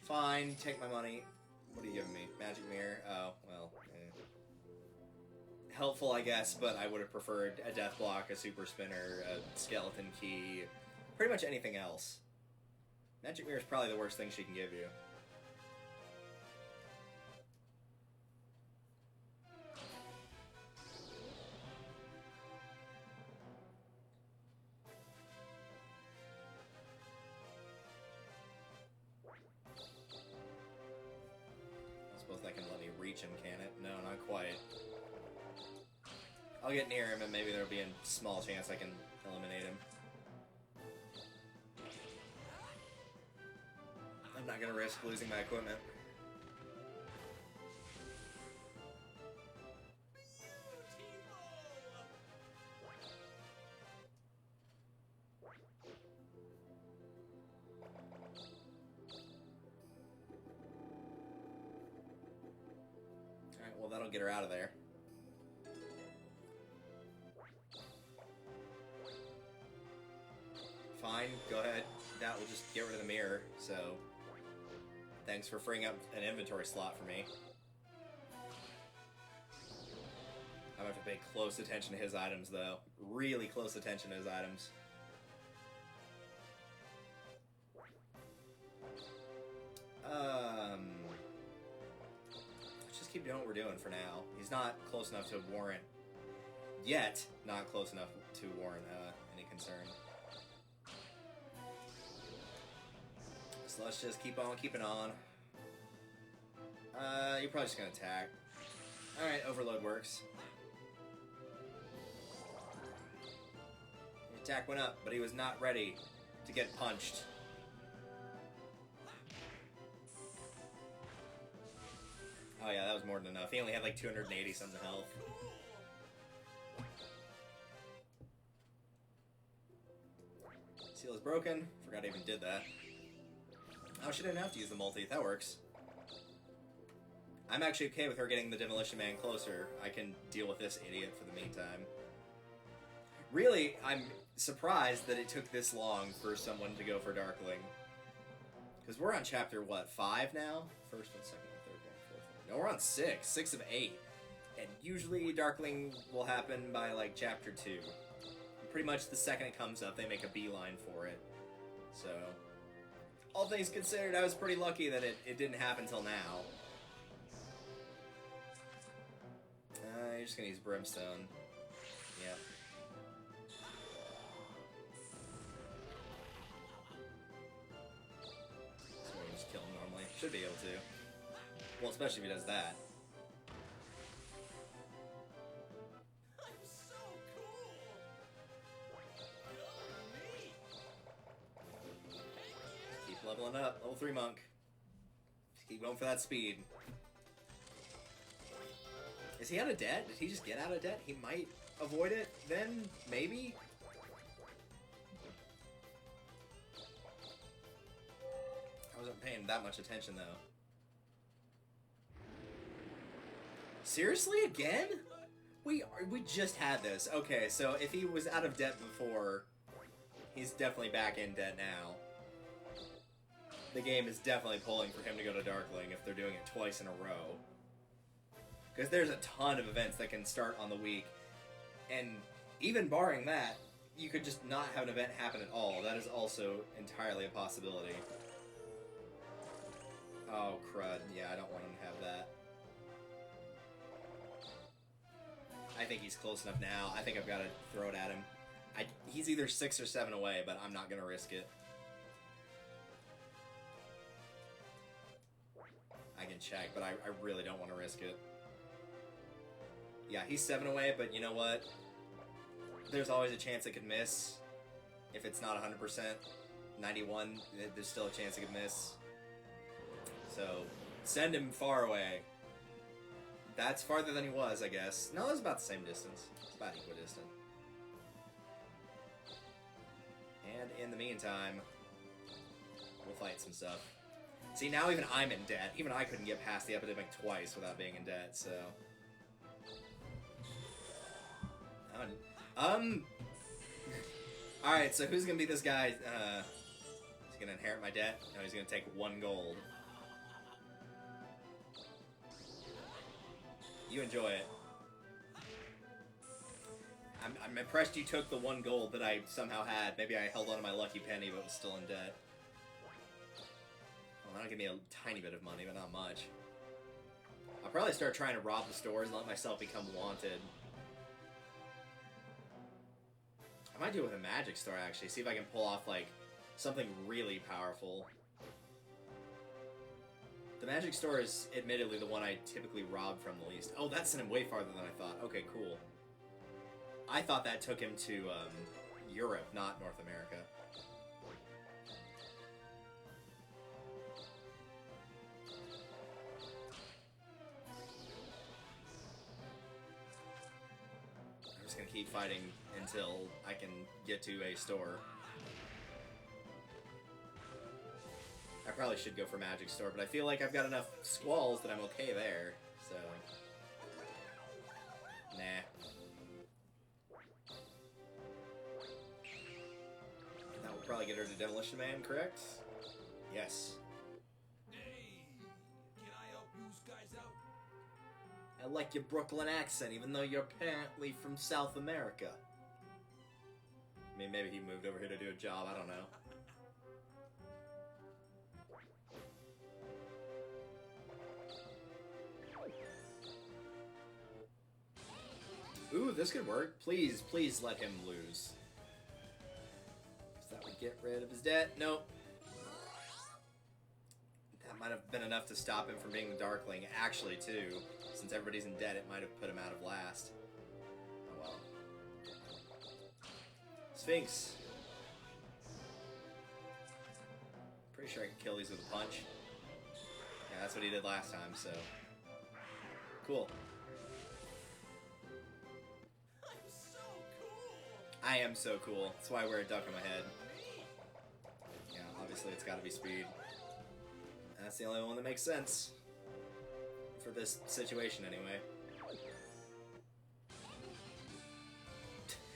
S1: Fine, take my money. What are you giving me? Magic Mirror? Oh, well. Helpful, I guess, but I would have preferred a Death Block, a Super Spinner, a Skeleton Key, pretty much anything else. Magic Mirror is probably the worst thing she can give you. I suppose that can let me reach him, can it? No, not quite. I'll get near him and maybe there'll be a small chance I can eliminate him. I'm not gonna risk losing my equipment. Well, that'll get her out of there. Fine, go ahead. That will just get rid of the mirror, so... Thanks for freeing up an inventory slot for me. I'm gonna have to pay close attention to his items, though. Really close attention to his items. Let's just keep doing what we're doing for now. He's not close enough to warrant... Yet, not close enough to warrant any concern. So let's just keep on keeping on. You're probably just gonna attack. Alright, overload works. The attack went up, but he was not ready to get punched. Oh yeah, that was more than enough. He only had like 280 something health. Seal is broken. Forgot I even did that. Oh, she didn't have to use the multi. That works. I'm actually okay with her getting the Demolition Man closer. I can deal with this idiot for the meantime. Really, I'm surprised that it took this long for someone to go for Darkling. Because we're on chapter, what, 5 now? First one, second one, third one, fourth one. No, we're on 6. 6 of 8. And usually Darkling will happen by, like, chapter 2. Pretty much the second it comes up, they make a beeline for it. So... all things considered, I was pretty lucky that it didn't happen till now. You're just gonna use Brimstone. Yep. So we can just kill him normally. Should be able to. Well, especially if he does that.
S3: I'm so cool.
S1: Keep leveling up. Level 3 monk. Just keep going for that speed. Is he out of debt? Did he just get out of debt? He might avoid it then? Maybe? I wasn't paying that much attention though. Seriously? Again? We just had this. Okay, so if he was out of debt before, he's definitely back in debt now. The game is definitely pulling for him to go to Darkling if they're doing it twice in a row. Because there's a ton of events that can start on the week. And even barring that, you could just not have an event happen at all. That is also entirely a possibility. Oh, crud. Yeah, I don't want him to have that. I think he's close enough now. I think I've got to throw it at him. He's either 6 or 7 away, but I'm not going to risk it. I can check, but I really don't want to risk it. Yeah, he's 7 away, but you know what? There's always a chance it could miss. If it's not 100%, 91, there's still a chance it could miss. So, send him far away. That's farther than he was, I guess. No, it's about the same distance. It's about equidistant. And in the meantime, we'll fight some stuff. See, now even I'm in debt. Even I couldn't get past the epidemic twice without being in debt, so... Alright, so who's gonna be this guy? He's gonna inherit my debt? No, he's gonna take 1 gold. You enjoy it. I'm impressed you took the 1 gold that I somehow had. Maybe I held on to my lucky penny but was still in debt. Well, that'll give me a tiny bit of money, but not much. I'll probably start trying to rob the stores and let myself become wanted. I might do it with a magic store, actually. See if I can pull off, like, something really powerful. The magic store is, admittedly, the one I typically rob from the least. Oh, that sent him way farther than I thought. Okay, cool. I thought that took him to, Europe, not North America. I'm just gonna keep fighting until I can get to a store. I probably should go for magic store, but I feel like I've got enough squalls that I'm okay there, so... probably get her to Demolition Man, correct? Yes.
S3: Hey, can I help you guys out?
S1: I like your Brooklyn accent, even though you're apparently from South America. I mean, maybe he moved over here to do a job, I don't know. Ooh, this could work. Please, please let him lose. That would get rid of his debt. Nope. That might have been enough to stop him from being the Darkling. Actually, too. Since everybody's in debt, it might have put him out of last. Oh well. Sphinx. Pretty sure I can kill these with a punch. Yeah, that's what he did last time, so. Cool.
S3: I'm so cool.
S1: I am so cool. That's why I wear a duck on my head. Yeah, obviously it's gotta be speed. That's the only one that makes sense. For this situation, anyway.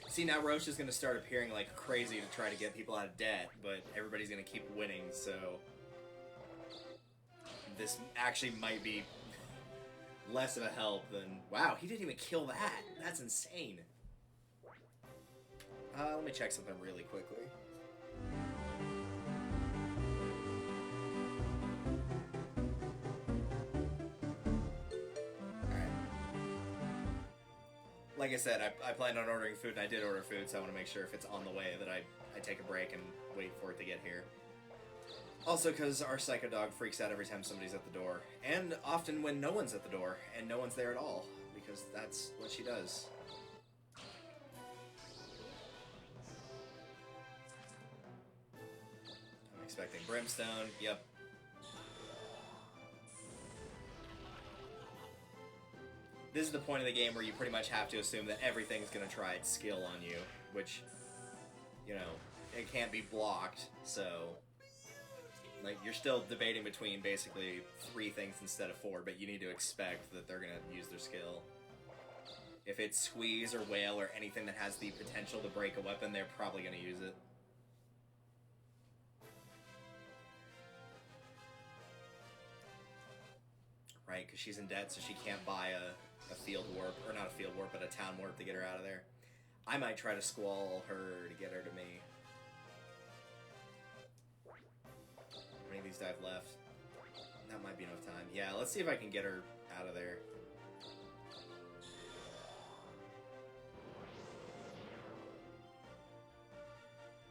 S1: See, now Roche is gonna start appearing like crazy to try to get people out of debt, but everybody's gonna keep winning, so... This actually might be less of a help than... Wow, he didn't even kill that! That's insane! Let me check something really quickly. Alright. Like I said, I planned on ordering food, and I did order food, so I want to make sure if it's on the way that I take a break and wait for it to get here. Also, because our psycho dog freaks out every time somebody's at the door. And often when no one's at the door, and no one's there at all. Because that's what she does. I'm expecting Brimstone. Yep. This is the point of the game where you pretty much have to assume that everything's going to try its skill on you. Which, you know, it can't be blocked, so... Like, you're still debating between basically 3 things instead of 4, but you need to expect that they're going to use their skill. If it's Squeeze or Wail or anything that has the potential to break a weapon, they're probably going to use it. Right, because she's in debt, so she can't buy a field warp, or not a field warp, but a town warp to get her out of there. I might try to squall her to get her to me. How many of these do I have left? That might be enough time. Yeah, let's see if I can get her out of there.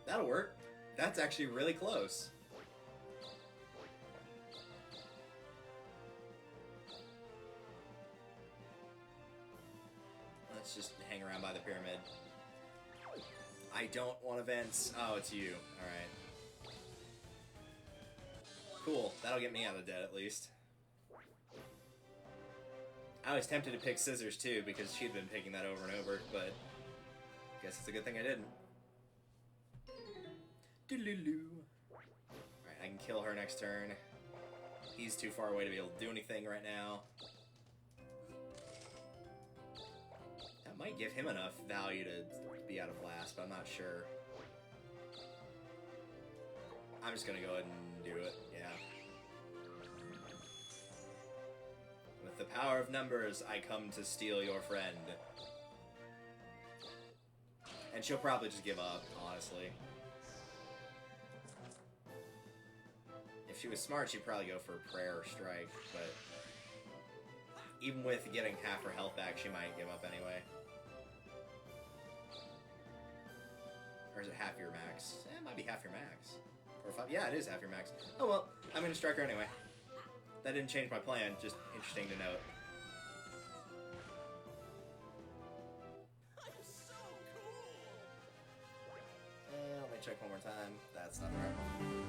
S1: That'll work. That's actually really close. Let's just hang around by the pyramid. I don't want events. Oh, it's you. Alright. Cool. That'll get me out of debt, at least. I was tempted to pick Scissors, too, because she'd been picking that over and over, but... guess it's a good thing I didn't. Doodaloo. Alright, I can kill her next turn. He's too far away to be able to do anything right now. That might give him enough value to be out of last, but I'm not sure. I'm just gonna go ahead and do it, yeah. With the power of numbers, I come to steal your friend. And she'll probably just give up, honestly. If she was smart, she'd probably go for a prayer or strike, but... even with getting half her health back, she might give up anyway. Or is it half your max? It might be half your max. Or 5. Yeah, it is half your max. Oh well, I'm gonna strike her anyway. That didn't change my plan, just interesting to note.
S3: I'm so cool.
S1: Let me check one more time. That's not the right one.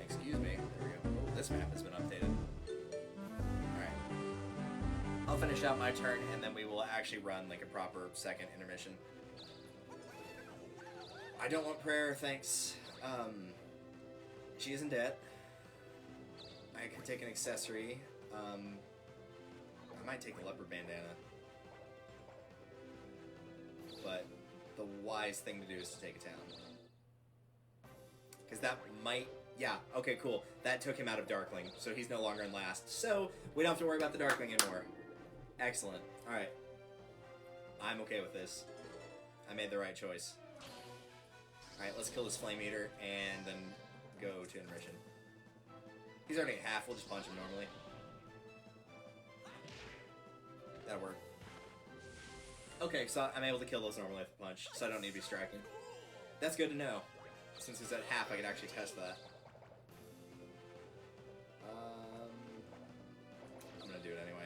S1: Excuse me. There we go. Oh, this map has been updated. Alright. I'll finish out my turn, and then we will actually run like a proper second intermission. I don't want prayer, thanks. She is in debt. I could take an accessory. I might take the leopard bandana. But the wise thing to do is to take a town. Because that might... Yeah, okay, cool. That took him out of Darkling, so he's no longer in last. So, we don't have to worry about the Darkling anymore. Excellent. Alright. I'm okay with this. I made the right choice. Alright, let's kill this Flame Eater, and then go to Enrichen. He's already at half, we'll just punch him normally. That'll work. Okay, so I'm able to kill those normally with a punch, so I don't need to be striking. That's good to know. Since he's at half, I can actually test that. I'm gonna do it anyway.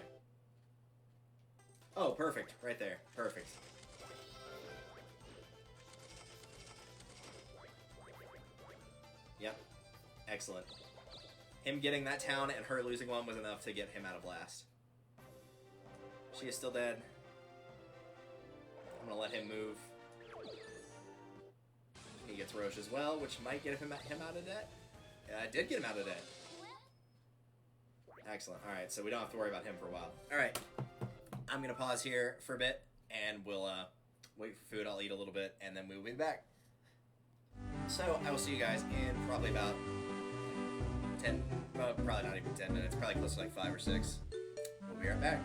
S1: Oh, perfect. Right there. Perfect. Yep. Excellent. Him getting that town and her losing one was enough to get him out of last. She is still dead. I'm gonna let him move. He gets Roche as well, which might get him out of debt. Yeah, I did get him out of debt. Excellent. Alright, so we don't have to worry about him for a while. Alright. I'm gonna pause here for a bit, and we'll wait for food. I'll eat a little bit, and then we'll be back. So, I will see you guys in probably about 10, well, probably not even 10 minutes, probably close to like 5 or 6. We'll be right back.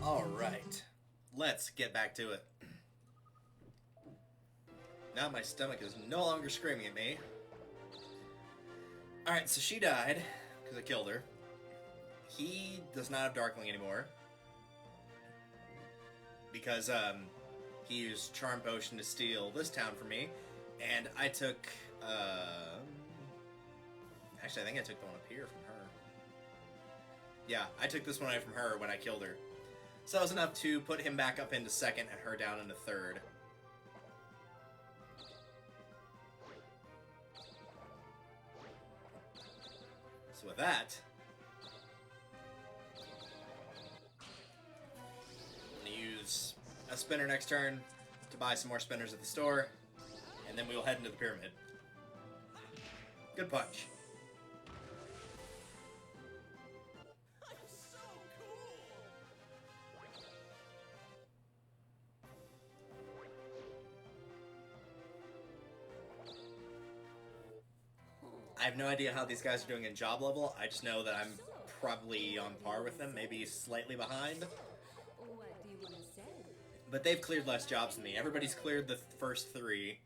S1: Alright, let's get back to it. Now my stomach is no longer screaming at me. Alright, so she died, because I killed her. He does not have Darkling anymore. Because, he used Charm Potion to steal this town from me. And I took, actually, I think I took the one up here from her. Yeah, I took this one away from her when I killed her. So that was enough to put him back up into second and her down into third. So with that, I'm going to use a spinner next turn to buy some more spinners at the store, and then we will head into the pyramid. Good punch.
S3: I'm so cool.
S1: I have no idea how these guys are doing in job level. I just know that I'm probably on par with them, maybe slightly behind.
S2: What do you want to say?
S1: But they've cleared less jobs than me. Everybody's cleared the first 3,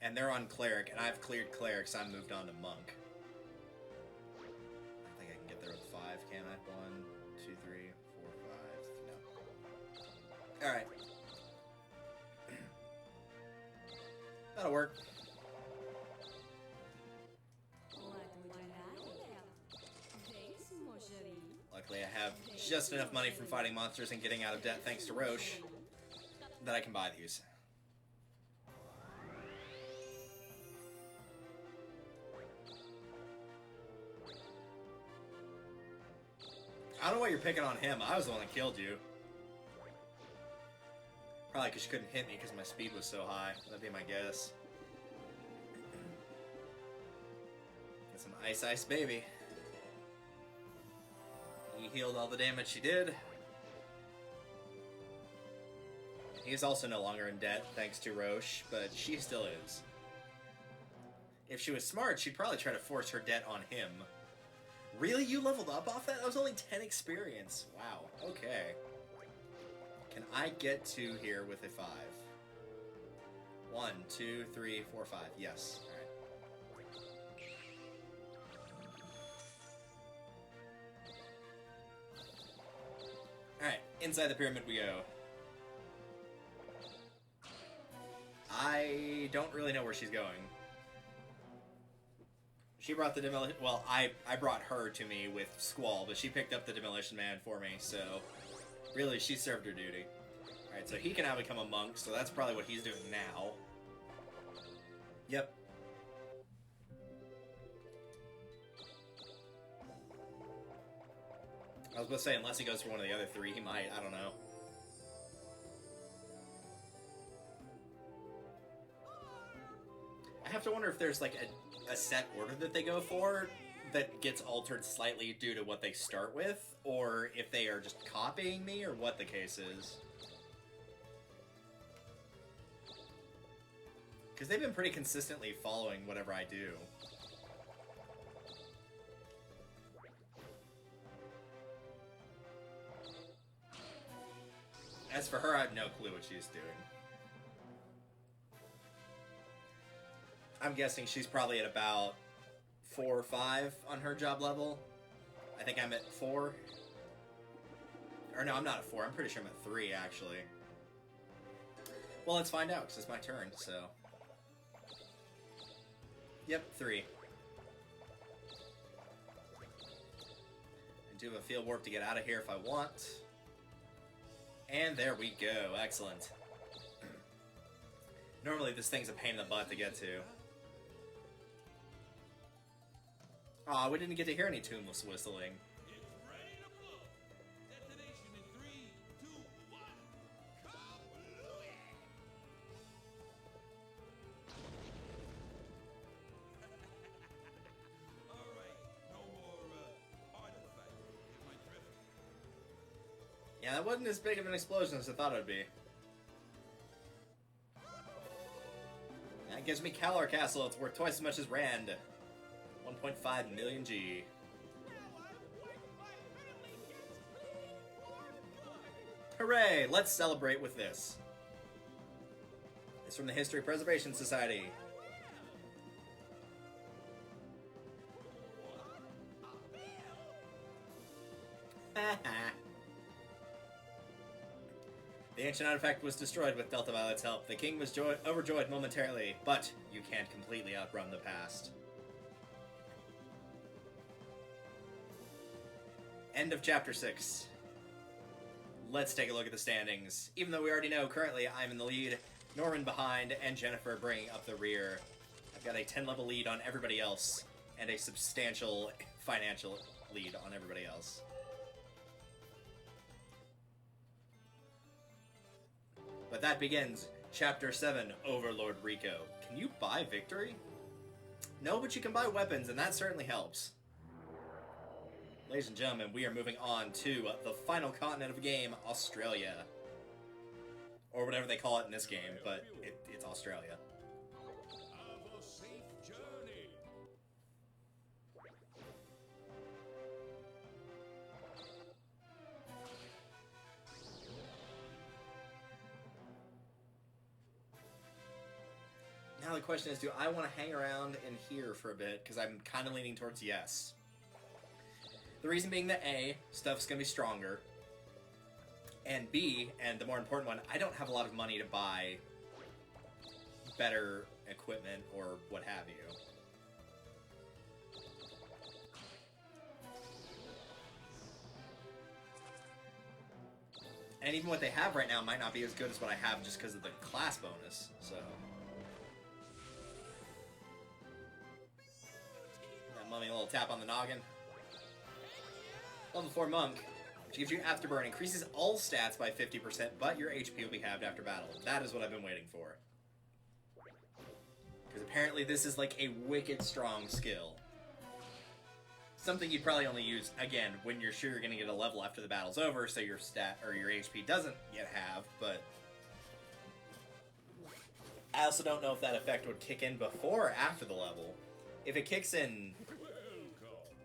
S1: and they're on Cleric, and I've cleared Cleric, so I moved on to Monk. I think I can get there with 5, can I? 1, 2, 3, 4, 5. No. Alright. That'll work.
S2: What would you like? Thanks, mon chéri.
S1: Luckily, I have just enough money from fighting monsters and getting out of debt thanks to Roche that I can buy these. I don't know why you're picking on him. I was the one that killed you. Probably because you couldn't hit me because my speed was so high. That'd be my guess. Get some Ice Ice Baby. He healed all the damage she did. He's also no longer in debt, thanks to Roche, but she still is. If she was smart, she'd probably try to force her debt on him. Really? You leveled up off that? That was only 10 experience. Wow, okay. Can I get to here with a 5? 1, 2, 3, 4, 5. Yes. Alright, inside the pyramid we go. I don't really know where she's going. She brought the demolition... Well, I brought her to me with Squall, but she picked up the Demolition Man for me, so... Really, she served her duty. Alright, so he can now become a monk, so that's probably what he's doing now. Yep. I was about to say, unless he goes for one of the other 3, he might. I don't know. I have to wonder if there's, like, a set order that they go for that gets altered slightly due to what they start with, or if they are just copying me, or what the case is. Because they've been pretty consistently following whatever I do. As for her, I have no clue what she's doing. I'm guessing she's probably at about 4 or 5 on her job level. I think I'm at 4. Or no, I'm not at 4. I'm pretty sure I'm at 3, actually. Well, let's find out, because it's my turn, so... Yep, 3. I do have a field warp to get out of here if I want. And there we go. Excellent. Normally this thing's a pain in the butt to get to. Aw, we didn't get to hear any tuneless whistling.
S3: It's ready to blow. Detonation in 3, 2, 1. Kablooey! All right, no more artifacts. Get my drift.
S1: Yeah, that wasn't as big of an explosion as I thought it would be. That gives me Kalar Castle. It's worth twice as much as Rand. 1.5 million G.
S3: Now I wipe my enemies clean for blood.
S1: Hooray! Let's celebrate with this. It's from the History Preservation Society. The ancient artifact was destroyed with Delta Violet's help. The king was overjoyed momentarily, but you can't completely outrun the past. End of Chapter 6. Let's take a look at the standings. Even though we already know, currently I'm in the lead, Norman behind, and Jennifer bringing up the rear. I've got a 10-level lead on everybody else, and a substantial financial lead on everybody else. But that begins Chapter 7, Overlord Rico. Can you buy victory? No, but you can buy weapons, and that certainly helps. Ladies and gentlemen, we are moving on to the final continent of the game, Australia. Or whatever they call it in this game, but it's Australia.
S5: Have a safe journey.
S1: Now the question is, do I want to hang around in here for a bit? Because I'm kind of leaning towards yes. The reason being that A, stuff's going to be stronger. And B, and the more important one, I don't have a lot of money to buy better equipment or what have you. And even what they have right now might not be as good as what I have just because of the class bonus, so... That mummy a little tap on the noggin. Level 4 Monk, which gives you Afterburn, increases all stats by 50%, but your HP will be halved after battle. That is what I've been waiting for. Because apparently this is like a wicked strong skill. Something you'd probably only use, again, when you're sure you're going to get a level after the battle's over, so your stat, or your HP doesn't yet halved, but... I also don't know if that effect would kick in before or after the level. If it kicks in...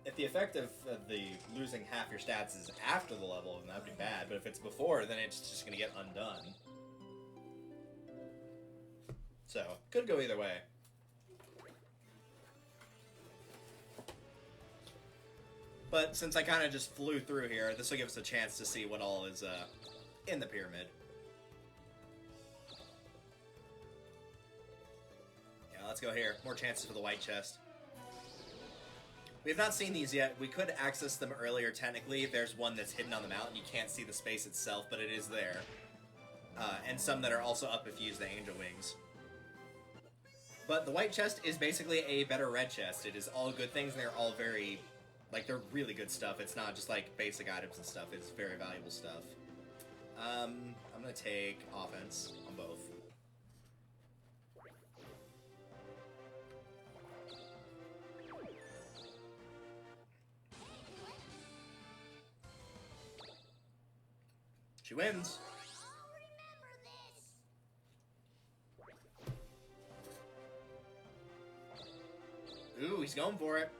S1: If the effect of the losing half your stats is after the level, then that'd be bad. But if it's before, then it's just going to get undone. So, could go either way. But since I kind of just flew through here, this will give us a chance to see what all is in the pyramid. Yeah, let's go here. More chances for the white chest. We have not seen these yet. We could access them earlier, technically. There's one that's hidden on the mountain. You can't see the space itself, but it is there. And some that are also up if you use the angel wings. But the white chest is basically a better red chest. It is all good things, and they're all very... Like, they're really good stuff. It's not just, like, basic items and stuff. It's very valuable stuff. I'm gonna take offense on both. She wins.
S4: I'll remember this.
S1: Ooh, he's going for it.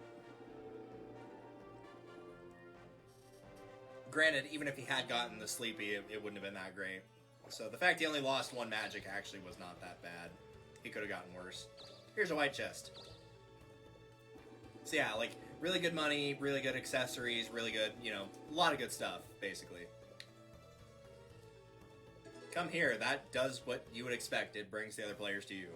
S1: Granted, even if he had gotten the sleepy, it wouldn't have been that great. So the fact he only lost one magic actually was not that bad. He could have gotten worse. Here's a white chest. So yeah, like, really good money, really good accessories, really good, you know, a lot of good stuff, basically. Come here, that does what you would expect. It brings the other players to you.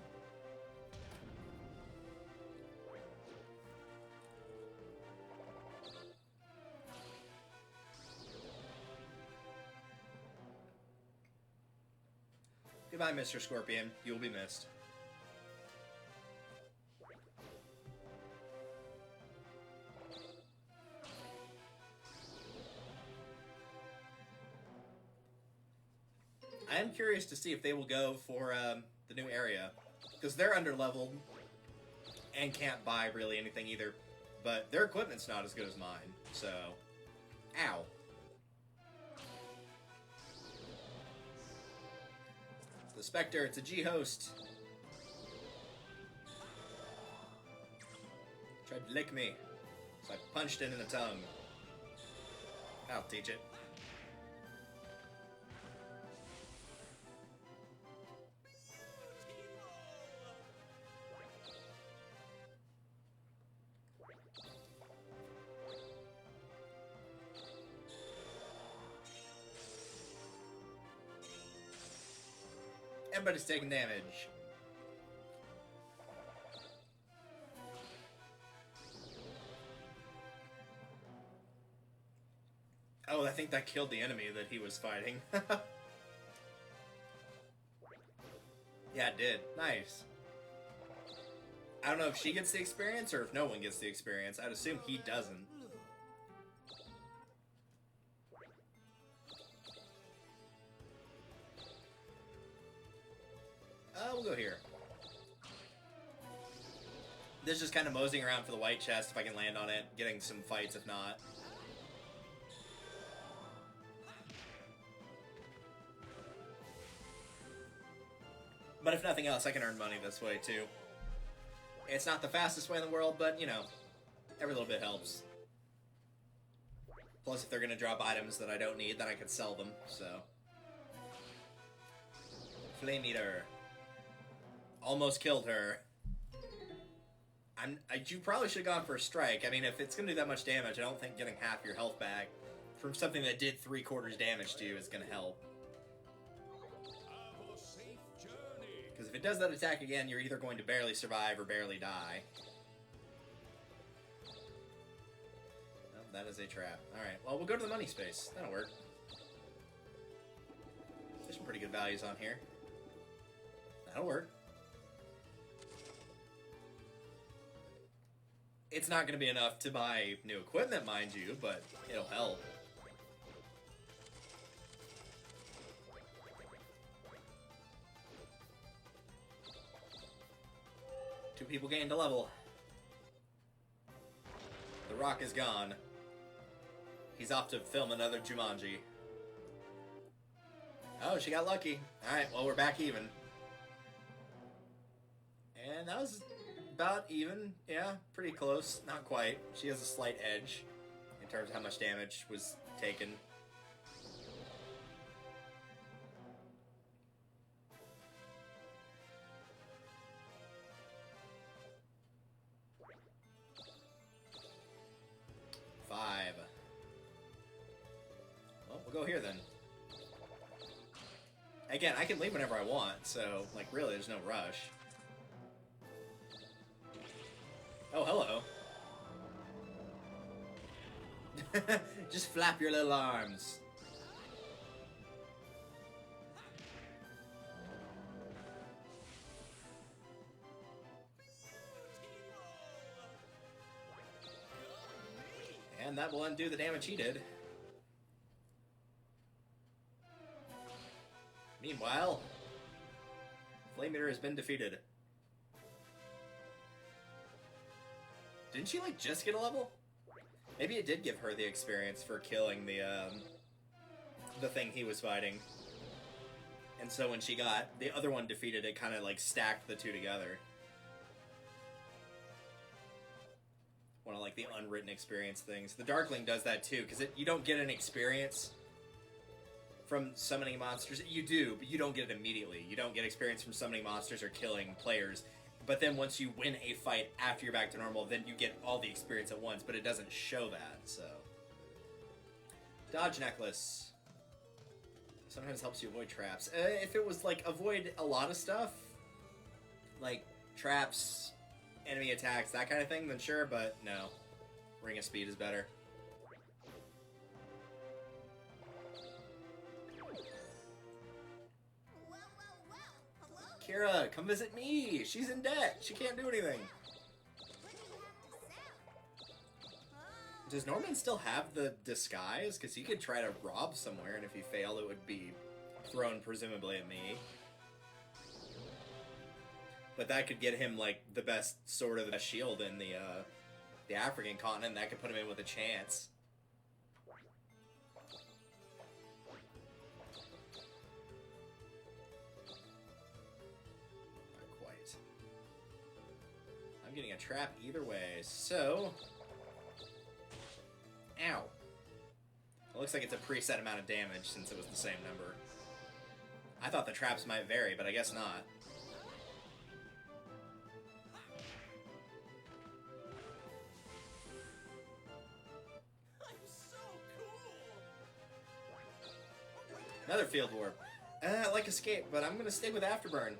S1: Goodbye, Mr. Scorpion. You'll be missed. I am curious to see if they will go for the new area, because they're under-leveled and can't buy really anything either, but their equipment's not as good as mine, so... Ow. The Spectre, it's a G-host. Tried to lick me, so I punched it in the tongue. I'll teach it. can, but it's taking damage. Oh, I think that killed the enemy that he was fighting. Yeah, it did. Nice. I don't know if she gets the experience or if no one gets the experience. I'd assume he doesn't. We'll go here. This is just kind of moseying around for the white chest if I can land on it, getting some fights if not. But if nothing else, I can earn money this way too. It's not the fastest way in the world, but you know, every little bit helps. Plus, if they're gonna drop items that I don't need, then I can sell them, so. Flame Eater. Almost killed her. You probably should have gone for a strike. I mean, if it's gonna do that much damage, I don't think getting half your health back from something that did 3/4 damage to you is gonna help.
S5: Have a safe journey.
S1: Because if it does that attack again, you're either going to barely survive or barely die. Oh, that is a trap. Alright, well, we'll go to the money space. That'll work. There's some pretty good values on here. That'll work. It's not going to be enough to buy new equipment, mind you, but it'll help. Two people gained a level. The Rock is gone. He's off to film another Jumanji. Oh, she got lucky. Alright, well, we're back even. And that was about even. Yeah, pretty close. Not quite. She has a slight edge in terms of how much damage was taken. Five. Well, we'll go here then. Again, I can leave whenever I want, so, like, really, there's no rush. Oh, hello. Just flap your little arms. And that will undo the damage he did. Meanwhile, Flame Eater has been defeated. Didn't she, like, just get a level? Maybe it did give her the experience for killing the thing he was fighting. And so when she got the other one defeated, it kind of, like, stacked the two together. One of, like, the unwritten experience things. The Darkling does that, too, because you don't get an experience from summoning monsters. You do, but you don't get it immediately. You don't get experience from summoning monsters or killing players. But then once you win a fight after you're back to normal, then you get all the experience at once, but it doesn't show that, so. Dodge Necklace. Sometimes helps you avoid traps. If it was, like, avoid a lot of stuff, like traps, enemy attacks, that kind of thing, then sure, but no. Ring of Speed is better. Kira, come visit me! She's in debt! She can't do anything! Does Norman still have the disguise? Because he could try to rob somewhere, and if he failed, it would be thrown presumably at me. But that could get him, like, the best sort of shield in the African continent. That could put him in with a chance. I'm getting a trap either way, so. Ow. It looks like it's a preset amount of damage since it was the same number. I thought the traps might vary, but I guess not.
S3: I'm so cool.
S1: Another field warp. I like Escape, but I'm gonna stay with Afterburn.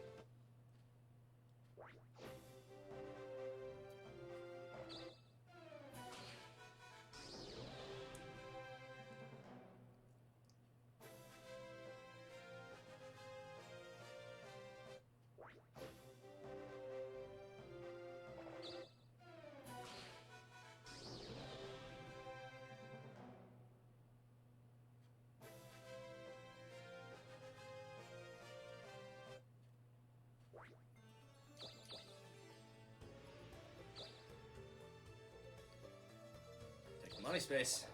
S1: Money space.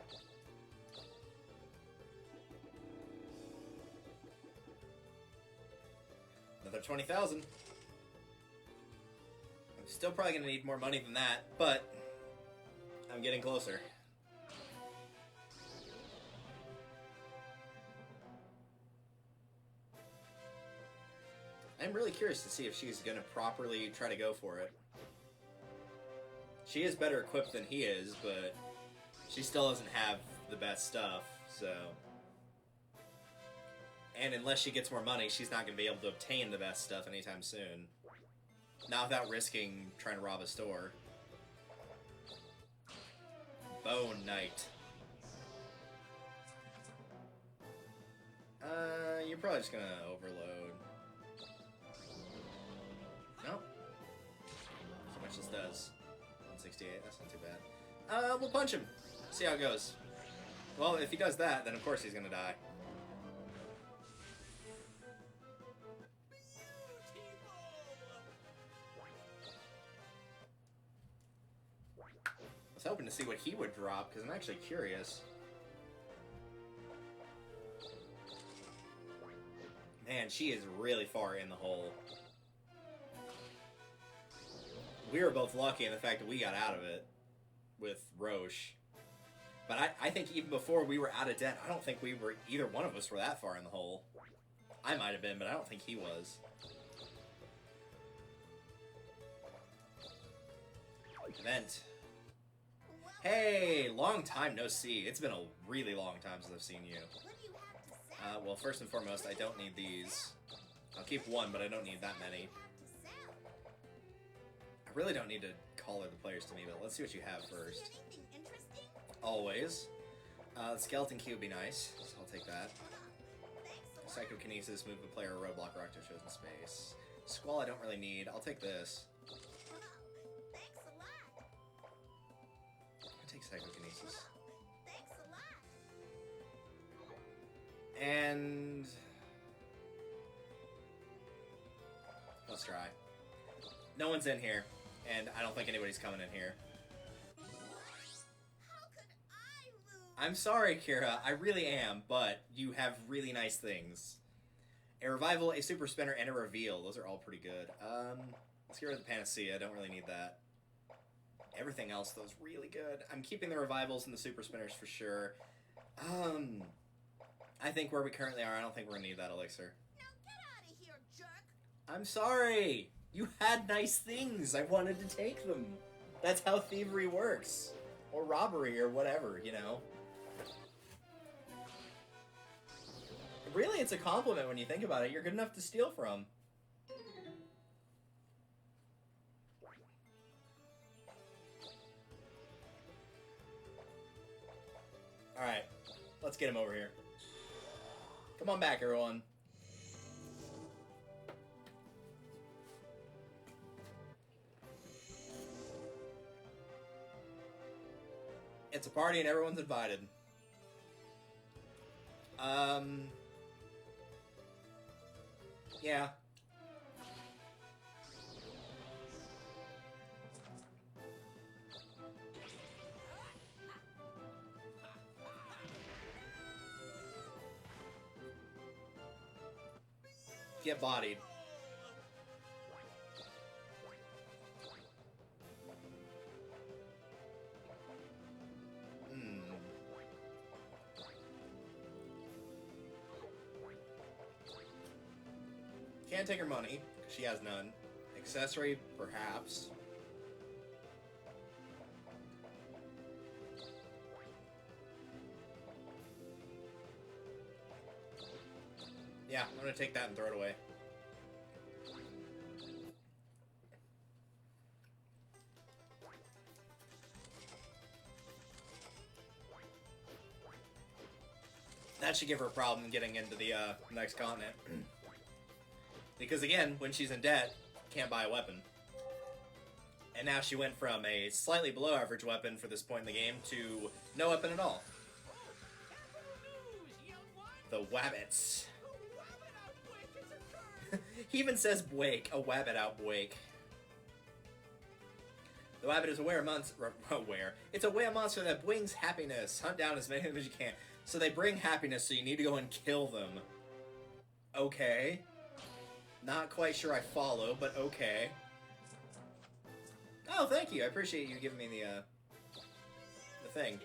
S1: Another 20,000. I'm still probably gonna need more money than that, but I'm getting closer. I'm really curious to see if she's gonna properly try to go for it. She is better equipped than he is, but she still doesn't have the best stuff, so... And unless she gets more money, she's not going to be able to obtain the best stuff anytime soon. Not without risking trying to rob a store. Bone Knight. You're probably just going to overload. No? So much this does. 168, that's not too bad. We'll punch him. See how it goes. Well, if he does that, then of course he's gonna die. I was hoping to see what he would drop, because I'm actually curious. Man, she is really far in the hole. We were both lucky in the fact that we got out of it with Roche. But I think even before we were out of debt, I don't think we were, either one of us were that far in the hole. I might have been, but I don't think he was. Event. Hey, long time no see. It's been a really long time since I've seen you.
S4: What do you have to sell?
S1: Well, first and foremost, I don't need these. I'll keep one, but I don't need that many. I really don't need to collar the players to me, but let's see what you have first.
S4: Anything interesting?
S1: Always. The Skeleton Key would be nice, so I'll take that.
S4: Thanks a lot.
S1: Psychokinesis, move the player a roadblock or octo shows in space. Squall I don't really need. I'll take this.
S4: Thanks a lot.
S1: I'll take Psychokinesis.
S4: Thanks a lot.
S1: And... let's try. No one's in here, and I don't think anybody's coming in here.
S4: How could I lose?
S1: I'm sorry, Kira. I really am, but you have really nice things. A revival, a super spinner, and a reveal. Those are all pretty good. Let's get rid of the Panacea. I don't really need that. Everything else, though, is really good. I'm keeping the revivals and the super spinners for sure. I think where we currently are, I don't think we're gonna need that elixir.
S4: Now get out of here, jerk.
S1: I'm sorry. You had nice things. I wanted to take them. That's how thievery works. Or robbery, or whatever, you know. Really, it's a compliment when you think about it. You're good enough to steal from. Alright. Let's get him over here. Come on back, everyone. It's a party and everyone's invited. Yeah. Get bodied. Can't take her money, because she has none. Accessory, perhaps. Yeah, Yeah, I'm gonna take that and throw it away. That should give her a problem getting into the next continent. Because again, when she's in debt, can't buy a weapon. And now she went from a slightly below average weapon for this point in the game to no weapon at all. The wabbits. He even says Blake, a wabbit out Blake. The wabbit is It's a were monster that brings happiness. Hunt down as many of them as you can. So they bring happiness, so you need to go and kill them. Okay. Not quite sure I follow, but okay. Oh, thank you. I appreciate you giving me the thing.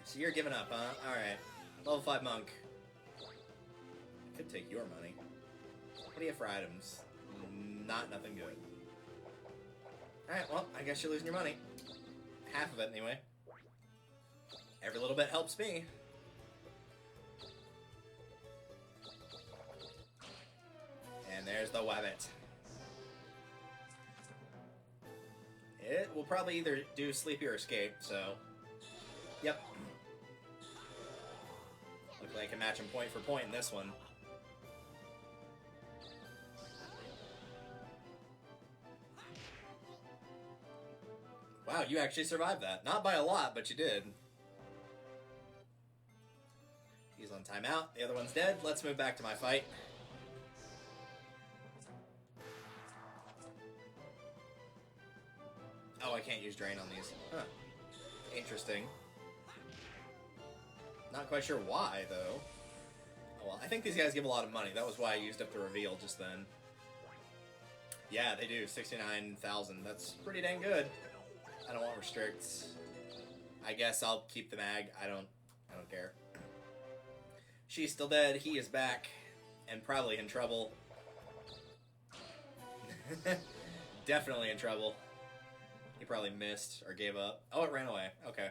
S1: So you're giving up, huh? Alright. Level 5 monk. Could take your money. What do you have for items? Nothing good. Alright, well, I guess you're losing your money. Half of it, anyway. Every little bit helps me. And there's the wabbit. It will probably either do sleepy or escape, so... Yep. Looks like I can match him point for point in this one. Wow, you actually survived that. Not by a lot, but you did. He's on timeout. The other one's dead. Let's move back to my fight. Oh, I can't use drain on these. Huh. Interesting. Not quite sure why, though. Oh, well, I think these guys give a lot of money. That was why I used up the reveal just then. Yeah, they do. 69,000. That's pretty dang good. I don't want restricts. I guess I'll keep the mag. I don't care. She's still dead. He is back. And probably in trouble. Definitely in trouble. He probably missed or gave up. Oh, it ran away. Okay.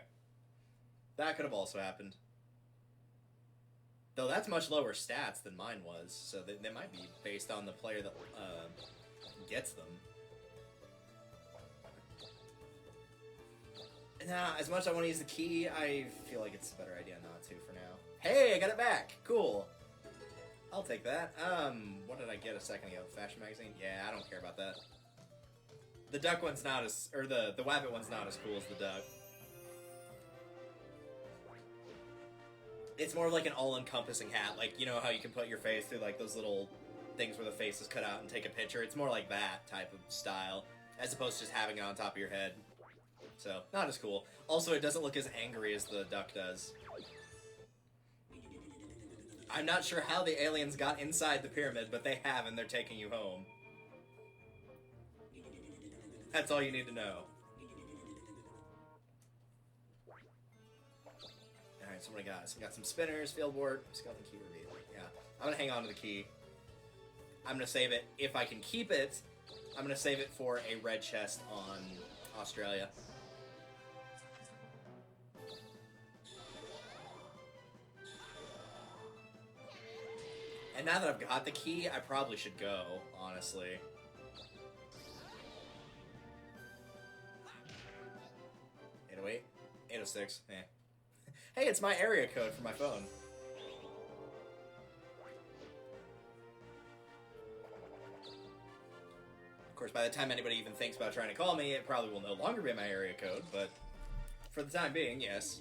S1: That could have also happened. Though that's much lower stats than mine was, so they might be based on the player that gets them. Nah, as much as I want to use the key, I feel like it's a better idea not to for now. Hey, I got it back! Cool. I'll take that. What did I get a second ago? Fashion magazine? Yeah, I don't care about that. The duck one's not as... Or the wabbit one's not as cool as the duck. It's more of like an all-encompassing hat. Like, you know how you can put your face through like those little things where the face is cut out and take a picture? It's more like that type of style, as opposed to just having it on top of your head. So, not as cool. Also, it doesn't look as angry as the duck does. I'm not sure how the aliens got inside the pyramid, but they have, and they're taking you home. That's all you need to know. Alright, so what do I got? So we got some spinners, field board, skeleton key reveal. Yeah, I'm gonna hang on to the key. I'm gonna save it. If I can keep it, I'm gonna save it for a red chest on Australia. And now that I've got the key, I probably should go, honestly. 808? 806, eh. Hey, it's my area code for my phone. Of course, by the time anybody even thinks about trying to call me, it probably will no longer be my area code, but for the time being, yes.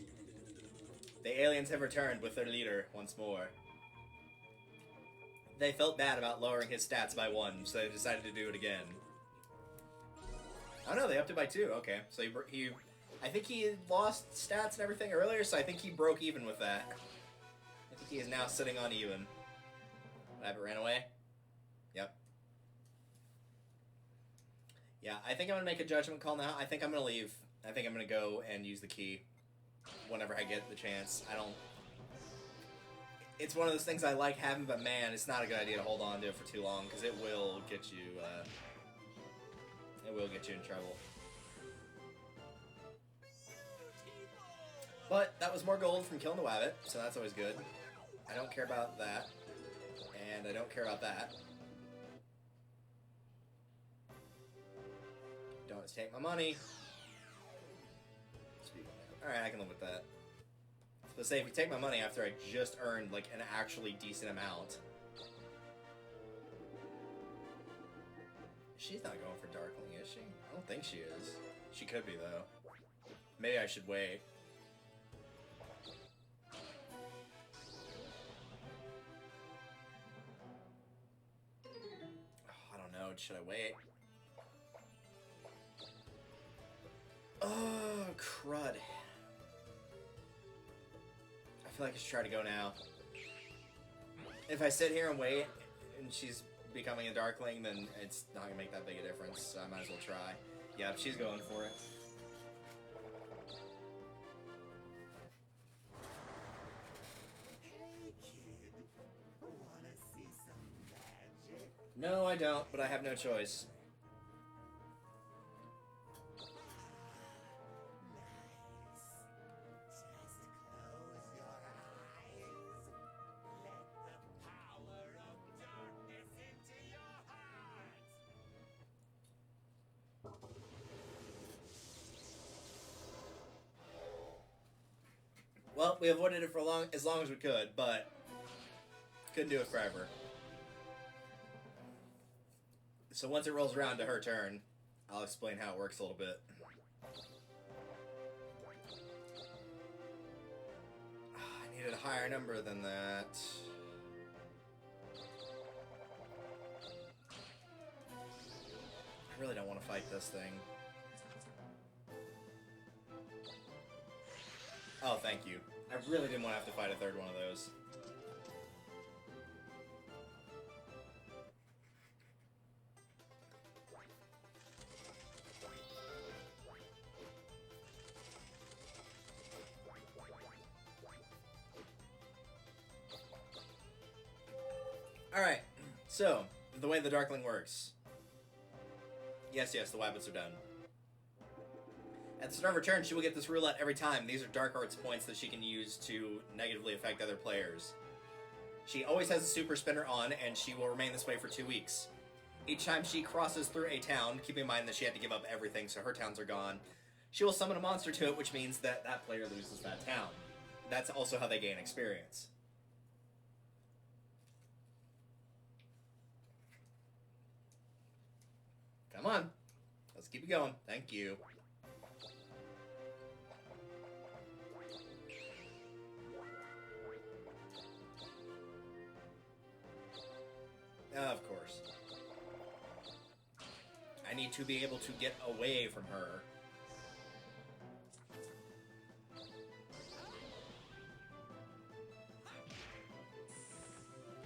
S1: The aliens have returned with their leader once more. They felt bad about lowering his stats by 1, so they decided to do it again. Oh no, they upped it by 2. Okay, so he I think he lost stats and everything earlier, so I think he broke even with that. I think he is now sitting on even. Rabbit ran away? Yep. Yeah, I think I'm going to make a judgment call now. I think I'm going to leave. I think I'm going to go and use the key whenever I get the chance. It's one of those things I like having, but man, it's not a good idea to hold on to it for too long, because it will get you in trouble. But that was more gold from killing the wabbit, so that's always good. I don't care about that. And I don't care about that. Don't take my money. Alright, I can live with that. So say if you take my money after I just earned like an actually decent amount. She's not going for Darkling, is she? I don't think she is. She could be though. Maybe I should wait. Oh, I don't know, should I wait? Oh, crud. I feel like I should try to go now. If I sit here and wait, and she's becoming a Darkling, then it's not going to make that big a difference, so I might as well try. Yeah, she's going for it.
S6: Hey kid, wanna see some magic?
S1: No, I don't, but I have no choice.
S6: Nice. Just close your eyes. Let the power of darkness into your heart.
S1: Well, we avoided it for as long as we could, but couldn't do it forever. So once it rolls around to her turn, I'll explain how it works a little bit. I needed a higher number than that. I really don't want to fight this thing. Oh, thank you. I really didn't want to have to fight a third one of those. Alright, so, the way the Darkling works. Yes, the weapons are done. At the start of her turn, she will get this roulette every time. These are Dark Arts points that she can use to negatively affect other players. She always has a super spinner on, and she will remain this way for 2 weeks. Each time she crosses through a town, keep in mind that she had to give up everything, so her towns are gone, she will summon a monster to it, which means that that player loses that town. That's also how they gain experience. Come on. Let's keep it going. Thank you. Of course. I need to be able to get away from her.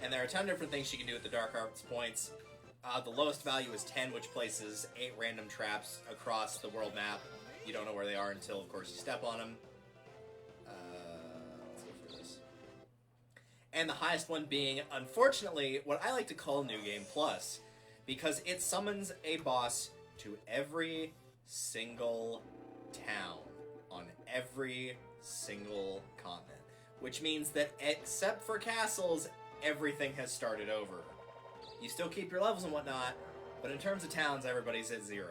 S1: And there are a ton of different things she can do with the Dark Arts points. The lowest value is 10, which places 8 random traps across the world map. You don't know where they are until, of course, you step on them. Let's go for this. And the highest one being, unfortunately, what I like to call New Game Plus, because it summons a boss to every single town on every single continent. Which means that, except for castles, everything has started over. You still keep your levels and whatnot, but in terms of towns, everybody's at 0.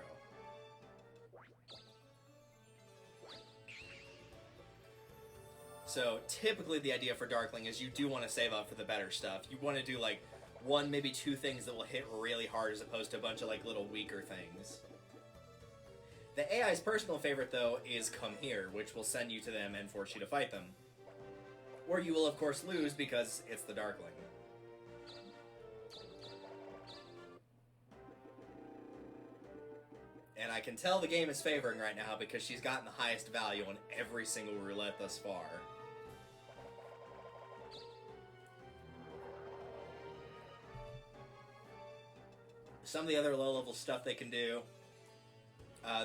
S1: So typically the idea for Darkling is you do want to save up for the better stuff. You want to do like 1, maybe 2 things that will hit really hard as opposed to a bunch of like little weaker things. The AI's personal favorite though is Come Here, which will send you to them and force you to fight them. Or you will of course lose because it's the Darkling. And I can tell the game is favoring right now because she's gotten the highest value on every single roulette thus far. Some of the other low-level stuff they can do.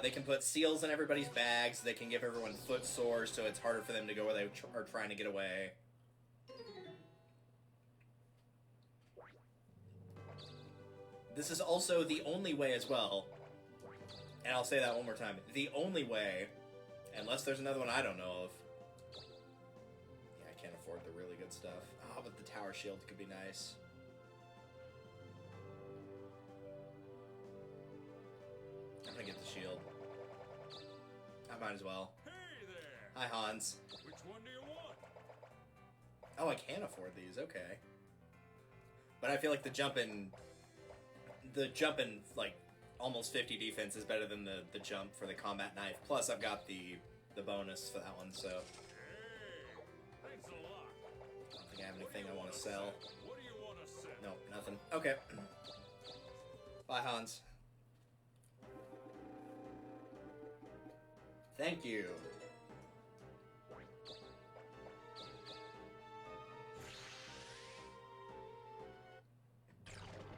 S1: They can put seals in everybody's bags. They can give everyone foot sores so it's harder for them to go where they are trying to get away. This is also the only way as well. And I'll say that one more time. The only way, unless there's another one I don't know of. Yeah, I can't afford the really good stuff. Oh, but the tower shield could be nice. I'm gonna get the shield. I might as well.
S5: Hey there!
S1: Hi, Hans.
S5: Which one do you want?
S1: Oh, I can afford these. Okay. But I feel like the jumping, like, almost 50 defense is better than the jump for the combat knife. Plus, I've got the bonus for that one, so
S5: Hey! Thanks a lot.
S1: I don't think I have anything I want to sell.
S5: What do you want to sell?
S1: No, nothing. Okay. Bye, Hans. Thank you.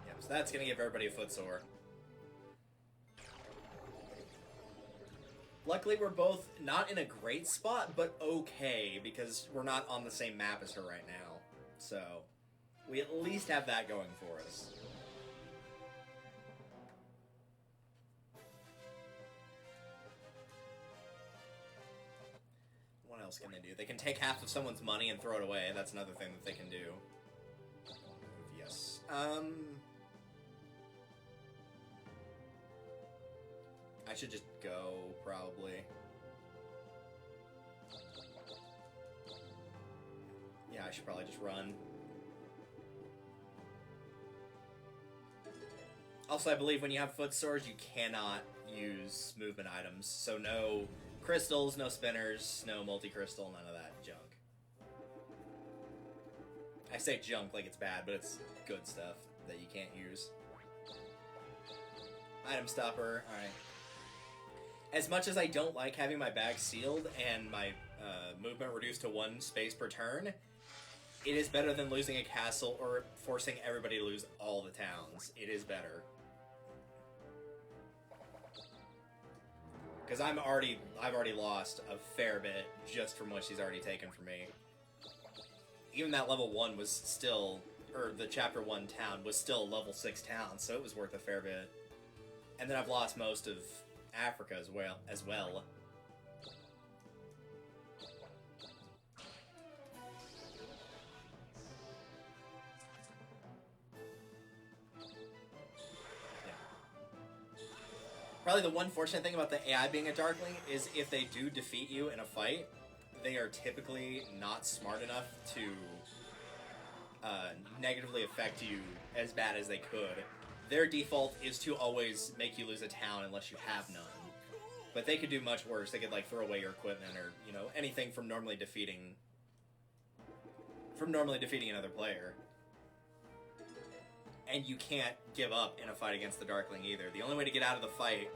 S1: Yep, so that's gonna give everybody a footsore. Luckily, we're both not in a great spot, but okay, because we're not on the same map as her right now. So, we at least have that going for us. What else can they do? They can take half of someone's money and throw it away. That's another thing that they can do. Yes. I should just go, probably. Yeah, I should probably just run. Also, I believe when you have foot sores, you cannot use movement items. So no crystals, no spinners, no multi-crystal, none of that junk. I say junk like it's bad, but it's good stuff that you can't use. Item stopper, alright. As much as I don't like having my bag sealed and my movement reduced to 1 space per turn, it is better than losing a castle or forcing everybody to lose all the towns. It is better. Because I've already lost a fair bit just from what she's already taken from me. Even that level 1 was still, or the chapter 1 town was still a level 6 town, so it was worth a fair bit. And then I've lost most of Africa as well. Probably the one fortunate thing about the AI being a Darkling is if they do defeat you in a fight, they are typically not smart enough to negatively affect you as bad as they could. Their default is to always make you lose a town unless you have none. But they could do much worse. They could like throw away your equipment or, you know, anything from normally defeating another player. And you can't give up in a fight against the Darkling either. The only way to get out of the fight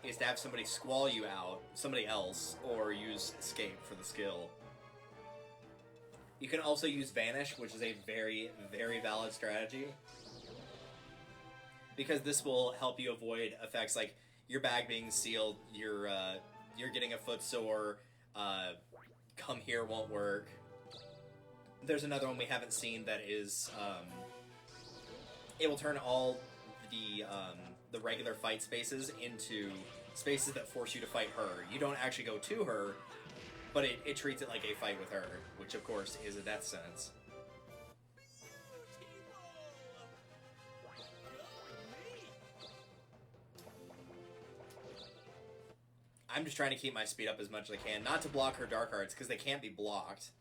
S1: is to have somebody squall you out, somebody else, or use escape for the skill. You can also use Vanish, which is a very, very valid strategy. Because this will help you avoid effects like your bag being sealed, you're getting a foot sore, come here won't work. There's another one we haven't seen that is, it will turn all the regular fight spaces into spaces that force you to fight her. You don't actually go to her, but it treats it like a fight with her, which of course is a death sentence. I'm just trying to keep my speed up as much as I can, not to block her dark arts, because they can't be blocked.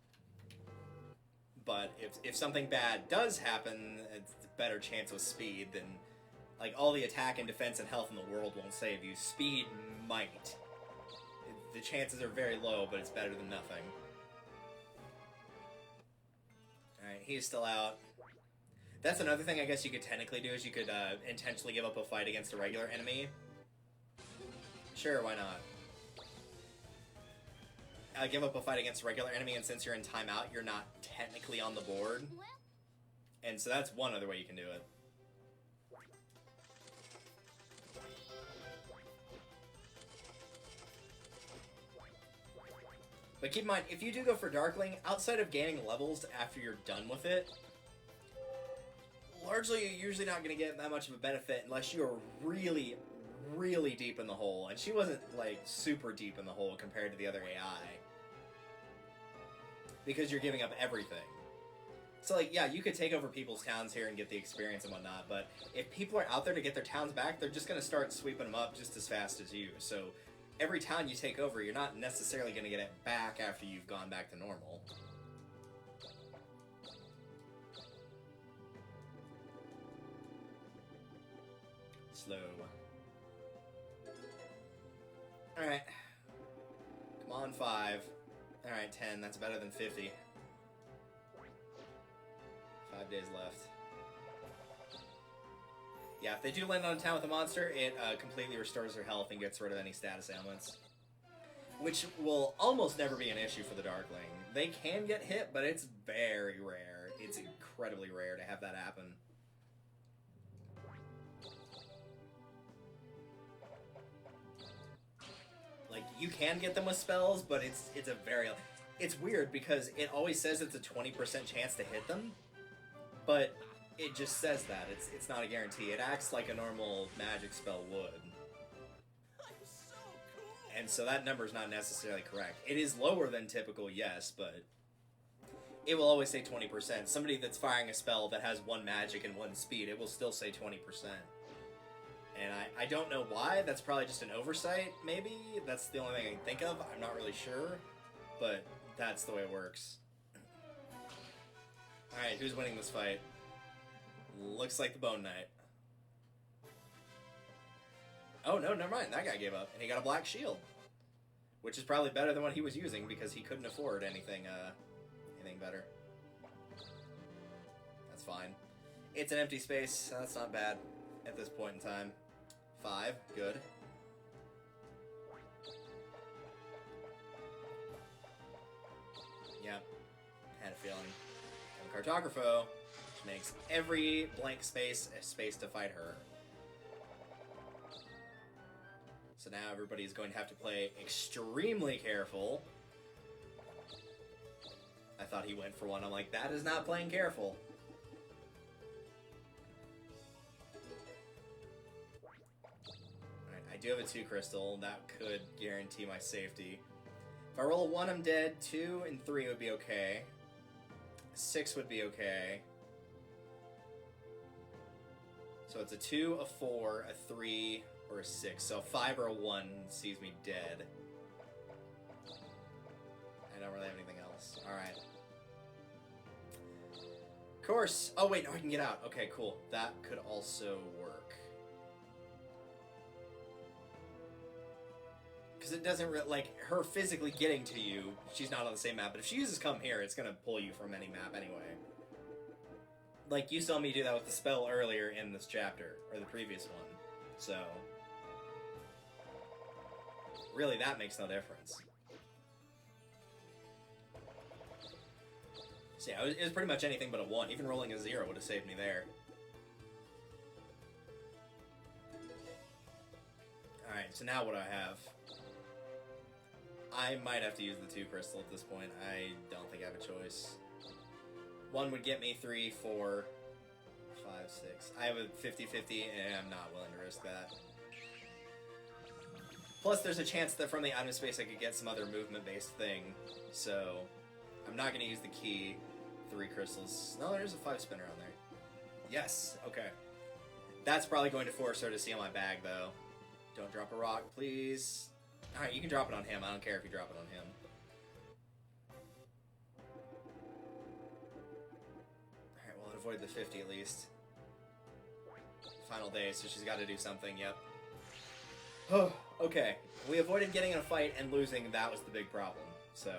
S1: But if something bad does happen, it's a better chance with speed than, like, all the attack and defense and health in the world won't save you. Speed might. The chances are very low, but it's better than nothing. Alright, he's still out. That's another thing I guess you could technically do, is you could intentionally give up a fight against a regular enemy. Sure, why not? Give up a fight against a regular enemy, and since you're in timeout, you're not technically on the board. And so that's one other way you can do it. But keep in mind, if you do go for Darkling, outside of gaining levels after you're done with it, largely you're usually not going to get that much of a benefit unless you're really, really deep in the hole. And she wasn't, like, super deep in the hole compared to the other AI. because you're giving up everything. So, like, yeah, you could take over people's towns here and get the experience and whatnot, but if people are out there to get their towns back, they're just going to start sweeping them up just as fast as you. So, every town you take over, you're not necessarily going to get it back after you've gone back to normal. Slow. Alright. Come on, 5. Alright, 10. That's better than 50. 5 days left. Yeah, if they do land on a town with a monster, it completely restores their health and gets rid of any status ailments. Which will almost never be an issue for the Darkling. They can get hit, but it's very rare. It's incredibly rare to have that happen. Like, you can get them with spells, but it's a very... It's weird because it always says it's a 20% chance to hit them, but it just says that. It's not a guarantee. It acts like a normal magic spell would.
S3: I'm so cool.
S1: And so that number's not necessarily correct. It is lower than typical, yes, but it will always say 20%. Somebody that's firing a spell that has 1 magic and 1 speed, it will still say 20%. And I don't know why. That's probably just an oversight, maybe? That's the only thing I can think of. I'm not really sure, but that's the way it works. Alright, who's winning this fight? Looks like the Bone Knight. Oh, no, never mind. That guy gave up, and he got a black shield. Which is probably better than what he was using, because he couldn't afford anything better. That's fine. It's an empty space, so that's not bad at this point in time. 5, good. Yep, had a feeling. And Cartographo, which makes every blank space a space to fight her. So now everybody's going to have to play extremely careful. I thought he went for one. I'm like, that is not playing careful. Alright, I do have a 2 crystal. That could guarantee my safety. If I roll a 1, I'm dead. 2 and 3 would be okay. 6 would be okay. So it's a 2, a 4, a 3, or a 6. So a 5 or a 1 sees me dead. I don't really have anything else. Alright. Of course. Oh wait, no, I can get out. Okay, cool. That could also work. Because it doesn't like, her physically getting to you, she's not on the same map, but if she uses Come Here, it's going to pull you from any map anyway. Like, you saw me do that with the spell earlier in this chapter, or the previous one. So, really, that makes no difference. So yeah, it was pretty much anything but a 1. Even rolling a 0 would have saved me there. Alright, so now what do I have? I might have to use the 2 crystal at this point. I don't think I have a choice. 1 would get me 3, 4, 5, 6. I have a 50-50, and I'm not willing to risk that. Plus, there's a chance that from the item space I could get some other movement-based thing. So, I'm not going to use the key. 3 crystals. No, there's a 5 spinner on there. Yes, okay. That's probably going to force her to seal my bag, though. Don't drop a rock, please. Alright, you can drop it on him. I don't care if you drop it on him. Alright, well, avoid the 50 at least. Final day, so she's got to do something, yep. Oh, okay. We avoided getting in a fight and losing. That was the big problem, so...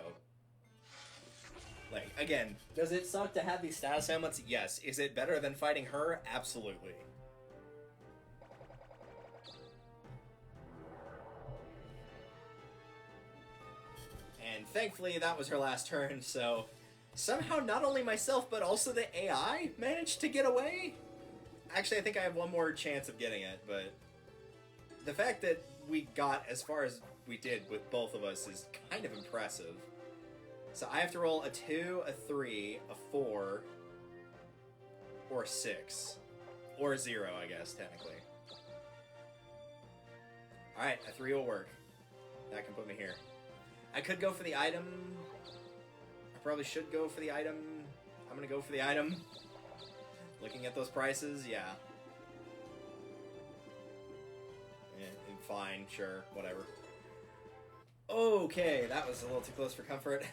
S1: Like, again, does it suck to have these status ailments? Yes. Is it better than fighting her? Absolutely. And thankfully, that was her last turn, so... Somehow, not only myself, but also the AI managed to get away? Actually, I think I have one more chance of getting it, but... The fact that we got as far as we did with both of us is kind of impressive. So I have to roll a 2, a 3, a 4, or a 6. Or a 0, I guess, technically. Alright, a 3 will work. That can put me here. I could go for the item. I probably should go for the item. I'm gonna go for the item. Looking at those prices, yeah. Fine, sure, whatever. Okay, that was a little too close for comfort.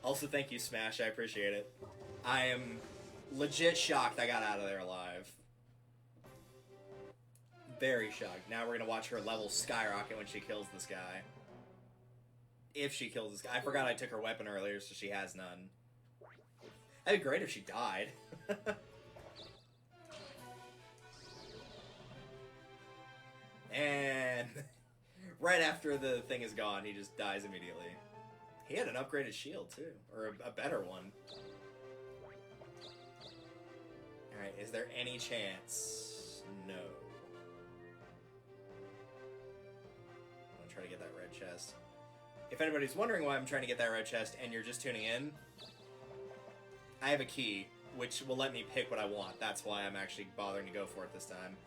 S1: Also, thank you, Smash, I appreciate it. I am legit shocked I got out of there alive. Very shocked. Now we're gonna watch her level skyrocket when she kills this guy. If she kills this guy. I forgot I took her weapon earlier, so she has none. That'd be great if she died. And right after the thing is gone, he just dies immediately. He had an upgraded shield, too. Or a better one. Alright, is there any chance? No. I'm gonna try to get that red chest. If anybody's wondering why I'm trying to get that red chest and you're just tuning in, I have a key, which will let me pick what I want. That's why I'm actually bothering to go for it this time.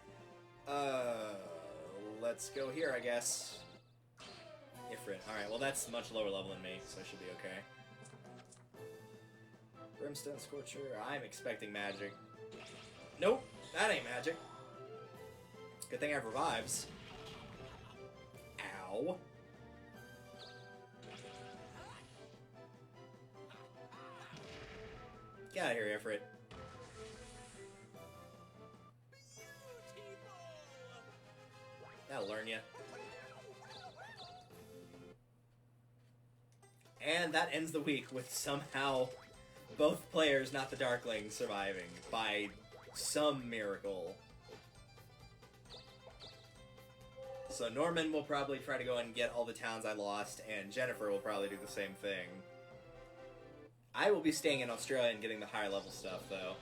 S1: Let's go here, I guess. Ifrit. Alright, well that's much lower level than me, so I should be okay. Brimstone Scorcher. I'm expecting magic. Nope, that ain't magic. Good thing I have revives. Ow. Get out of here, Ifrit. That'll learn you. And that ends the week with somehow both players, not the Darkling, surviving by some miracle. So Norman will probably try to go and get all the towns I lost, and Jennifer will probably do the same thing. I will be staying in Australia and getting the higher level stuff, though.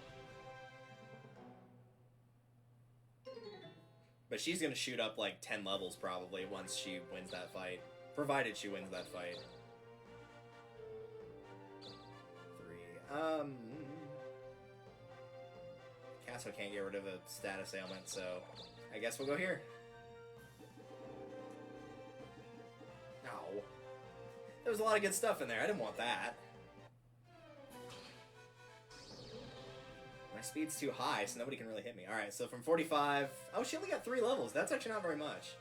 S1: But she's gonna shoot up like 10 levels probably once she wins that fight. Provided she wins that fight. 3. Castle can't get rid of a status ailment, so I guess we'll go here. Ow. There was a lot of good stuff in there. I didn't want that. My speed's too high, so nobody can really hit me. Alright, so from 45... Oh, she only got 3 levels. That's actually not very much.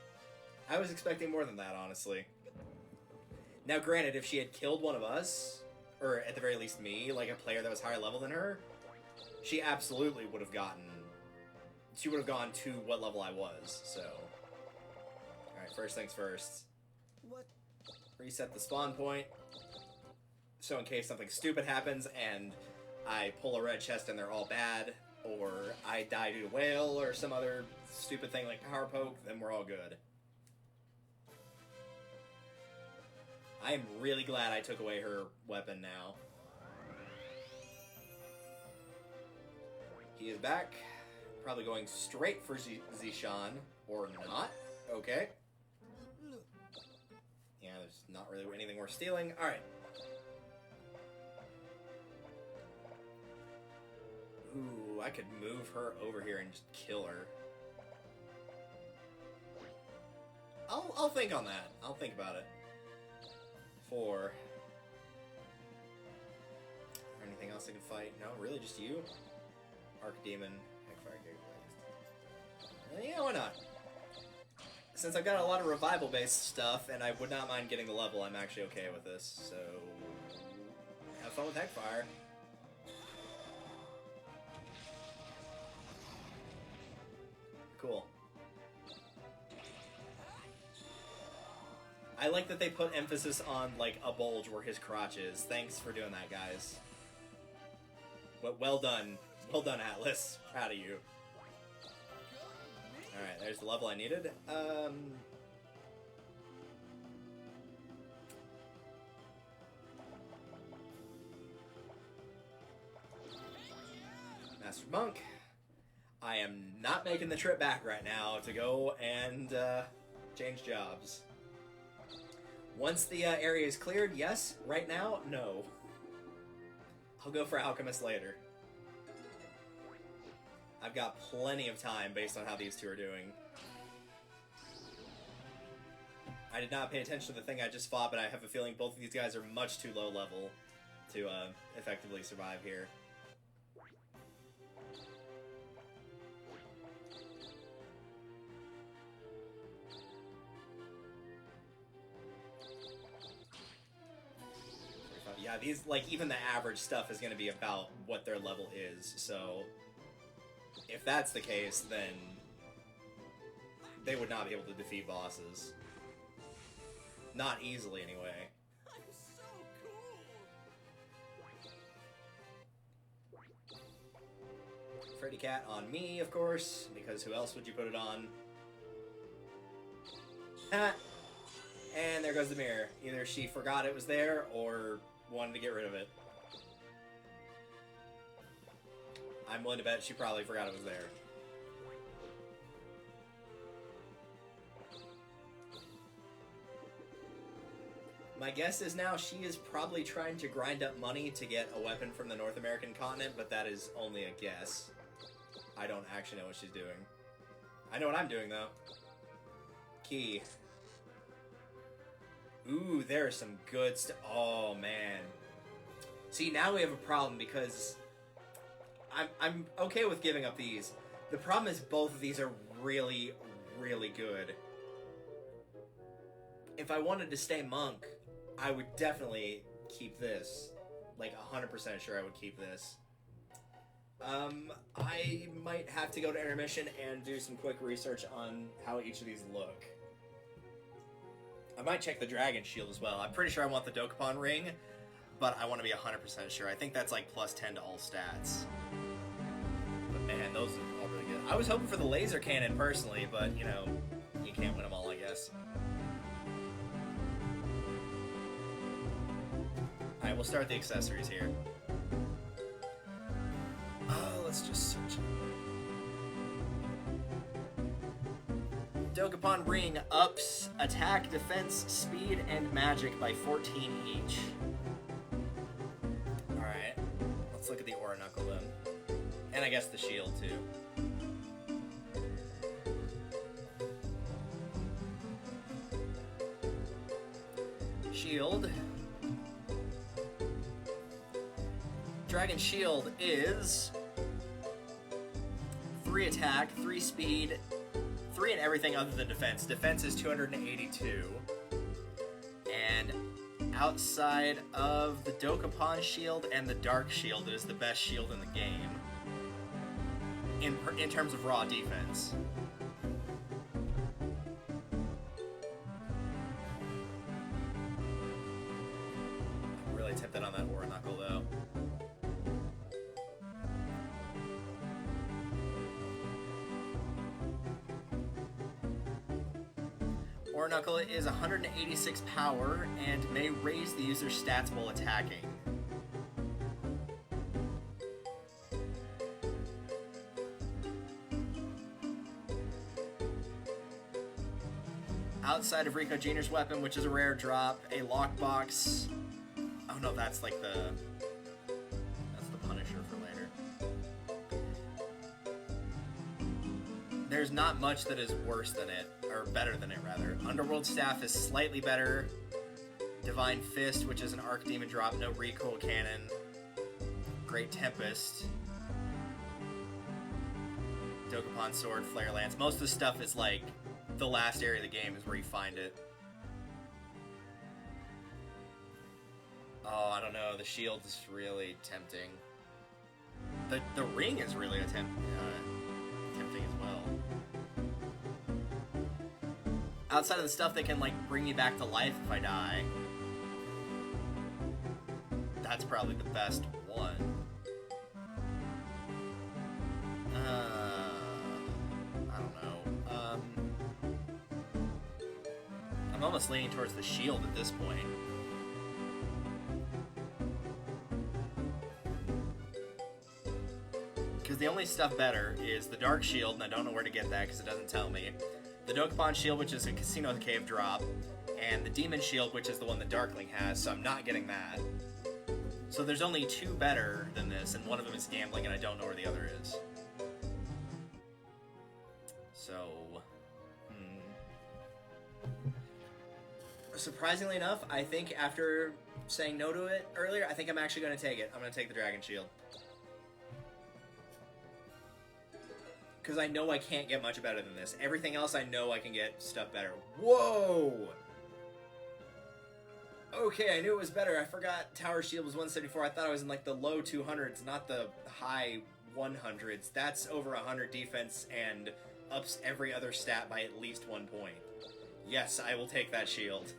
S1: I was expecting more than that, honestly. Now, granted, if she had killed one of us, or at the very least me, like a player that was higher level than her, she absolutely would have gotten... She would have gone to what level I was, so... Alright, first things first.
S6: What?
S1: Reset the spawn point. So in case something stupid happens and I pull a red chest and they're all bad, or I die due to whale or some other stupid thing like power poke, then we're all good. I am really glad I took away her weapon now. He is back. Probably going straight for Zishan, or not. Okay. Yeah, there's not really anything worth stealing. Alright. Ooh, I could move her over here and just kill her. I'll think on that. I'll think about it. 4. Anything else I can fight? No, really, just you? Archdemon. Heckfire Gateway. Yeah, why not? Since I've got a lot of revival-based stuff, and I would not mind getting the level, I'm actually okay with this, so... Have fun with Heckfire. Cool. I like that they put emphasis on, like, a bulge where his crotch is. Thanks for doing that, guys. Well done. Well done, Atlas. Proud of you. Alright, there's the level I needed. Master Monk. I am not making the trip back right now to go and change jobs. Once the area is cleared, yes. Right now, no. I'll go for Alchemist later. I've got plenty of time based on how these two are doing. I did not pay attention to the thing I just fought, but I have a feeling both of these guys are much too low level. to effectively survive here. Yeah, these, like, even the average stuff is going to be about what their level is, so if that's the case, then they would not be able to defeat bosses. Not easily, anyway.
S3: I'm so cool.
S1: Freddy Cat on me, of course, because who else would you put it on? And there goes the mirror. Either she forgot it was there, or wanted to get rid of it. I'm willing to bet she probably forgot it was there. My guess is now she is probably trying to grind up money to get a weapon from the North American continent, but that is only a guess. I don't actually know what she's doing. I know what I'm doing, though. Key. Ooh, there are some good stuff. Oh, man. See, now we have a problem because I'm okay with giving up these. The problem is both of these are really, really good. If I wanted to stay monk, I would definitely keep this. Like, 100% sure I would keep this. I might have to go to intermission and do some quick research on how each of these look. I might check the dragon shield as well. I'm pretty sure I want the Dokapon ring, but I want to be 100% sure. I think that's like plus 10 to all stats. But man, those are all really good. I was hoping for the laser cannon personally, but you know, you can't win them all, I guess. Alright, we'll start the accessories here. Let's just search. Dokapon ring ups attack, defense, speed, and magic by 14 each. Alright, let's look at the Aura Knuckle then. And I guess the shield too. Shield. Dragon Shield is 3 attack, 3 speed, 3 in everything other than defense. Defense is 282. And outside of the Dokapon shield and the Dark Shield, it is the best shield in the game. In terms of raw defense. I'm really tempted on that Aura Knuckle though. Aura Knuckle is 186 power and may raise the user's stats while attacking. Outside of Rico Jr.'s weapon, which is a rare drop, a lockbox. Oh no, that's like that's the Punisher for later. There's not much that is worse than it, or better than it rather. Underworld Staff is slightly better. Divine Fist, which is an Arc Demon drop, no recoil cannon. Great Tempest. Dokapon Sword, Flare Lance. Most of the stuff is like the last area of the game is where you find it. Oh, I don't know. The shield is really tempting. The ring is really tempting as well. Outside of the stuff that can like bring me back to life if I die, that's probably the best one. I don't know. I'm almost leaning towards the shield at this point. Because the only stuff better is the Dark Shield, and I don't know where to get that because it doesn't tell me. The Dokapon Shield, which is a Casino Cave drop, and the Demon Shield, which is the one that Darkling has, so I'm not getting that. So there's only 2 better than this, and one of them is Gambling, and I don't know where the other is. So, surprisingly enough, I think after saying no to it earlier, I think I'm actually going to take it. I'm going to take the Dragon Shield. Because I know I can't get much better than this. Everything else, I know I can get stuff better. Whoa! Okay, I knew it was better. I forgot Tower Shield was 174. I thought I was in, like, the low 200s, not the high 100s. That's over 100 defense and ups every other stat by at least 1 point. Yes, I will take that shield.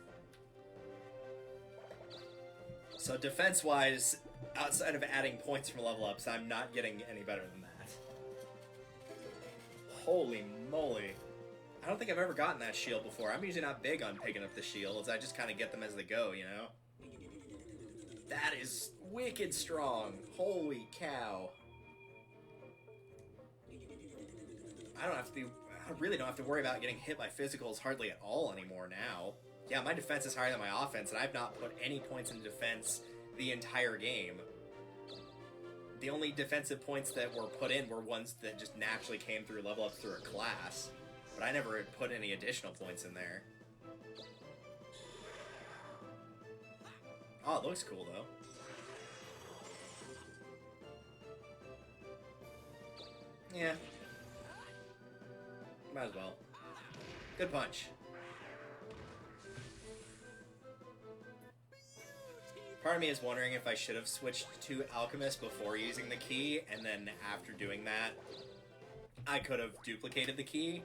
S1: So defense-wise, outside of adding points from level ups, I'm not getting any better than that. Holy moly. I don't think I've ever gotten that shield before. I'm usually not big on picking up the shields. I just kind of get them as they go, you know? That is wicked strong. Holy cow. I really don't have to worry about getting hit by physicals hardly at all anymore now. Yeah, my defense is higher than my offense, and I've not put any points in defense the entire game. The only defensive points that were put in were ones that just naturally came through level ups through a class. But I never put any additional points in there. Oh, it looks cool, though. Yeah. Might as well. Good punch. Part of me is wondering if I should have switched to Alchemist before using the key, and then after doing that, I could have duplicated the key.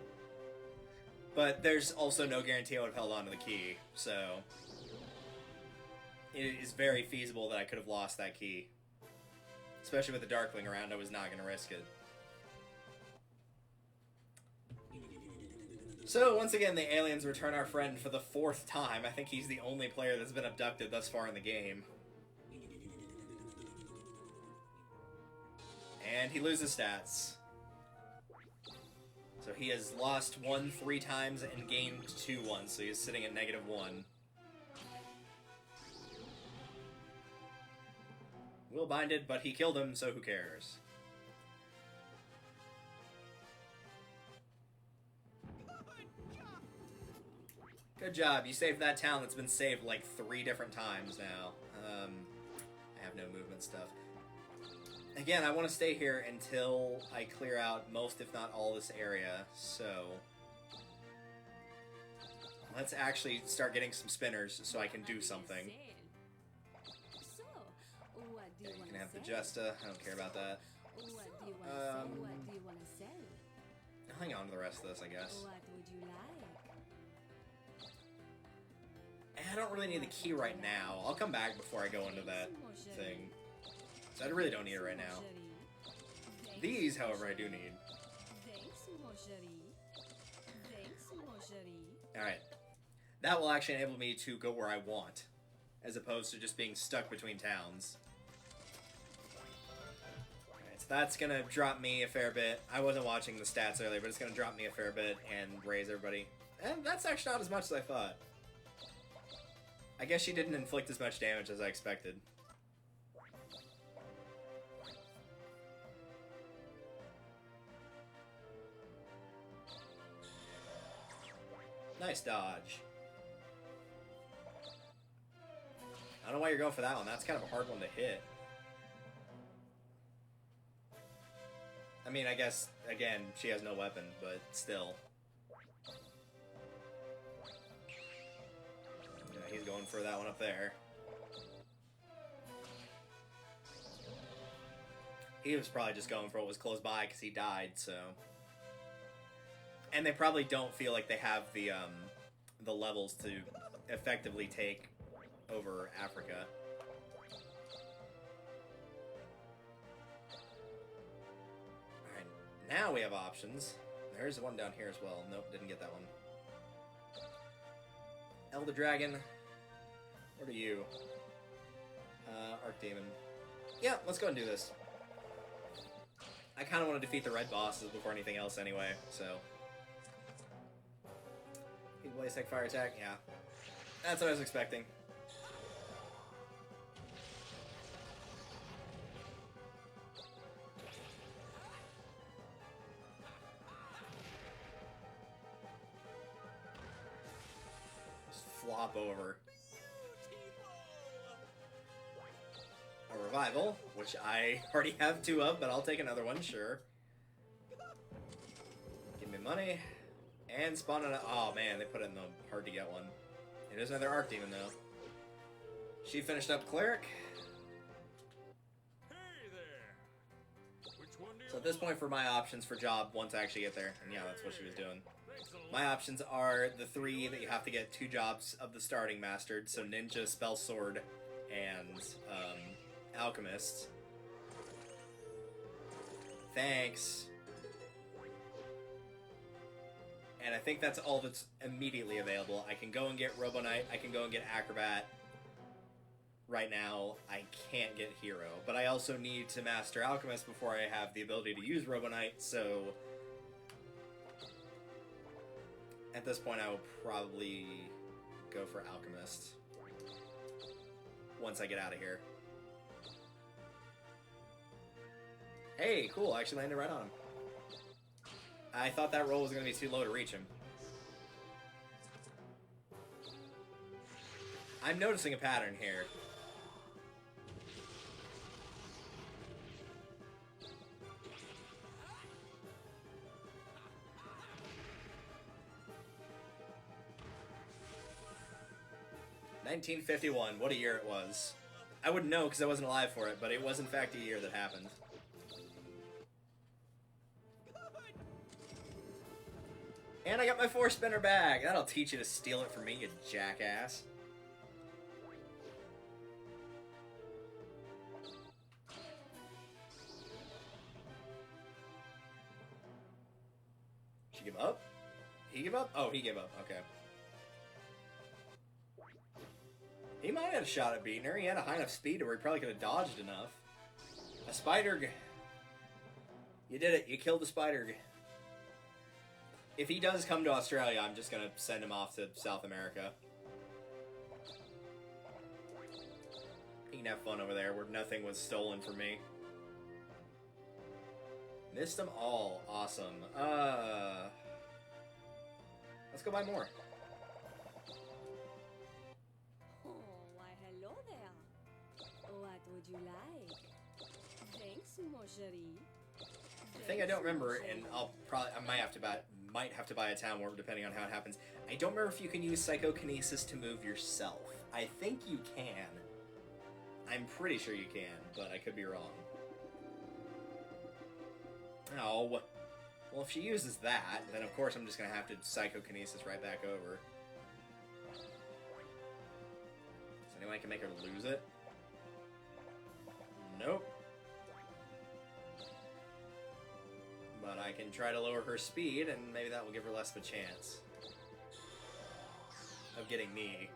S1: But there's also no guarantee I would have held on to the key, so it is very feasible that I could have lost that key. Especially with the Darkling around, I was not going to risk it. So, once again, the aliens return our friend for the 4th time. I think he's the only player that's been abducted thus far in the game. And he loses stats. So he has lost 1 3 times and gained 2 once, so he's sitting at -1. Will binded, but he killed him, so who cares? Good job, you saved that town that's been saved like 3 different times now. I have no movement stuff. Again, I want to stay here until I clear out most, if not all, this area, so let's actually start getting some spinners so I can do something.
S2: So, what do
S1: Okay,
S2: you
S1: you can
S2: want
S1: have the
S2: to sell?
S1: Justa, I don't care about that.
S2: What do you want to sell? What do you want to sell?
S1: I'll hang on to the rest of this, I guess.
S2: What would you like?
S1: I don't really need the key right now. I'll come back before I go into that thing. So I really don't need it right now. These, however, I do need.
S2: Thanks, mon chéri. Thanks, mon chéri.
S1: Alright. That will actually enable me to go where I want, as opposed to just being stuck between towns. Alright, so that's gonna drop me a fair bit. I wasn't watching the stats earlier, but it's gonna drop me a fair bit and raise everybody. And that's actually not as much as I thought. I guess she didn't inflict as much damage as I expected. Nice dodge. I don't know why you're going for that one. That's kind of a hard one to hit. I mean, I guess, again, she has no weapon, but still. Yeah, he's going for that one up there. He was probably just going for what was close by because he died, so... And they probably don't feel like they have the levels to effectively take over Africa. Alright, now we have options. There's one down here as well. Nope, didn't get that one. Elder Dragon. What are you? Archdemon. Yeah, let's go and do this. I kind of want to defeat the red bosses before anything else anyway, so... Blaze Tech Fire Attack, yeah. That's what I was expecting. Just flop over. Survival, which I already have 2 of, but I'll take another one, sure. Give me money. And spawn on a... Oh man, they put it in the hard to get one. It is another Arc Demon, though. She finished up Cleric.
S5: Hey there. Which one do you
S1: So at this point for my options for job, once I actually get there, and yeah, that's what she was doing.
S5: Thanks a lot.
S1: My options are the 3 that you have to get 2 jobs of the starting mastered, so Ninja, Spell Sword, and Alchemist. Thanks. And I think that's all that's immediately available. I can go and get Robo Knight, I can go and get Acrobat. Right now, I can't get Hero, but I also need to master Alchemist before I have the ability to use Robo Knight, so... At this point, I will probably go for Alchemist. Once I get out of here. Hey, cool, I actually landed right on him. I thought that roll was going to be too low to reach him. I'm noticing a pattern here. $1951, what a year it was. I wouldn't know because I wasn't alive for it, but it was in fact a year that happened. And I got my 4-spinner bag. That'll teach you to steal it from me, you jackass. She give up? He give up? Oh, he gave up. Okay. He might have had a shot at beating her. He had a high enough speed to where he probably could have dodged enough. A spider. You did it. You killed the spider. If he does come to Australia, I'm just going to send him off to South America. He can have fun over there where nothing was stolen from me. Missed them all. Awesome. Let's go buy more.
S2: Oh, why hello there. What would you like? Thanks, mon chéri.
S1: The thing I don't remember, and I might have to buy a town warp depending on how it happens. I don't remember if you can use psychokinesis to move yourself. I think you can. I'm pretty sure you can, but I could be wrong. Oh. Well, if she uses that, then of course I'm just going to have to psychokinesis right back over. So anyone can make her lose it? Nope. But I can try to lower her speed, and maybe that will give her less of a chance of getting me.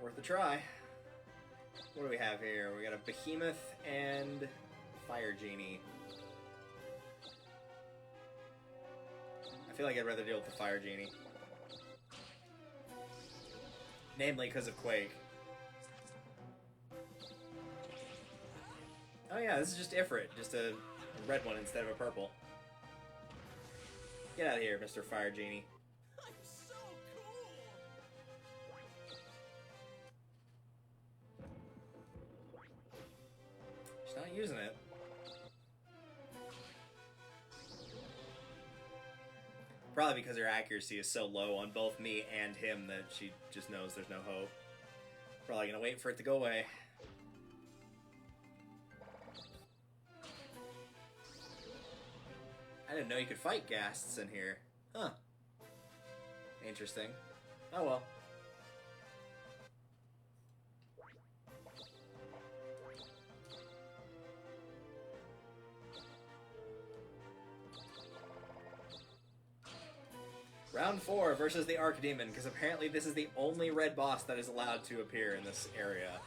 S1: Worth a try. What do we have here? We got a Behemoth and Fire Genie. I feel like I'd rather deal with the Fire Genie. Namely because of Quake. Oh yeah, this is just Ifrit, just a red one instead of a purple. Get out of here, Mr. Fire Genie.
S3: I'm so cool.
S1: She's not using it. Probably because her accuracy is so low on both me and him that she just knows there's no hope. Probably gonna wait for it to go away. I didn't know you could fight ghasts in here. Huh. Interesting. Oh well. Round 4 versus the Archdemon, because apparently this is the only red boss that is allowed to appear in this area.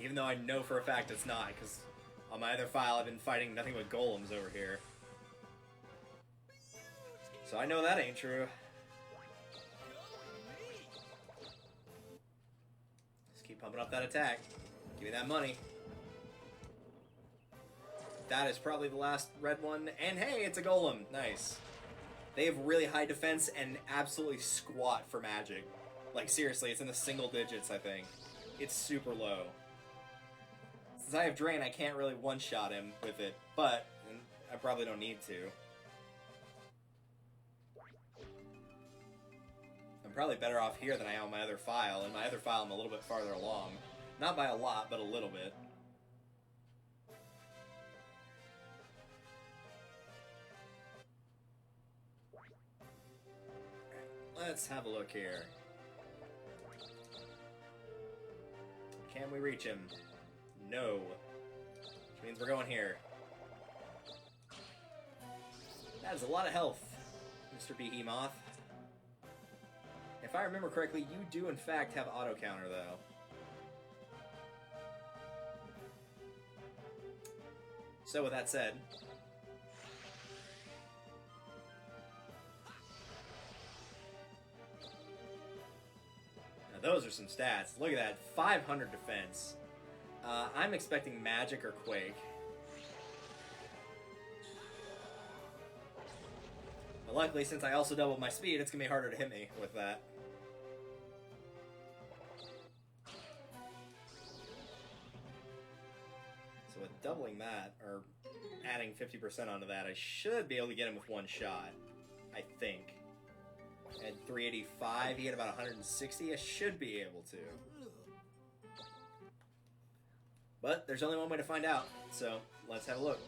S1: Even though I know for a fact it's not, because on my other file I've been fighting nothing but golems over here. So I know that ain't true. Just keep pumping up that attack. Give me that money. That is probably the last red one. And hey, it's a golem. Nice. They have really high defense and absolutely squat for magic. Like, seriously, it's in the single digits, I think. It's super low. Since I have Drain, I can't really one-shot him with it, but I probably don't need to. I'm probably better off here than I am on my other file. In my other file, I'm a little bit farther along. Not by a lot, but a little bit. Let's have a look here. Can we reach him? No. Which means we're going here. That is a lot of health, Mr. Behemoth. If I remember correctly, you do in fact have auto counter, though. So with that said, now those are some stats. Look at that, 500 defense. I'm expecting magic or quake. But luckily, since I also doubled my speed, it's gonna be harder to hit me with that. So with doubling that, or adding 50% onto that, I should be able to get him with one shot. I think. At 385, he had about 160. I should be able to. But there's only one way to find out, so let's have a look.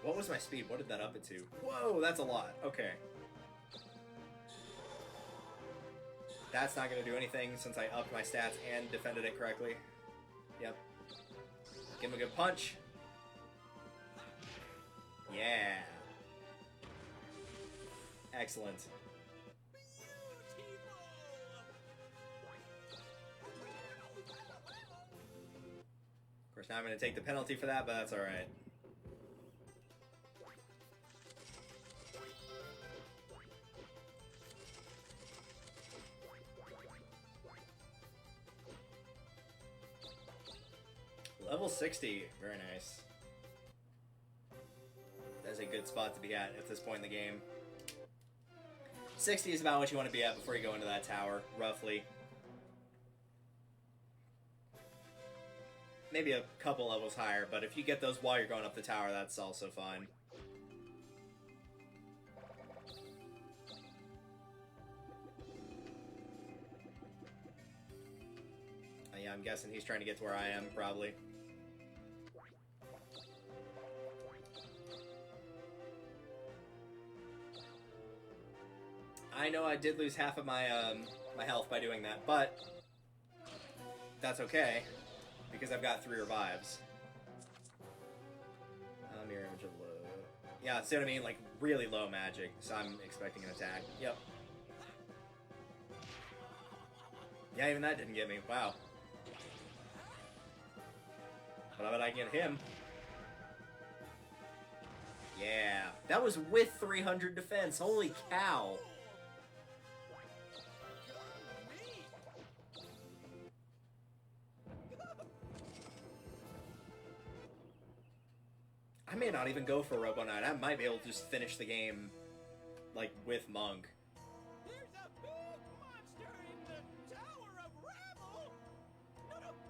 S1: What was my speed? What did that up it to? Whoa, that's a lot. Okay. That's not going to do anything since I upped my stats and defended it correctly. Yep. Give him a good punch. Yeah. Excellent. Of course, now I'm going to take the penalty for that, but that's alright. Level 60. Very nice. That's a good spot to be at this point in the game. 60 is about what you want to be at before you go into that tower, roughly. Maybe a couple levels higher, but if you get those while you're going up the tower, that's also fine. Yeah, I'm guessing he's trying to get to where I am, probably. I know I did lose half of my my health by doing that, but that's okay because I've got 3 revives. Mirror image of low. Yeah, see what I mean? Like really low magic, so I'm expecting an attack. Yep. Yeah, even that didn't get me. Wow. But I bet I can get him. Yeah, that was with 300 defense. Holy cow. I may not even go for Robo Knight. I might be able to just finish the game, like, with Monk.
S3: There's a big monster in the Tower of Rabble!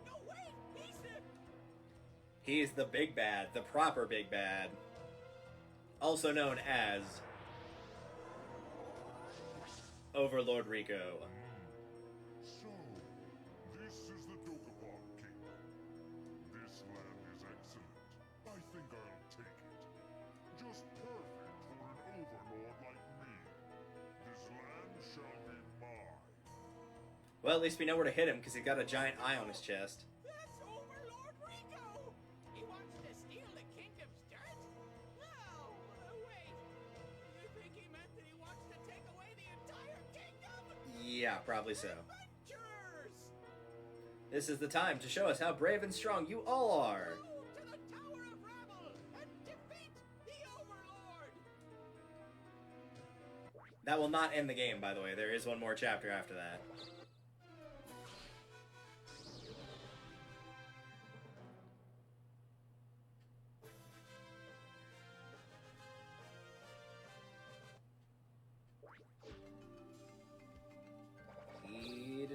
S3: No, wait!
S1: He's the big bad, the proper big bad. Also known as Overlord Rico.
S5: So, this is the Dokapon Kingdom. This land is excellent. I think I'll take it. Just perfect for an overlord like me. This land shall be mine.
S1: Well, at least we know where to hit him because he's got a giant eye on his chest.
S3: That's Overlord Rico! He wants to steal the kingdom's dirt? No, wait. You think he meant that he wants to take away the entire kingdom?
S1: Yeah, probably so.
S3: Adventurers!
S1: This is the time to show us how brave and strong you all are.
S3: Go to the Tower of Rabble and defeat the Overlord!
S1: That will not end the game, by the way. There is one more chapter after that.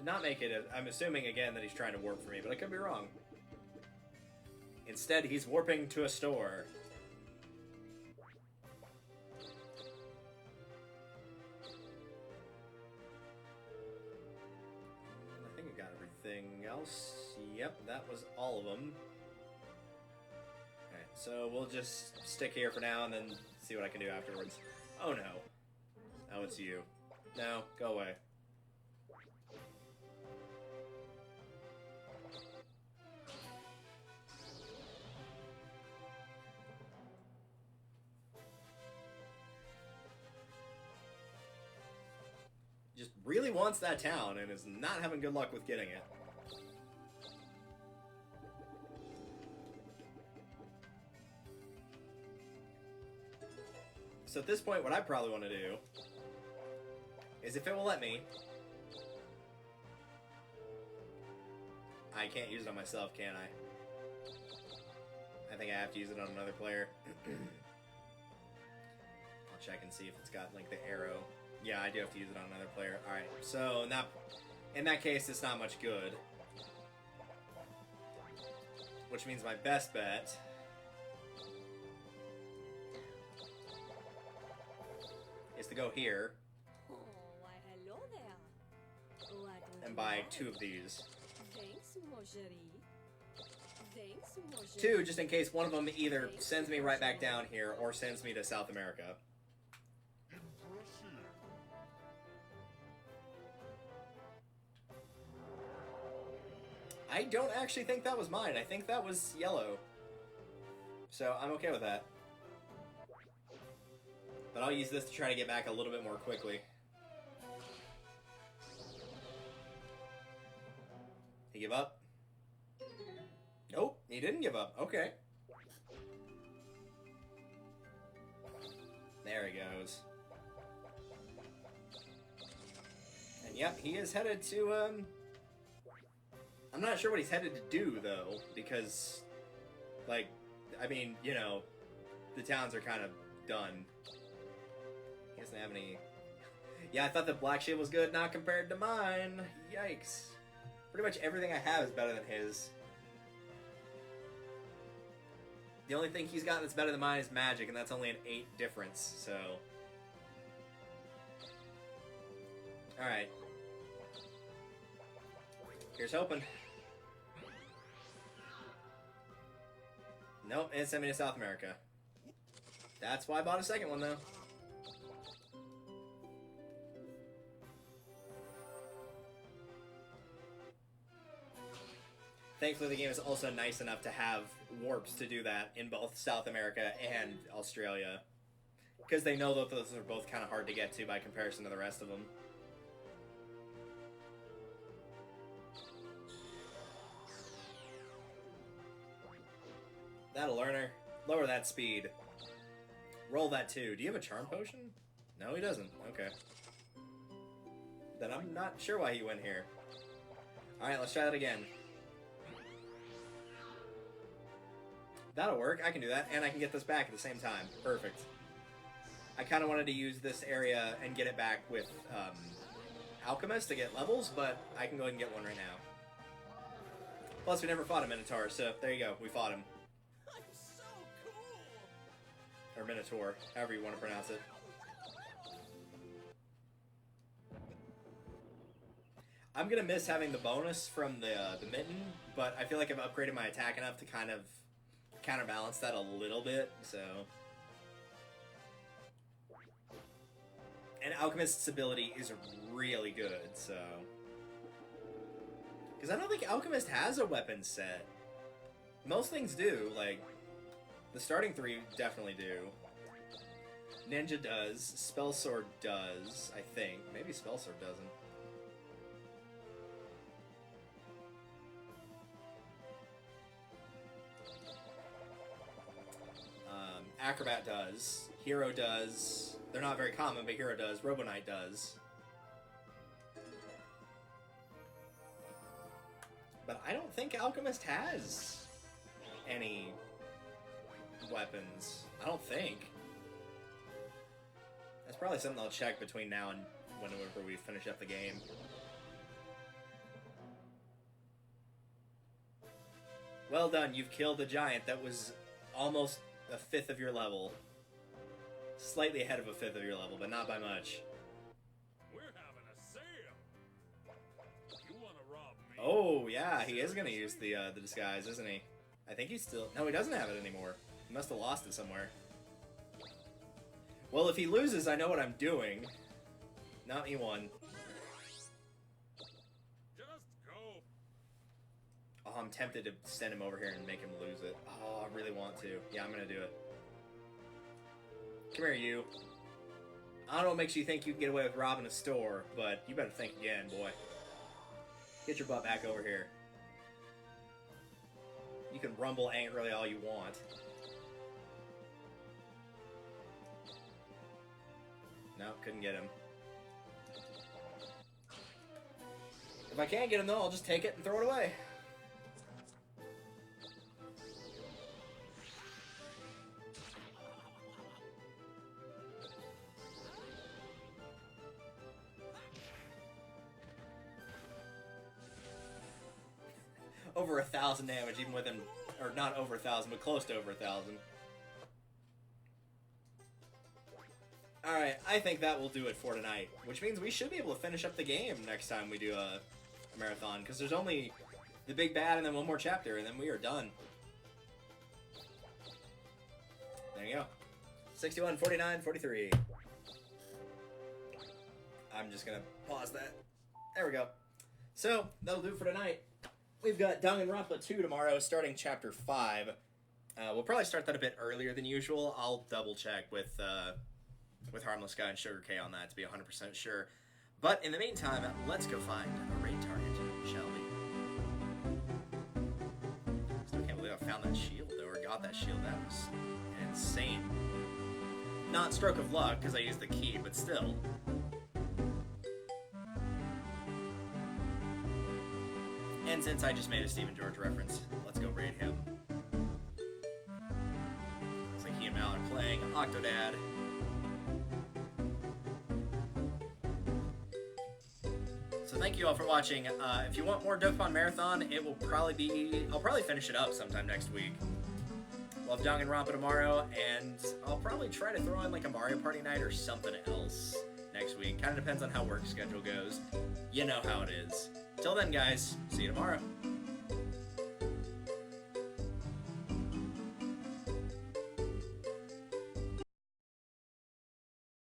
S7: not make it. I'm assuming again that he's trying to warp for me, but I could be wrong. Instead, he's warping to a store. I think I got everything else. Yep, that was all of them. Alright, so we'll just stick here for now and then see what I can do afterwards. Oh no. Oh, it's you. No, go away. Just really wants that town and is not having good luck with getting it. So at this point, what I probably want to do is, if it will let me, I can't use it on myself, can I? I think I have to use it on another player. I'll check and see if it's got, like, the arrow. Yeah, I do have to use it on another player. Alright, so in that case, it's not much good. Which means my best bet is to go here
S2: Oh, why hello there. What would
S7: and
S2: you
S7: buy
S2: like?
S7: 2 of these.
S2: Thanks, mon chéri. Thanks, mon chéri.
S7: 2, just in case one of them either sends me right back down here or sends me to South America.
S5: Impressive.
S7: I don't actually think that was mine. I think that was yellow. So I'm okay with that. But I'll use this to try to get back a little bit more quickly. He give up? Nope, he didn't give up. Okay. There he goes. And yep, he is headed to, I'm not sure what he's headed to do, though, because, like, I mean, you know, the towns are kind of done. He doesn't have any... Yeah, I thought the black shit was good, not compared to mine. Yikes. Pretty much everything I have is better than his. The only thing he's got that's better than mine is magic, and that's only an 8 difference, so... Alright. Here's hoping. Nope, it sent me to South America. That's why I bought a second one, though. Thankfully, the game is also nice enough to have warps to do that in both South America and Australia. Because they know that those are both kind of hard to get to by comparison to the rest of them. That'll learn her. Lower that speed. Roll that too. Do you have a charm potion? No, he doesn't. Okay. Then I'm not sure why he went here. Alright, let's try that again. That'll work. I can do that, and I can get this back at the same time. Perfect. I kind of wanted to use this area and get it back with Alchemist to get levels, but I can go ahead and get one right now. Plus, we never fought a Minotaur, so there you go. We fought him.
S3: I'm so cool!
S7: Or Minotaur, however you want to pronounce it. I'm gonna miss having the bonus from the mitten, but I feel like I've upgraded my attack enough to kind of counterbalance that a little bit, so... And Alchemist's ability is really good, so... Because I don't think Alchemist has a weapon set. Most things do, like... The starting 3 definitely do. Ninja does. Spell Sword does, I think. Maybe Spell Sword doesn't. Acrobat does. Hero does. They're not very common, but Hero does. Robo Knight does. But I don't think Alchemist has any weapons. I don't think. That's probably something I'll check between now and whenever we finish up the game. Well done, you've killed a giant that was almost a fifth of your level. Slightly ahead of a fifth of your level, but not by much.
S3: We're having a sale. You want to rob me?
S7: Oh, yeah, he is gonna use the disguise, isn't he? I think he's still... No, he doesn't have it anymore. He must have lost it somewhere. Well, if he loses, I know what I'm doing. Not me one.
S3: Just go.
S7: Oh, I'm tempted to send him over here and make him lose it. Oh, I really want to. Yeah, I'm gonna do it. Come here, you. I don't know what makes you think you can get away with robbing a store, but you better think again, boy. Get your butt back over here. You can rumble angrily all you want. No, couldn't get him. If I can't get him, though, I'll just take it and throw it away. Over 1,000 damage, even with him, or not over 1,000, but close to over 1,000. Alright, I think that will do it for tonight, which means we should be able to finish up the game next time we do a marathon, because there's only the big bad and then one more chapter, and then we are done. There you go. 61, 49, 43. I'm just gonna pause that. There we go. So, that'll do it for tonight. We've got Danganronpa 2 tomorrow, starting Chapter 5. We'll probably start that a bit earlier than usual. I'll double-check with Harmless Guy and Sugar K on that to be 100% sure. But in the meantime, let's go find a raid target, shall we? Still can't believe I found that shield, though, or got that shield. That was insane. Not stroke of luck, because I used the key, but still. And since I just made a Stephen George reference, let's go raid him. Looks like he and Mal are playing Octodad. So thank you all for watching. If you want more Dokapon Marathon, it will probably be... I'll probably finish it up sometime next week. We'll have Danganronpa tomorrow, and I'll probably try to throw in like a Mario Party night or something else next week. Kind of depends on how work schedule goes. You know how it is. Till then, guys, see you tomorrow.